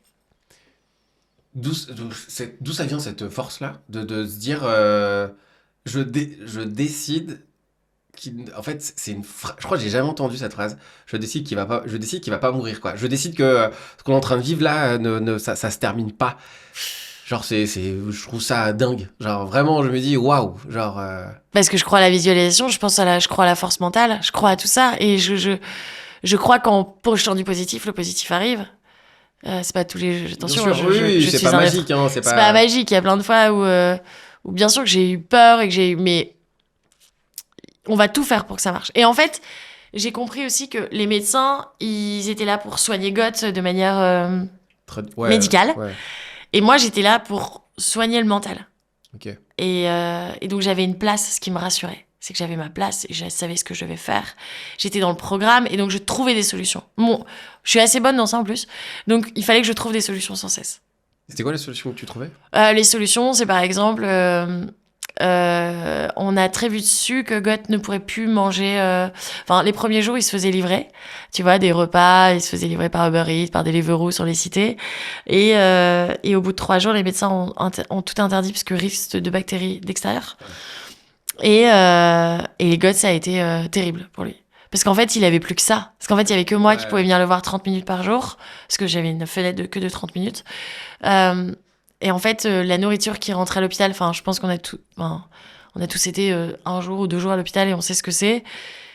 D'où ça vient, cette force-là, de se dire, je décide... En fait, c'est une je crois que j'ai jamais entendu cette phrase. Je décide qu'il va pas mourir, quoi. Je décide que ce qu'on est en train de vivre là, ça se termine pas. Genre, je trouve ça dingue. Genre, vraiment, je me dis, waouh. Genre. Parce que je crois à la visualisation, je crois à la force mentale, je crois à tout ça. Et je crois qu'en projetant du positif, le positif arrive. C'est pas tous les... Attention, c'est pas magique. Hein, c'est pas magique. Il y a plein de fois où bien sûr que j'ai eu peur et que mais on va tout faire pour que ça marche. Et en fait, j'ai compris aussi que les médecins, ils étaient là pour soigner Goth de manière médicale. Ouais. Et moi, j'étais là pour soigner le mental. Ok. Et donc, j'avais une place, ce qui me rassurait. C'est que j'avais ma place et je savais ce que je devais faire. J'étais dans le programme et donc je trouvais des solutions. Bon, je suis assez bonne dans ça en plus. Donc, il fallait que je trouve des solutions sans cesse. C'était quoi les solutions que tu trouvais? Les solutions, c'est par exemple... on a très vite su que Goth ne pourrait plus manger. Enfin, les premiers jours, il se faisait livrer. Tu vois, des repas, il se faisait livrer par Uber Eats, par Deliveroo sur les cités. Et au bout de 3 jours, les médecins ont tout interdit parce que risque de bactéries d'extérieur. Et Goth, ça a été terrible pour lui. Parce qu'en fait, il avait plus que ça. Parce qu'en fait, il y avait que moi qui pouvais venir le voir 30 minutes par jour. Parce que j'avais une fenêtre que de 30 minutes. Et en fait, la nourriture qui rentrait à l'hôpital, enfin, je pense qu'on a tous été 1 jour ou 2 jours à l'hôpital et on sait ce que c'est.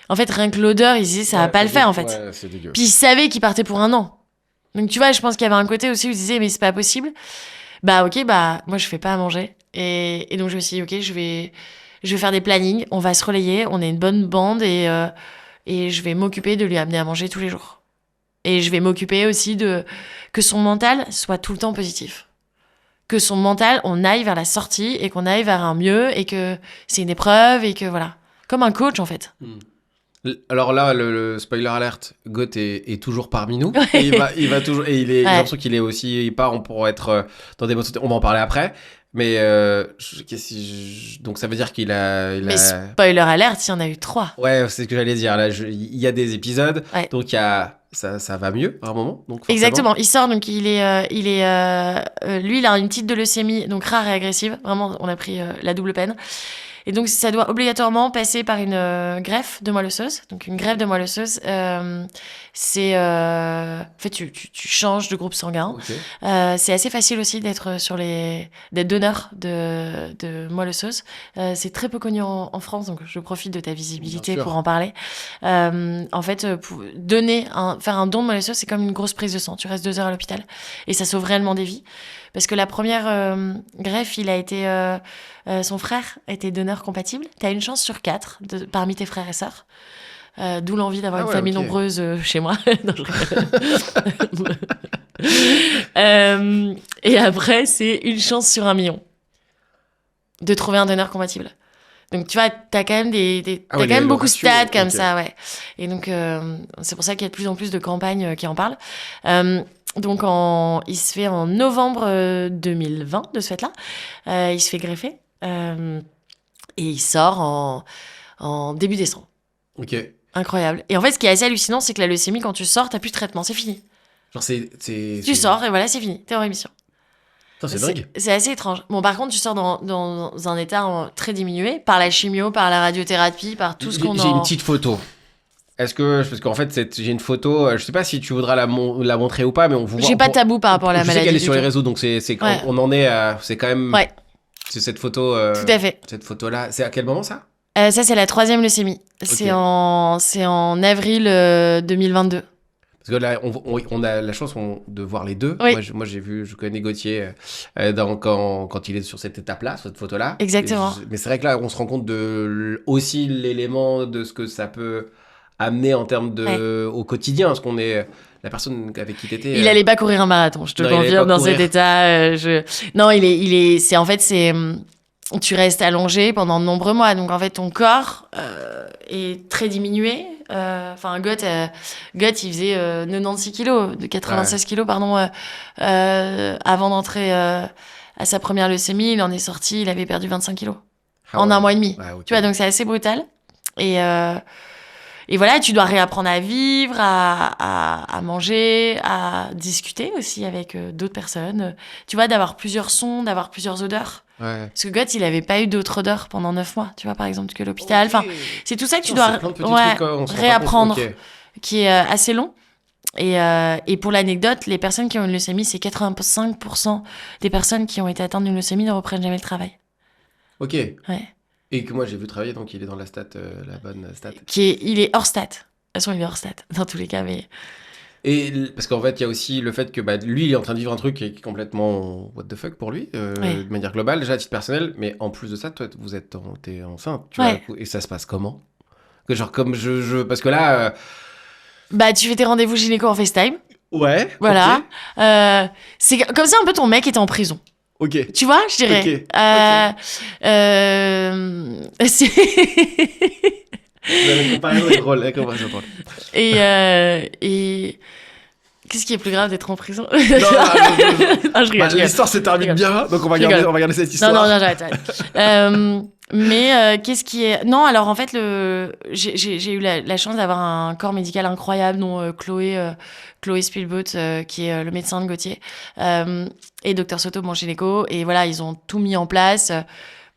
En fait, rien que l'odeur, ils disaient, ça va pas le faire, en fait. Ouais, c'est dégueu. Puis ils savaient qu'ils partaient pour 1 an. Donc, tu vois, je pense qu'il y avait un côté aussi où ils disaient, mais c'est pas possible. Bah, ok, bah, moi, je fais pas à manger. Et donc, je me suis dit, ok, je vais faire des plannings, on va se relayer, on est une bonne bande et je vais m'occuper de lui amener à manger tous les jours. Et je vais m'occuper aussi que son mental soit tout le temps positif. Que son mental, on aille vers la sortie et qu'on aille vers un mieux et que c'est une épreuve et que voilà. Comme un coach, en fait. Alors là, le spoiler alert, Goth est toujours parmi nous. Et il va toujours. Et j'ai l'impression qu'il est aussi. Il part pour être dans des bonnes santé. On va en parler après. Mais donc ça veut dire qu'il a. Mais spoiler alert, il y en a eu 3. Ouais, c'est ce que j'allais dire. Là, il y a des épisodes. Ouais. Donc ça va mieux à un moment. Donc forcément. Exactement. Il sort, donc lui, il a une petite de leucémie, donc rare et agressive. Vraiment, on a pris la double peine. Et donc, ça doit obligatoirement passer par une greffe de moelle osseuse. Donc, une greffe de moelle osseuse, c'est... en fait, tu changes de groupe sanguin. Okay. C'est assez facile aussi d'être donneur de moelle osseuse. C'est très peu connu en France, donc je profite de ta visibilité pour en parler. En fait, pour faire un don de moelle osseuse, c'est comme une grosse prise de sang. Tu restes 2 heures à l'hôpital et ça sauve réellement des vies. Parce que la première greffe, son frère était donneur compatible. T'as une chance sur 4 parmi tes frères et sœurs. D'où l'envie d'avoir une famille nombreuse chez moi. Non, et après, c'est une chance sur 1 million de trouver un donneur compatible. Donc, tu vois, t'as quand même beaucoup de stats comme ça, ouais. Et donc, c'est pour ça qu'il y a de plus en plus de campagnes qui en parlent. Donc, il se fait en novembre 2020, de ce fait-là. Il se fait greffer. Et il sort en début décembre. Ok. Incroyable. Et en fait, ce qui est assez hallucinant, c'est que la leucémie, quand tu sors, t'as plus de traitement, c'est fini. Genre, tu sors et voilà, c'est fini. T'es en rémission. C'est dingue. C'est assez étrange. Bon, par contre, tu sors dans un état très diminué par la chimio, par la radiothérapie, par tout ce qu'on a. J'ai une petite photo. Parce qu'en fait, j'ai une photo, je sais pas si tu voudras la montrer ou pas, mais on vous voit. J'ai pas de tabou par rapport à la maladie. Je sais qu'elle est sur les réseaux, donc on en est c'est quand même. Ouais. C'est cette photo. Tout à fait. Cette photo-là. C'est à quel moment ça? Ça, c'est la 3e leucémie. Okay. C'est en avril 2022. Parce que là, on a la chance de voir les deux. Oui. Moi, je connais Gauthier quand il est sur cette étape-là, sur cette photo-là. Exactement. Mais c'est vrai que là, on se rend compte aussi l'élément de ce que ça peut amener en termes au quotidien. Parce qu'on est la personne avec qui t'étais. Il allait pas courir un marathon, je te confirme, dans cet état. Non, tu restes allongé pendant de nombreux mois. Donc, en fait, ton corps est très diminué. Enfin, Goth, il faisait 96 kilos, 96 kilos, pardon, avant d'entrer à sa première leucémie. Il en est sorti, il avait perdu 25 kilos en 1 mois et demi. Ouais, okay. Tu vois, donc c'est assez brutal. Et voilà, tu dois réapprendre à vivre, à manger, à discuter aussi avec d'autres personnes. Tu vois, d'avoir plusieurs sons, d'avoir plusieurs odeurs. Ouais. Parce que Goth, il avait pas eu d'autres odeurs pendant 9 mois, tu vois, par exemple, que l'hôpital. Okay. Enfin, c'est tout ça que tu dois réapprendre, qui est assez long. Et pour l'anecdote, les personnes qui ont une leucémie, c'est 85% des personnes qui ont été atteintes d'une leucémie ne reprennent jamais le travail. Ok. Ouais. Et que moi, j'ai vu travailler, donc il est dans la stat, la bonne stat. Il est hors stat. De toute façon, il est hors stat, dans tous les cas, mais... Et parce qu'en fait, il y a aussi le fait que lui, il est en train de vivre un truc qui est complètement what the fuck pour lui, de manière globale, déjà à titre personnel, mais en plus de ça, toi, t'es enceinte, tu vois, et ça se passe comment? Que genre comme parce que là, Bah, tu fais tes rendez-vous gynéco en FaceTime. ouais. Voilà. C'est comme ça un peu ton mec était en prison. Ok. Tu vois, je dirais. C'est... La comparaison est drôle. Et qu'est-ce qui est plus grave d'être en prison? Non, je rigole. L'histoire se termine bien, donc on va garder cette histoire. Non, j'arrête. Mais qu'est-ce qui est... Non, alors en fait, j'ai eu la chance d'avoir un corps médical incroyable, dont Chloé Spielboot, qui est le médecin de Gauthier, et Dr Soto, mon gynéco. Et voilà, ils ont tout mis en place.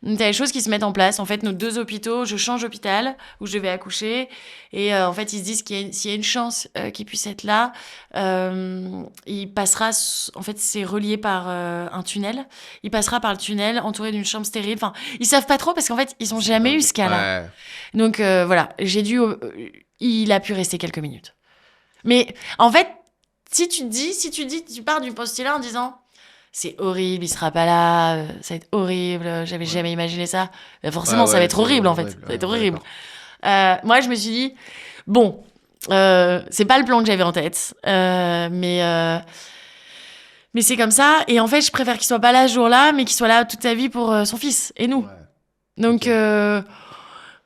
T'as des choses qui se mettent en place. En fait, nos 2 hôpitaux, je change d'hôpital où je vais accoucher. Et en fait, ils se disent s'il y a une chance qu'il puisse être là, il passera... En fait, c'est relié par un tunnel. Il passera par le tunnel entouré d'une chambre stérile. Enfin, ils savent pas trop parce qu'en fait, ils ont jamais eu ce cas-là. Ouais. Donc voilà, il a pu rester quelques minutes. Mais en fait, si tu pars du postulat en disant... C'est horrible, il sera pas là, ça va être horrible, j'avais jamais imaginé ça. Forcément, ça va être horrible, en fait. Ça va être horrible. Moi, je me suis dit, bon, c'est pas le plan que j'avais en tête, mais c'est comme ça. Et en fait, je préfère qu'il soit pas là ce jour-là, mais qu'il soit là toute sa vie pour son fils et nous. Ouais. Donc,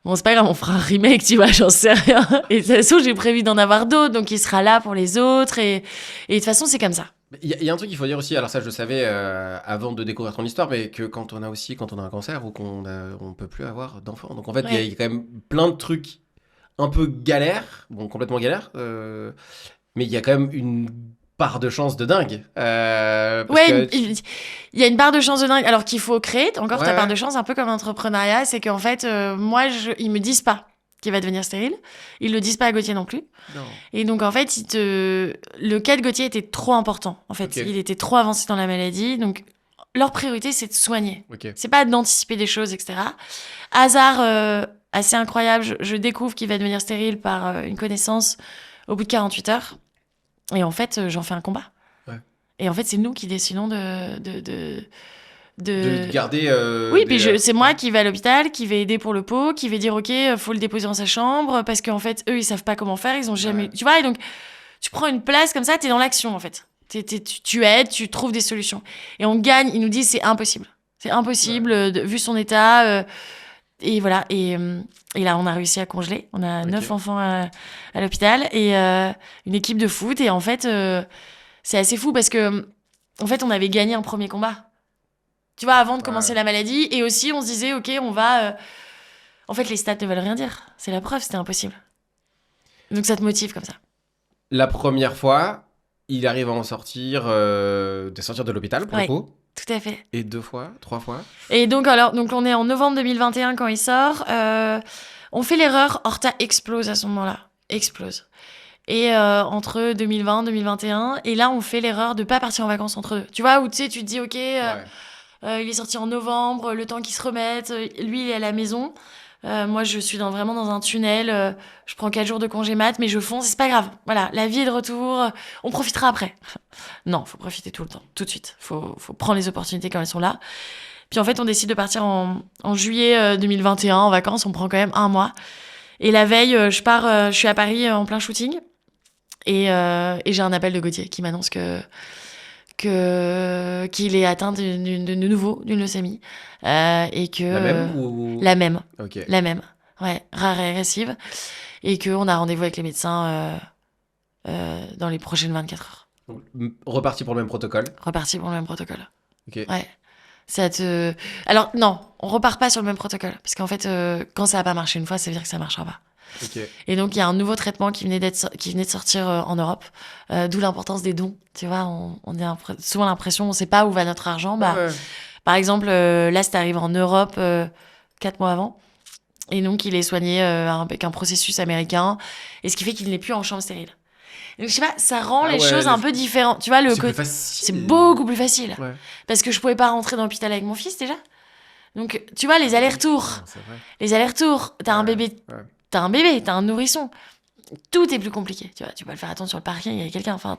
bon, c'est pas grave, on fera un remake, tu vois, j'en sais rien. Et de toute façon, j'ai prévu d'en avoir d'autres, donc il sera là pour les autres. Et de toute façon, c'est comme ça. Il y a un truc qu'il faut dire aussi, alors ça je le savais avant de découvrir ton histoire, mais que quand on a un cancer ou on peut plus avoir d'enfants. Donc en fait, il y a quand même plein de trucs un peu galères, bon complètement galères, mais il y a quand même une part de chance de dingue. Il y a une part de chance de dingue, alors qu'il faut créer encore ta part de chance, un peu comme l'entrepreneuriat, c'est qu'en fait, ils me disent pas qu'il va devenir stérile. Ils le disent pas à Gauthier non plus. Non. Et donc, en fait, le cas de Gauthier était trop important. En fait, il était trop avancé dans la maladie. Donc, leur priorité, c'est de soigner. C'est pas d'anticiper des choses, etc. Hasard assez incroyable, je découvre qu'il va devenir stérile par une connaissance au bout de 48 heures. Et en fait, j'en fais un combat. Ouais. Et en fait, c'est nous qui décidons de garder. Oui, puis c'est moi qui vais à l'hôpital, qui vais aider pour le pot, qui vais dire ok, faut le déposer dans sa chambre parce qu'en fait eux ils savent pas comment faire, ils ont jamais. Tu vois, et donc tu prends une place comme ça, t'es dans l'action en fait. Tu aides, tu trouves des solutions. Et on gagne. Ils nous disent c'est impossible, vu son état. Et voilà. Et là on a réussi à congeler. On a 9 enfants à l'hôpital et une équipe de foot. Et en fait c'est assez fou parce que en fait on avait gagné un premier combat. Tu vois, avant de commencer la maladie. Et aussi, on se disait, OK, on va... En fait, les stats ne veulent rien dire. C'est la preuve, c'était impossible. Donc, ça te motive comme ça. La première fois, il arrive à en sortir, de sortir de l'hôpital, pour le coup. Tout à fait. Et 2 fois, 3 fois. Et donc, on est en novembre 2021 quand il sort. On fait l'erreur. Horta explose à ce moment-là. Explose. Et entre 2020 et 2021. Et là, on fait l'erreur de ne pas partir en vacances entre deux. Tu vois, où tu sais, tu te dis, OK... il est sorti en novembre, le temps qu'il se remette. Lui, il est à la maison. Moi, je suis vraiment dans un tunnel. Je prends 4 jours de congé mat, mais je fonce. C'est pas grave. Voilà, la vie est de retour. On profitera après. Non, faut profiter tout le temps, tout de suite. Faut prendre les opportunités quand elles sont là. Puis en fait, on décide de partir en juillet 2021 en vacances. On prend quand même 1 mois. Et la veille, je suis à Paris en plein shooting. Et j'ai un appel de Gauthier qui m'annonce qu'il est atteint de nouveau d'une leucémie et que la même ou... la même okay. La même, ouais, rare et agressive, et qu'on a rendez-vous avec les médecins dans les prochaines 24 heures. Donc, reparti pour le même protocole. Ok. Ouais. Alors non, on repart pas sur le même protocole parce qu'en fait quand ça a pas marché une fois, ça veut dire que ça marchera pas. Okay. Et donc, il y a un nouveau traitement qui venait de sortir en Europe, d'où l'importance des dons. Tu vois, on a souvent l'impression, on ne sait pas où va notre argent. Par exemple, là, c'est arrivé en Europe 4 mois avant. Et donc, il est soigné avec un processus américain. Et ce qui fait qu'il n'est plus en chambre stérile. Donc, je sais pas, ça rend les choses un peu différentes. Tu vois, c'est beaucoup plus facile. Ouais. Parce que je ne pouvais pas rentrer dans l'hôpital avec mon fils, déjà. Donc, tu vois, les allers-retours. T'as un bébé... Ouais. T'as un bébé, t'as un nourrisson. Tout est plus compliqué. Tu vois, tu peux le faire attendre sur le parking, il y a quelqu'un. Enfin,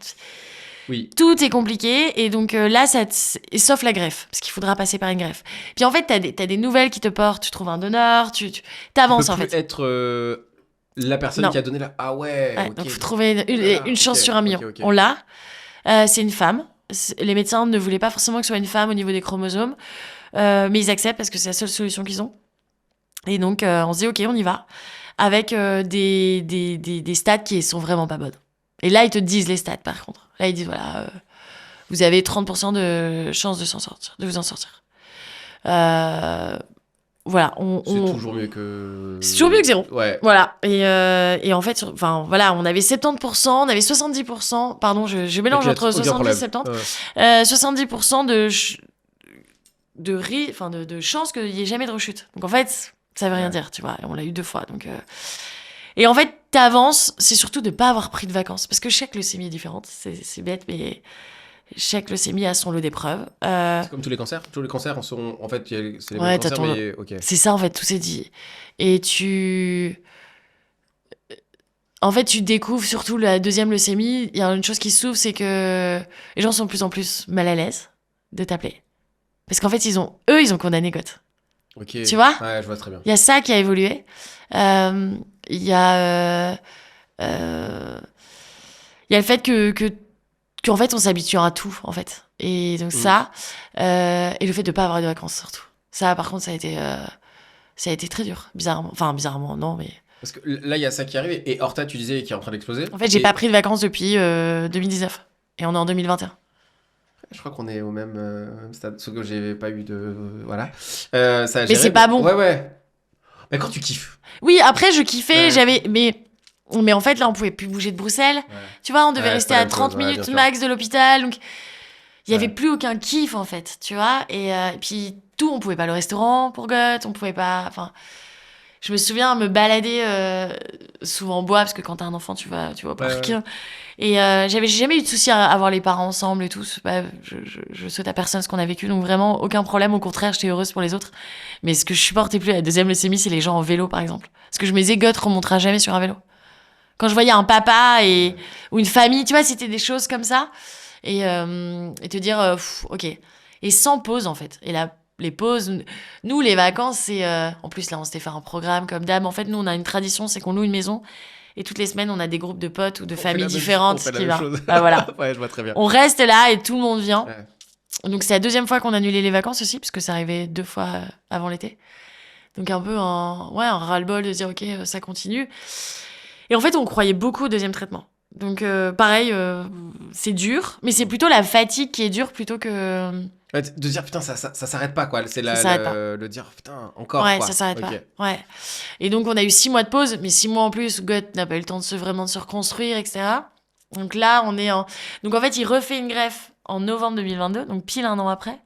oui. Tout est compliqué. Et donc là, sauf la greffe, parce qu'il faudra passer par une greffe. Puis en fait, t'as des nouvelles qui te portent. Tu trouves un donneur, tu t'avances en fait. Tu peux plus être La personne Non. qui a donné la... Ah ouais, Ouais, ok. donc, faut trouver une chance ok, sur un million. ok. On l'a. C'est une femme. Les médecins ne voulaient pas forcément que ce soit une femme au niveau des chromosomes, mais ils acceptent parce que c'est la seule solution qu'ils ont. Et donc, on se dit, ok, on y va, avec des stats qui sont vraiment pas bonnes. Et là, ils te disent les stats, par contre. Là, ils disent, voilà, vous avez 30% de chance de vous en sortir. Voilà, C'est toujours mieux que... C'est toujours mieux que zéro. Ouais. Voilà. Et en fait, enfin, voilà, on avait 70%, on avait 70%, pardon, je mélange entre 70 et 70. 70% de chances qu'il n'y ait jamais de rechute. Donc en fait, ça veut rien dire, tu vois. On l'a eu 2 fois. Donc, Et en fait, t'avances, c'est surtout de ne pas avoir pris de vacances. Parce que chaque leucémie est différente. C'est bête, mais chaque leucémie a son lot d'épreuves. C'est comme tous les cancers. Tous les cancers sont... En fait, c'est les mêmes Ouais, cancers, mais... Ok. c'est ça, en fait, tout s'est dit. Et En fait, tu découvres surtout la deuxième leucémie. Il y a une chose qui s'ouvre, c'est que les gens sont de plus en plus mal à l'aise de t'appeler. Parce qu'en fait, ils ont condamné Goth. Ok. Tu vois ? Ouais, je vois très bien. Il y a ça qui a évolué. Il y a le fait qu'en fait, on s'habitue à tout, en fait. Et donc ça, et le fait de pas avoir de vacances, surtout. Ça, par contre, ça a été très dur, bizarrement. Enfin, bizarrement, non, mais... Parce que là, il y a ça qui arrive. Et Horta, tu disais, qui est en train d'exploser. En fait, j'ai pas pris de vacances depuis 2019. Et on est en 2021. Je crois qu'on est au même stade. Sauf que j'ai pas eu de... Voilà. Ça a Mais géré, c'est pas bon. Ouais. Mais quand tu kiffes. Oui, après, je kiffais, Ouais. Mais en fait, là, on pouvait plus bouger de Bruxelles. Ouais. Tu vois, on devait Ouais, rester c'est pas la à même 30 chose, ouais, minutes bien sûr. max de l'hôpital. Donc, il y avait Ouais. plus aucun kiff, en fait, tu vois. Et puis, tout, on pouvait pas le restaurant pour Goth, on pouvait pas... Enfin, je me souviens me balader souvent en bois, parce que quand t'as un enfant, tu vas au parc. Ouais. Et j'ai jamais eu de souci à avoir les parents ensemble et tout. Bah, je souhaite à personne ce qu'on a vécu, donc vraiment aucun problème. Au contraire, j'étais heureuse pour les autres. Mais ce que je supportais plus à la deuxième leucémie, c'est les gens en vélo, par exemple. Parce que je me disais, Goth remontera jamais sur un vélo. Quand je voyais un papa ou une famille, tu vois, c'était des choses comme ça. Et te dire, ok. Et sans pause, en fait. Et là, les pauses, nous, les vacances, c'est... En plus, là, on s'était fait un programme comme d'hab. En fait, nous, on a une tradition, c'est qu'on loue une maison. Et toutes les semaines, on a des groupes de potes ou de familles différentes qui viennent. Bah, voilà. Ouais, je vois très bien. On reste là et tout le monde vient. Ouais. Donc, c'est la deuxième fois qu'on a annulé les vacances aussi, parce que ça arrivait 2 fois avant l'été. Donc, un peu un ras-le-bol de dire, ok, ça continue. Et en fait, on croyait beaucoup au deuxième traitement. Donc, pareil, c'est dur, mais c'est plutôt la fatigue qui est dure plutôt que... Ouais, de dire, putain, ça s'arrête pas, quoi. C'est Ça s'arrête pas. le dire, putain, encore, Ouais, quoi. ça s'arrête Ok. pas. Ouais. Et donc, on a eu 6 mois de pause, mais 6 mois en plus, Goth n'a pas eu le temps vraiment de se reconstruire, etc. Donc là, on est en... Donc, en fait, il refait une greffe en novembre 2022, donc pile 1 an après.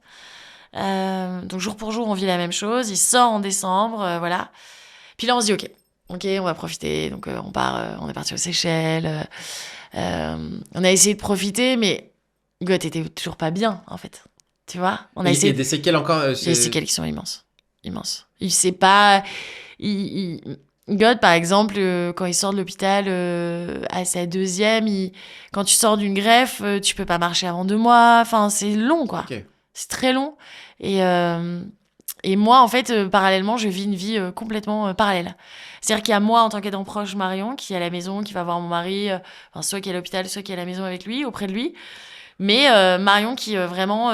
Donc, jour pour jour, on vit la même chose. Il sort en décembre, voilà. Puis là, on se dit, ok, on va profiter. Donc, on est parti aux Seychelles. On a essayé de profiter, mais Goth était toujours pas bien, en fait. Tu vois, on a essayé. Il y a des séquelles encore. Des séquelles qui sont immenses. Il sait pas. Goth, par exemple, quand il sort de l'hôpital à sa deuxième, quand tu sors d'une greffe, tu peux pas marcher avant 2 mois. Enfin, c'est long, quoi. Ok. C'est très long. Et moi, en fait, parallèlement, je vis une vie complètement parallèle. C'est-à-dire qu'il y a moi, en tant qu'aidant proche, Marion, qui est à la maison, qui va voir mon mari, soit qui est à l'hôpital, soit qui est à la maison avec lui, auprès de lui. Mais Marion qui vraiment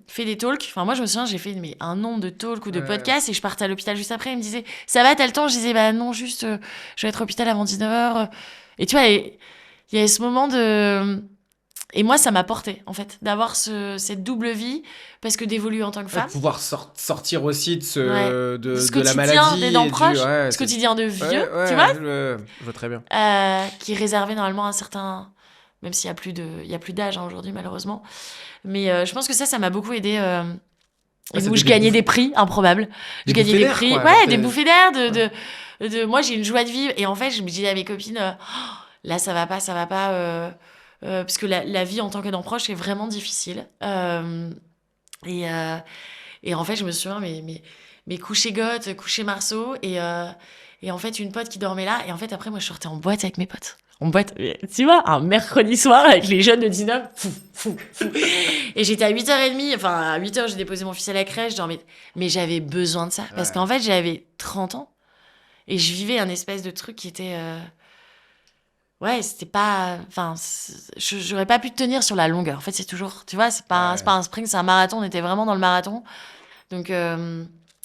fait des talks. Enfin, moi, je me souviens, j'ai fait un nombre de talks ou de podcasts et je partais à l'hôpital juste après. Il me disait, ça va, t'as le temps? Je disais, bah non, juste, je vais être à l'hôpital avant 19h. Et tu vois, il y a ce moment de... Et moi, ça m'a porté, en fait, d'avoir cette double vie, parce que d'évoluer en tant que femme. Pouvoir sortir aussi de, de ce la quotidien maladie. D'aidant proche, ouais, ce quotidien de vieux, ouais, tu vois je vois très bien. Qui est réservé normalement à un certain... Même s'il n'y a plus d'âge aujourd'hui, malheureusement. Mais je pense que ça m'a beaucoup aidé. Et donc, je gagnais des prix improbables. Je gagnais des prix. Ouais, des bouffées d'air. Moi, j'ai une joie de vivre. Et en fait, je me disais à mes copines, oh, là, ça va pas. Parce que la vie en tant qu'aidant proche est vraiment difficile. Et en fait, je me souviens, mais coucher Goth, coucher Marceau. Et en fait, une pote qui dormait là. Et en fait, après, moi, je sortais en boîte avec mes potes. En boîte, tu vois, un mercredi soir avec les jeunes de 19, fou. Et j'étais à 8h30, enfin à 8h, j'ai déposé mon fils à la crèche, je dormais. Mais j'avais besoin de ça, parce qu'en fait, j'avais 30 ans. Et je vivais un espèce de truc qui était... Ouais, c'était pas... Enfin, j'aurais pas pu tenir sur la longueur. En fait, c'est toujours... Tu vois, c'est pas un sprint, c'est un marathon. On était vraiment dans le marathon. Donc,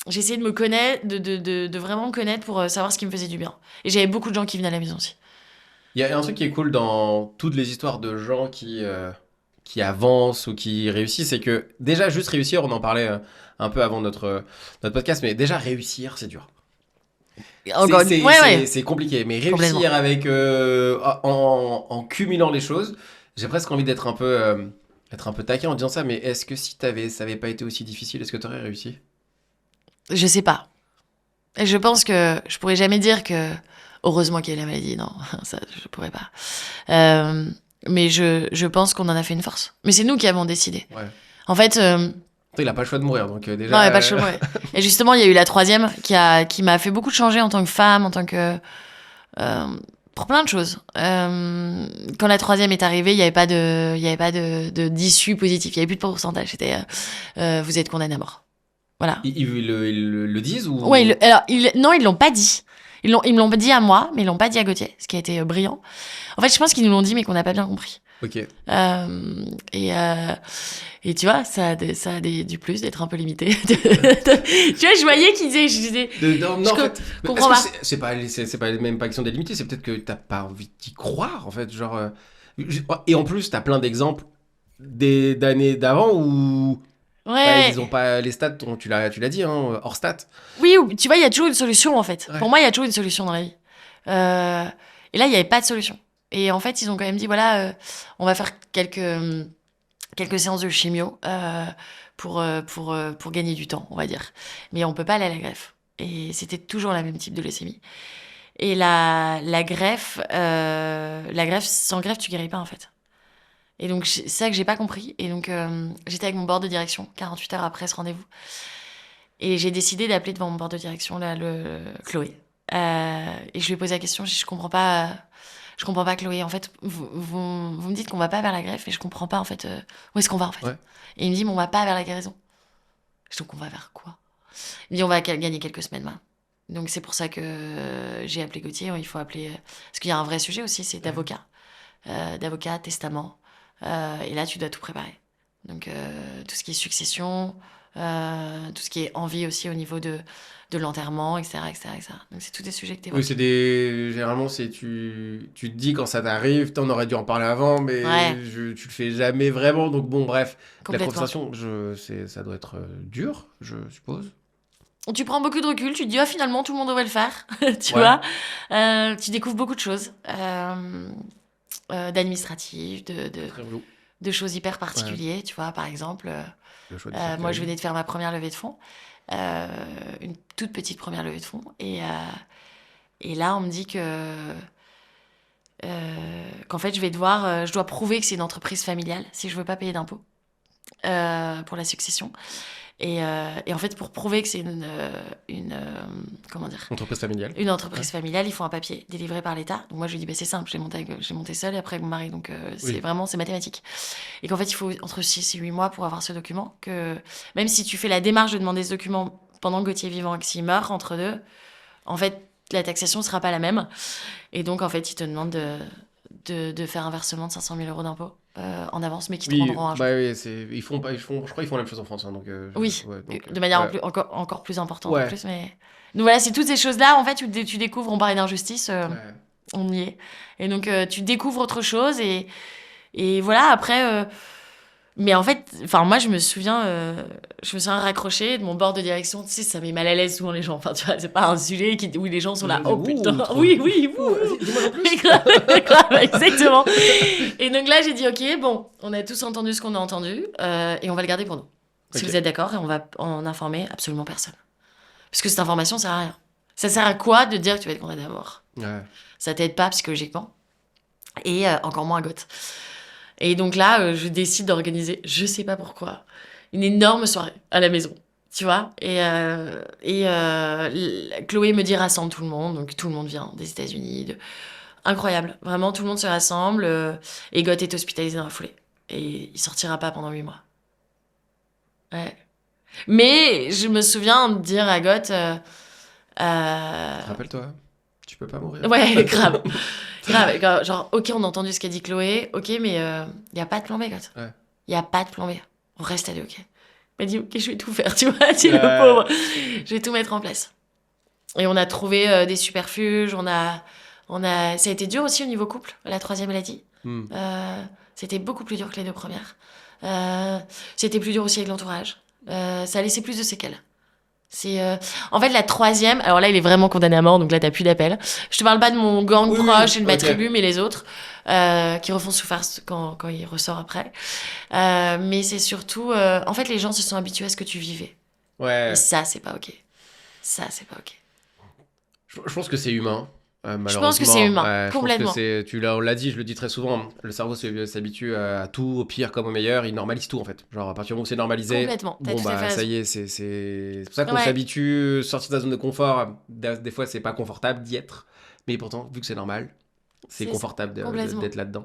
j'ai essayé de me connaître, de vraiment me connaître pour savoir ce qui me faisait du bien. Et j'avais beaucoup de gens qui venaient à la maison aussi. Il y a un truc qui est cool dans toutes les histoires de gens qui avancent ou qui réussissent, c'est que déjà, juste réussir, on en parlait un peu avant notre podcast, mais déjà réussir, c'est dur. Encore une... Ouais, ouais. C'est compliqué, mais Complètement. réussir avec en cumulant les choses, j'ai presque envie être un peu taquin en disant ça, mais est-ce que si ça avait pas été aussi difficile, est-ce que tu aurais réussi? Je sais pas. Et je pense que je pourrais jamais dire que heureusement qu'il y a eu la maladie. Non, ça, je pourrais pas. Euh, mais je pense qu'on en a fait une force. Mais c'est nous qui avons décidé. Ouais. En fait, Il a pas le choix de mourir, donc non, il déjà. n'y a pas de choix. Ouais. Et justement, il y a eu la troisième qui m'a fait beaucoup changer en tant que femme, en tant que pour plein de choses. Quand la troisième est arrivée, il y avait pas d'issue positive. Il y avait plus de pourcentage. C'était vous êtes condamné à mort. Voilà. Ils le disent ou. Ouais, non, ils l'ont pas dit. Ils me l'ont dit à moi, mais ils l'ont pas dit à Gauthier, ce qui a été brillant. En fait, je pense qu'ils nous l'ont dit, mais qu'on n'a pas bien compris. Ok. Et tu vois, ça a du plus d'être un peu limité. Tu vois, je voyais qu'ils disaient, je disais, Non, je en fait, comprends pas. c'est pas même pas question d'être limité, c'est peut-être que t'as pas envie d'y croire, en fait. Genre, et en plus, t'as plein d'exemples d'années d'avant où bah, Ouais. ils ont pas les stats, tu l'as dit, hein, hors stats. Oui, tu vois, il y a toujours une solution, en fait. Ouais. Pour moi, il y a toujours une solution dans la vie. Et là, il n'y avait pas de solution. Et en fait, ils ont quand même dit, voilà, on va faire quelques séances de chimio pour gagner du temps, on va dire. Mais on peut pas aller à la greffe. Et c'était toujours la même type de leucémie. Et la greffe, sans greffe, tu guéris pas, en fait. Et donc, c'est ça que j'ai pas compris. Et donc, j'étais avec mon board de direction, 48 heures après ce rendez-vous. Et j'ai décidé d'appeler devant mon board de direction, là, Chloé. Et je lui ai posé la question, je comprends pas... Je comprends pas, Chloé. En fait, vous me dites qu'on va pas vers la greffe et je comprends pas, en fait, où est-ce qu'on va, en fait. Ouais. Et il me dit, mais on va pas vers la guérison. Je dis, donc on va vers quoi? Il me dit, on va gagner quelques semaines, là. Donc c'est pour ça que j'ai appelé Gauthier. Il faut appeler... Parce qu'il y a un vrai sujet aussi, c'est d'avocat. D'avocat, testament. Et là, tu dois tout préparer. Donc tout ce qui est succession, tout ce qui est envie aussi au niveau de l'enterrement, etc., etc., etc. Donc c'est tous des sujets que tu Oui, évoques. généralement, tu te dis quand ça t'arrive, on aurait dû en parler avant, mais Ouais, tu le fais jamais vraiment. Donc bon, bref, la complètement. conversation, ça doit être dur, je suppose. Tu prends beaucoup de recul, tu te dis, ah, finalement, tout le monde devrait le faire, tu Ouais. vois. Tu découvres beaucoup de choses, d'administratif, Très relou. de choses hyper Ouais, particulières, tu vois. Par exemple, le choix du moi, je cercueil. venais de faire ma première levée de fonds, une toute petite première levée de fonds. Et là, on me dit qu'en fait, je dois prouver que c'est une entreprise familiale si je veux pas payer d'impôts pour la succession. Et en fait, pour prouver que c'est comment dire, Entreprise familiale. une Ouais. entreprise familiale, il faut un papier délivré par l'État. Donc moi, je lui dis, bah, c'est simple, j'ai monté seule et après avec mon mari. Donc Oui. c'est mathématique. Et qu'en fait, il faut entre 6 et 8 mois pour avoir ce document. Que même si tu fais la démarche de demander ce document pendant que Gauthier est vivant et que s'il meurt entre deux, en fait, la taxation sera pas la même. Et donc, en fait, ils te demandent de faire un versement de 500 000 euros d'impôt en avance, mais qui te Oui, rendront un jour. bah oui, je crois qu'ils font la même chose en France, hein, donc, Oui, ouais, donc, de manière ouais. encore plus importante en Ouais. plus. Mais... Donc voilà, c'est toutes ces choses-là, en fait, tu découvres, on parlait d'injustice, Ouais. on y est. Et donc, tu découvres autre chose et voilà, après... Mais en fait, enfin moi je me souviens raccrocher de mon bord de direction, tu sais, ça met mal à l'aise souvent les gens. Enfin tu vois, c'est pas un sujet où les gens sont Les là, gens oh disent, putain, ouh, trop. oui, oui, Ouh, dis-moi en plus. grave, grave, exactement. Et donc là j'ai dit ok, bon, on a tous entendu ce qu'on a entendu et on va le garder pour nous. Si Ok. vous êtes d'accord, et on va en informer absolument personne. Parce que cette information sert à rien. Ça sert à quoi de dire que tu vas être condamné à mort? Ouais. Ça t'aide pas psychologiquement et encore moins à Goth. Et donc là, je décide d'organiser, je sais pas pourquoi, une énorme soirée à la maison, tu vois. Chloé me dit rassemble tout le monde, donc tout le monde vient des États-Unis. Incroyable, vraiment tout le monde se rassemble. Et Goth est hospitalisé dans la foulée. Et il sortira pas pendant 8 mois. Ouais. Mais je me souviens de dire à Goth, Rappelle-toi, tu peux pas mourir. Ouais, grave. Grave. Genre, ok, on a entendu ce qu'a dit Chloé, ok, mais il n'y a pas de plan B, quoi. Ouais. Il n'y a pas de plan B. On reste allé, ok. Il m'a dit, ok, je vais tout faire, tu vois, c'est le pauvre. Je vais tout mettre en place. Et on a trouvé des superfuges, ça a été dur aussi au niveau couple, la 3e maladie. C'était beaucoup plus dur que les 2 premières. C'était plus dur aussi avec l'entourage. Ça a laissé plus de séquelles. En fait, la 3e, alors là, il est vraiment condamné à mort, donc là, t'as plus d'appel. Je te parle pas de mon gang proche et de ma tribu, mais les autres, qui refont souffrir quand il ressort après. Mais c'est surtout, en fait, les gens se sont habitués à ce que tu vivais. Ouais. Et ça, c'est pas ok. Ça, c'est pas ok. Je pense que c'est humain. Je pense que c'est humain, complètement. On l'a dit, je le dis très souvent, le cerveau s'habitue à tout, au pire comme au meilleur, il normalise tout en fait. Genre à partir du moment où c'est normalisé, complètement. Bon bah ça y est, c'est pour ça qu'on s'habitue, sortir de la zone de confort, des fois c'est pas confortable d'y être, mais pourtant vu que c'est normal, c'est confortable d'être là-dedans.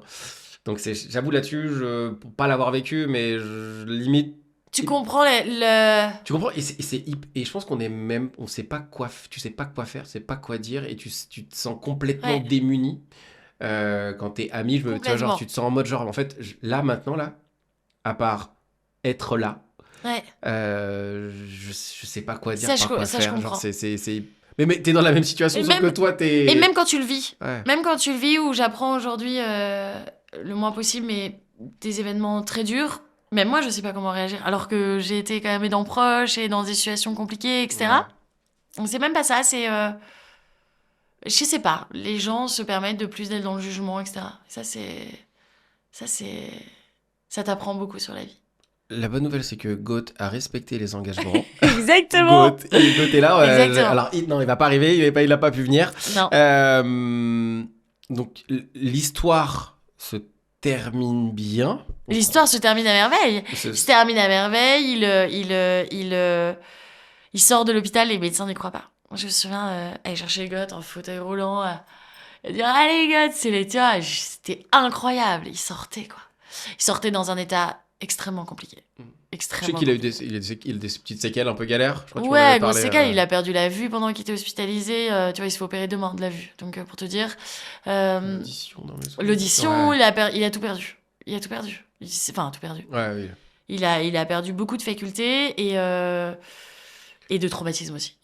Donc j'avoue là-dessus, pour pas l'avoir vécu, mais limite. Tu comprends Tu comprends et je pense qu'on est même, on sait pas quoi, tu sais pas quoi faire, tu sais pas quoi dire et tu te sens complètement démuni quand t'es ami. Tu vois, genre tu te sens en mode genre en fait là maintenant là, à part être là, je sais pas quoi dire, quoi faire. Genre mais t'es dans la même situation sauf que toi t'es. Et même quand tu le vis, même quand tu le vis où j'apprends aujourd'hui le moins possible, mais des événements très durs. Même moi, je sais pas comment réagir. Alors que j'ai été quand même aidant proche et dans des situations compliquées, etc. Donc c'est même pas ça, c'est... Je sais pas. Les gens se permettent de plus d'être dans le jugement, etc. Ça t'apprend beaucoup sur la vie. La bonne nouvelle, c'est que Goat a respecté les engagements. Exactement. Goat est là. Alors, il va pas arriver, il a pas pu venir. Non. Donc, l'histoire se termine bien. L'histoire se termine à merveille. Il sort de l'hôpital, les médecins n'y croient pas. Je me souviens aller chercher Goat en fauteuil roulant, et dire allez Goat, c'est les tiens. C'était incroyable. Il sortait dans un état extrêmement compliqué. Je sais qu'il a eu des petites séquelles un peu galères. Grosse séquelles. Il a perdu la vue pendant qu'il était hospitalisé. Tu vois, il se fait opérer 2 mains de la vue. Donc, pour te dire. L'audition, il a tout perdu. Tout perdu. Ouais, oui. Il a perdu beaucoup de facultés et de traumatisme aussi.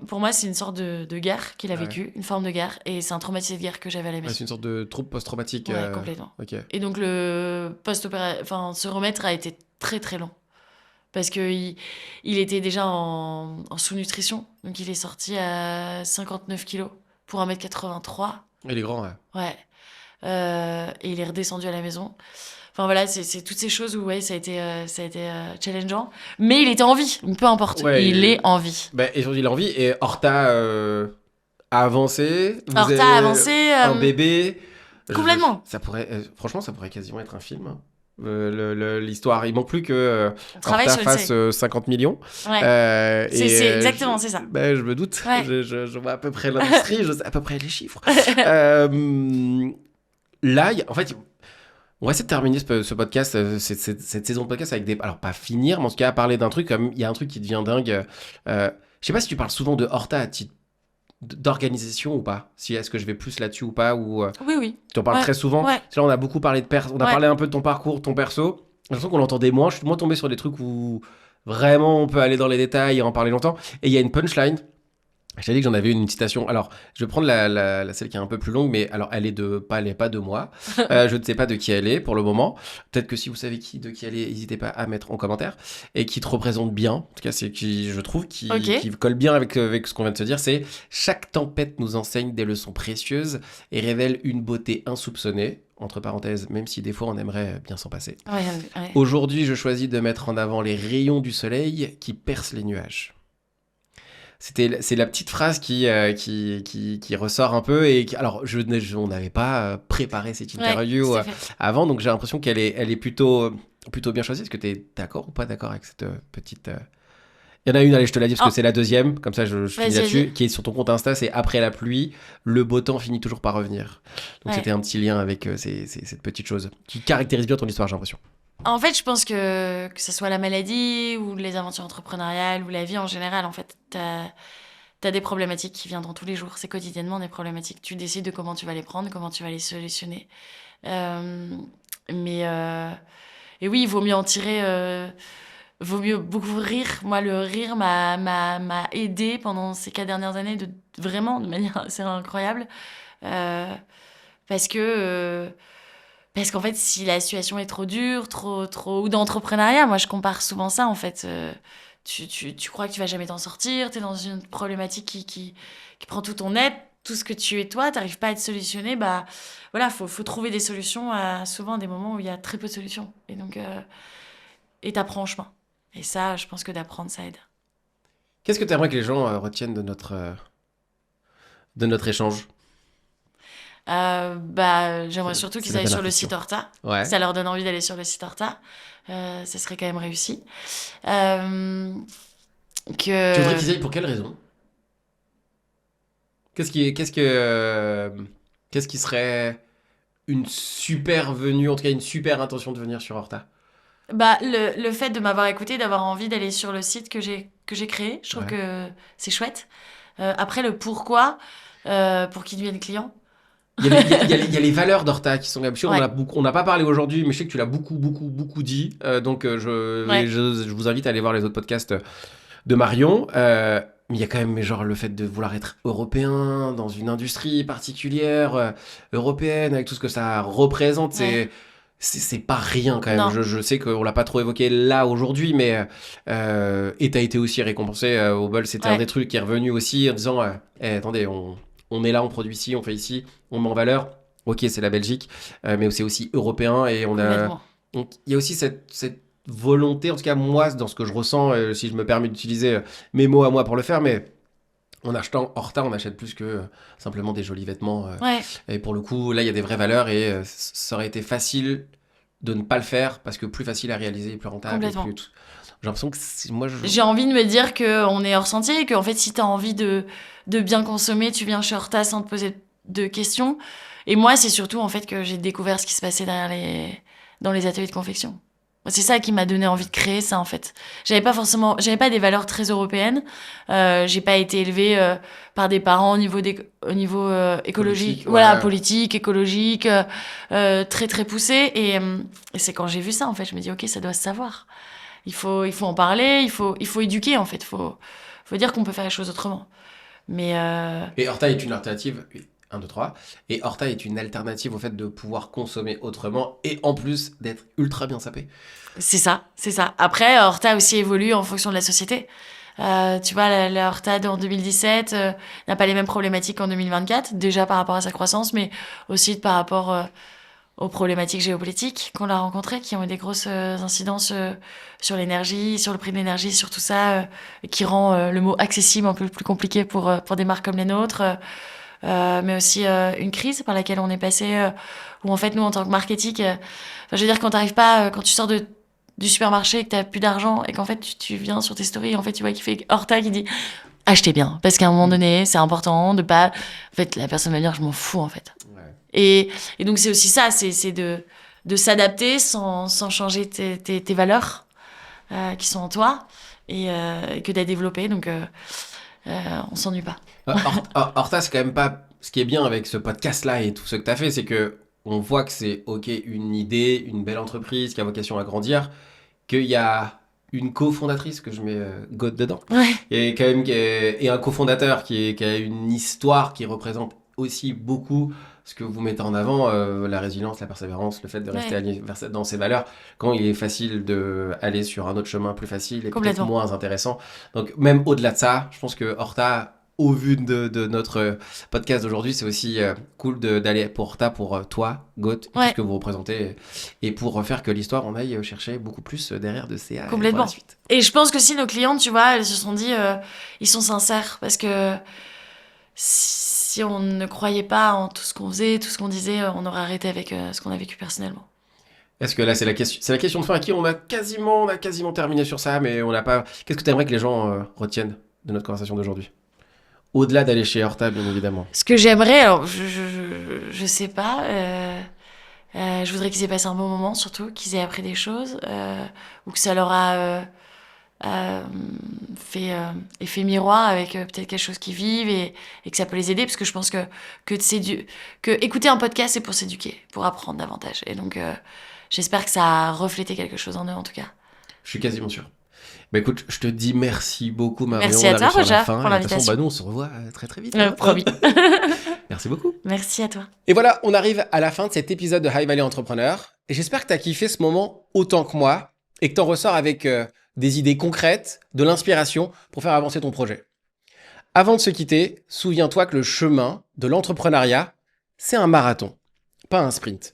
Pour moi, c'est une sorte de guerre qu'il a vécu, une forme de guerre. Et c'est un traumatisme de guerre que j'avais à la maison. C'est une sorte de trouble post-traumatique. Ouais, complètement. Okay. Et donc, se remettre a été très, très long. Parce qu'il était déjà en sous-nutrition. Donc, il est sorti à 59 kilos pour 1m83. Il est grand, ouais. Ouais. Et il est redescendu à la maison. Enfin voilà, c'est toutes ces choses où ça a été challengeant. Mais il était en vie, peu importe. Il est en vie. Et aujourd'hui, il est en vie. Et Horta a avancé. Horta a avancé. Un bébé. Complètement. Franchement, ça pourrait quasiment être un film. L'histoire. Il manque plus que Horta fasse 50 millions. Ouais. C'est exactement, c'est ça. Je me doute. Ouais. Je vois à peu près l'industrie, je sais à peu près les chiffres. Là, en fait, on va essayer de terminer ce podcast, cette saison de podcast avec des... Alors, pas finir, mais en tout cas, parler d'un truc, comme il y a un truc qui devient dingue. Je sais pas si tu parles souvent de Horta à titre d'organisation ou pas. Est-ce que je vais plus là-dessus ou pas ou, Oui. Tu en parles très souvent. Ouais. Là, on a beaucoup parlé on a parlé un peu de ton parcours, ton perso. J'ai l'impression qu'on l'entendait moins. Je suis moins tombé sur des trucs où vraiment on peut aller dans les détails et en parler longtemps. Et il y a une punchline. Je t'ai dit que j'en avais une citation. Alors, je vais prendre celle qui est un peu plus longue, mais alors elle est pas de moi. Je ne sais pas de qui elle est pour le moment. Peut-être que si vous savez de qui elle est, n'hésitez pas à mettre en commentaire. Et qui te représente bien. En tout cas, c'est qui je trouve qui colle bien avec ce qu'on vient de se dire. C'est chaque tempête nous enseigne des leçons précieuses et révèle une beauté insoupçonnée. Entre parenthèses, même si des fois on aimerait bien s'en passer. Ouais. Aujourd'hui, je choisis de mettre en avant les rayons du soleil qui percent les nuages. C'est la petite phrase qui ressort un peu et alors on n'avait pas préparé cette interview avant, donc j'ai l'impression qu'elle est plutôt bien choisie. Est-ce que tu es d'accord ou pas d'accord avec cette petite Il y en a une, allez, je te la dis parce que c'est la deuxième, comme ça je finis là-dessus, qui est sur ton compte Insta, c'est après la pluie, le beau temps finit toujours par revenir. Donc c'était un petit lien avec cette petite chose qui caractérise bien ton histoire, j'ai l'impression. En fait, je pense que ce soit la maladie ou les aventures entrepreneuriales ou la vie en général, en fait, t'as des problématiques qui viendront tous les jours. C'est quotidiennement des problématiques. Tu décides de comment tu vas les prendre, comment tu vas les solutionner. Euh, mais et oui, il vaut mieux en tirer. Vaut mieux beaucoup rire. Moi, le rire m'a aidé pendant ces 4 dernières années vraiment de manière assez incroyable. Euh, parce que parce qu'en fait, si la situation est trop dure, trop ou d'entrepreneuriat, moi je compare souvent ça en fait. Tu crois que tu vas jamais t'en sortir, tu es dans une problématique qui prend tout ton être, tout ce que tu es toi, t'arrives pas à te solutionner, bah voilà, faut trouver des solutions à souvent des moments où il y a très peu de solutions. Et donc et t'apprends en chemin. Et ça, je pense que d'apprendre, ça aide. Qu'est-ce que tu aimerais que les gens retiennent de notre échange? Bah, j'aimerais C'est surtout c'est qu'ils la aillent sur dernière le question. site Horta. Ouais. Ça leur donne envie d'aller sur le site Horta. Ça serait quand même réussi. Euh, Tu voudrais que qu'ils aillent pour quelle raison? Qu'est-ce qui serait une super venue, en tout cas une super intention de venir sur Horta? bah le fait de m'avoir écouté, d'avoir envie d'aller sur le site que j'ai créé, je trouve Ouais. que c'est chouette. Après le pourquoi, pour qu'ils deviennent clients. Il y a les valeurs d'Horta qui sont là. Je sais qu'on Ouais, on n'a pas parlé aujourd'hui, mais je sais que tu l'as beaucoup dit. Donc ouais, je vous invite à aller voir les autres podcasts de Marion. Mais il y a quand même genre le fait de vouloir être européen dans une industrie particulière européenne avec tout ce que ça représente, ouais. c'est pas rien quand même. Non, Je sais qu'on l'a pas trop évoqué là aujourd'hui, mais et t'as été aussi récompensé au bol. C'était un ouais, des trucs qui est revenu aussi en disant attendez, on est là, on produit ici, on fait ici, on met en valeur. Ok, c'est la Belgique, mais c'est aussi européen et on a. complètement. Donc il y a aussi cette volonté, en tout cas moi, dans ce que je ressens, si je me permets d'utiliser mes mots à moi pour le faire, mais en achetant Horta, on achète plus que simplement des jolis vêtements. Ouais, Et pour le coup, là, il y a des vraies valeurs et ça aurait été facile de ne pas le faire parce que plus facile à réaliser, plus rentable et plus complètement. tout. J'ai l'impression que moi, J'ai envie de me dire qu'on est hors sentier et qu'en fait, si t'as envie de bien consommer, tu viens chez Horta sans te poser de questions. Et moi, c'est surtout en fait que j'ai découvert ce qui se passait dans les ateliers de confection. C'est ça qui m'a donné envie de créer ça en fait. J'avais pas des valeurs très européennes. J'ai pas été élevée par des parents au niveau écologique, politique, voilà, ouais. politique, écologique, très très poussé. Et c'est quand j'ai vu ça en fait, je me dis ok, ça doit se savoir. Il faut en parler, il faut éduquer en fait. Faut dire qu'on peut faire les choses autrement. Mais Et Horta est une alternative. Un 2 3. Et Horta est une alternative au fait de pouvoir consommer autrement et en plus d'être ultra bien sapé. c'est ça, c'est ça. Après, Horta aussi évolue en fonction de la société. Tu vois, la Horta en 2017 n'a pas les mêmes problématiques qu'en 2024, déjà par rapport à sa croissance, mais aussi par rapport aux problématiques géopolitiques qu'on a rencontrées, qui ont eu des grosses incidences sur l'énergie, sur le prix de l'énergie, sur tout ça, qui rend le mot accessible un peu plus compliqué pour des marques comme les nôtres. Mais aussi une crise par laquelle on est passé, où en fait nous en tant que marketing, je veux dire quand t'arrives pas, quand tu sors du supermarché et que t'as plus d'argent et qu'en fait tu viens sur tes stories, en fait tu vois qu'il fait Horta qui dit achetez bien parce qu'à un moment donné c'est important de pas, en fait la personne va dire je m'en fous en fait. Ouais. Et donc c'est aussi ça, c'est de s'adapter sans changer tes valeurs qui sont en toi et que t'as développées, donc on s'ennuie pas. Horta, c'est quand même pas. Ce qui est bien avec ce podcast-là et tout ce que tu as fait, c'est que on voit que c'est ok une idée, une belle entreprise qui a vocation à grandir, qu'il y a une cofondatrice que je mets God dedans, Ouais, et quand même et un cofondateur qui a une histoire qui représente aussi beaucoup ce que vous mettez en avant, la résilience, la persévérance, le fait de rester ouais, dans ses valeurs, quand il est facile de aller sur un autre chemin plus facile et peut-être complètement. moins intéressant. Donc même au-delà de ça, je pense que Horta, au vu de notre podcast d'aujourd'hui, c'est aussi cool d'aller pour Horta, pour toi, Goth, et tout ce Ouais, que vous représentez, et pour faire que l'histoire, on aille chercher beaucoup plus derrière de CA pour la complètement. suite. Et je pense que si nos clientes, tu vois, elles se sont dit, ils sont sincères, parce que si on ne croyait pas en tout ce qu'on faisait, tout ce qu'on disait, on aurait arrêté avec ce qu'on a vécu personnellement. Est-ce que là, c'est la question de fin à qui on a quasiment terminé sur ça, mais on n'a pas. Qu'est-ce que tu aimerais que les gens retiennent de notre conversation d'aujourd'hui? Au-delà d'aller chez Horta, bien évidemment. Ce que j'aimerais, alors je sais pas, Je voudrais qu'ils aient passé un bon moment, surtout, qu'ils aient appris des choses, ou que ça leur a fait effet miroir avec peut-être quelque chose qu'ils vivent et que ça peut les aider, parce que je pense que écouter un podcast, c'est pour s'éduquer, pour apprendre davantage. Et donc, j'espère que ça a reflété quelque chose en eux, en tout cas. Je suis quasiment sûr. Bah écoute, je te dis merci beaucoup, Marion. Merci à toi, Roger, pour l'invitation. l'invitation. De toute façon, nous, on se revoit très très vite. Promis. Merci beaucoup. Merci à toi. Et voilà, on arrive à la fin de cet épisode de High Value Entrepreneur. Et j'espère que tu as kiffé ce moment autant que moi et que tu en ressors avec des idées concrètes, de l'inspiration pour faire avancer ton projet. Avant de se quitter, souviens-toi que le chemin de l'entrepreneuriat, c'est un marathon, pas un sprint.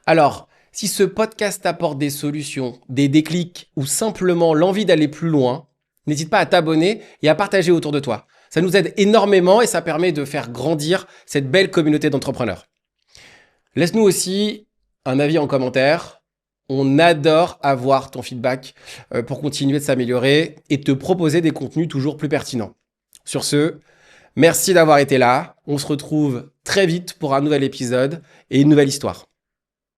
Alors, si ce podcast t'apporte des solutions, des déclics ou simplement l'envie d'aller plus loin, n'hésite pas à t'abonner et à partager autour de toi. Ça nous aide énormément et ça permet de faire grandir cette belle communauté d'entrepreneurs. Laisse-nous aussi un avis en commentaire. On adore avoir ton feedback pour continuer de s'améliorer et te proposer des contenus toujours plus pertinents. Sur ce, merci d'avoir été là. On se retrouve très vite pour un nouvel épisode et une nouvelle histoire.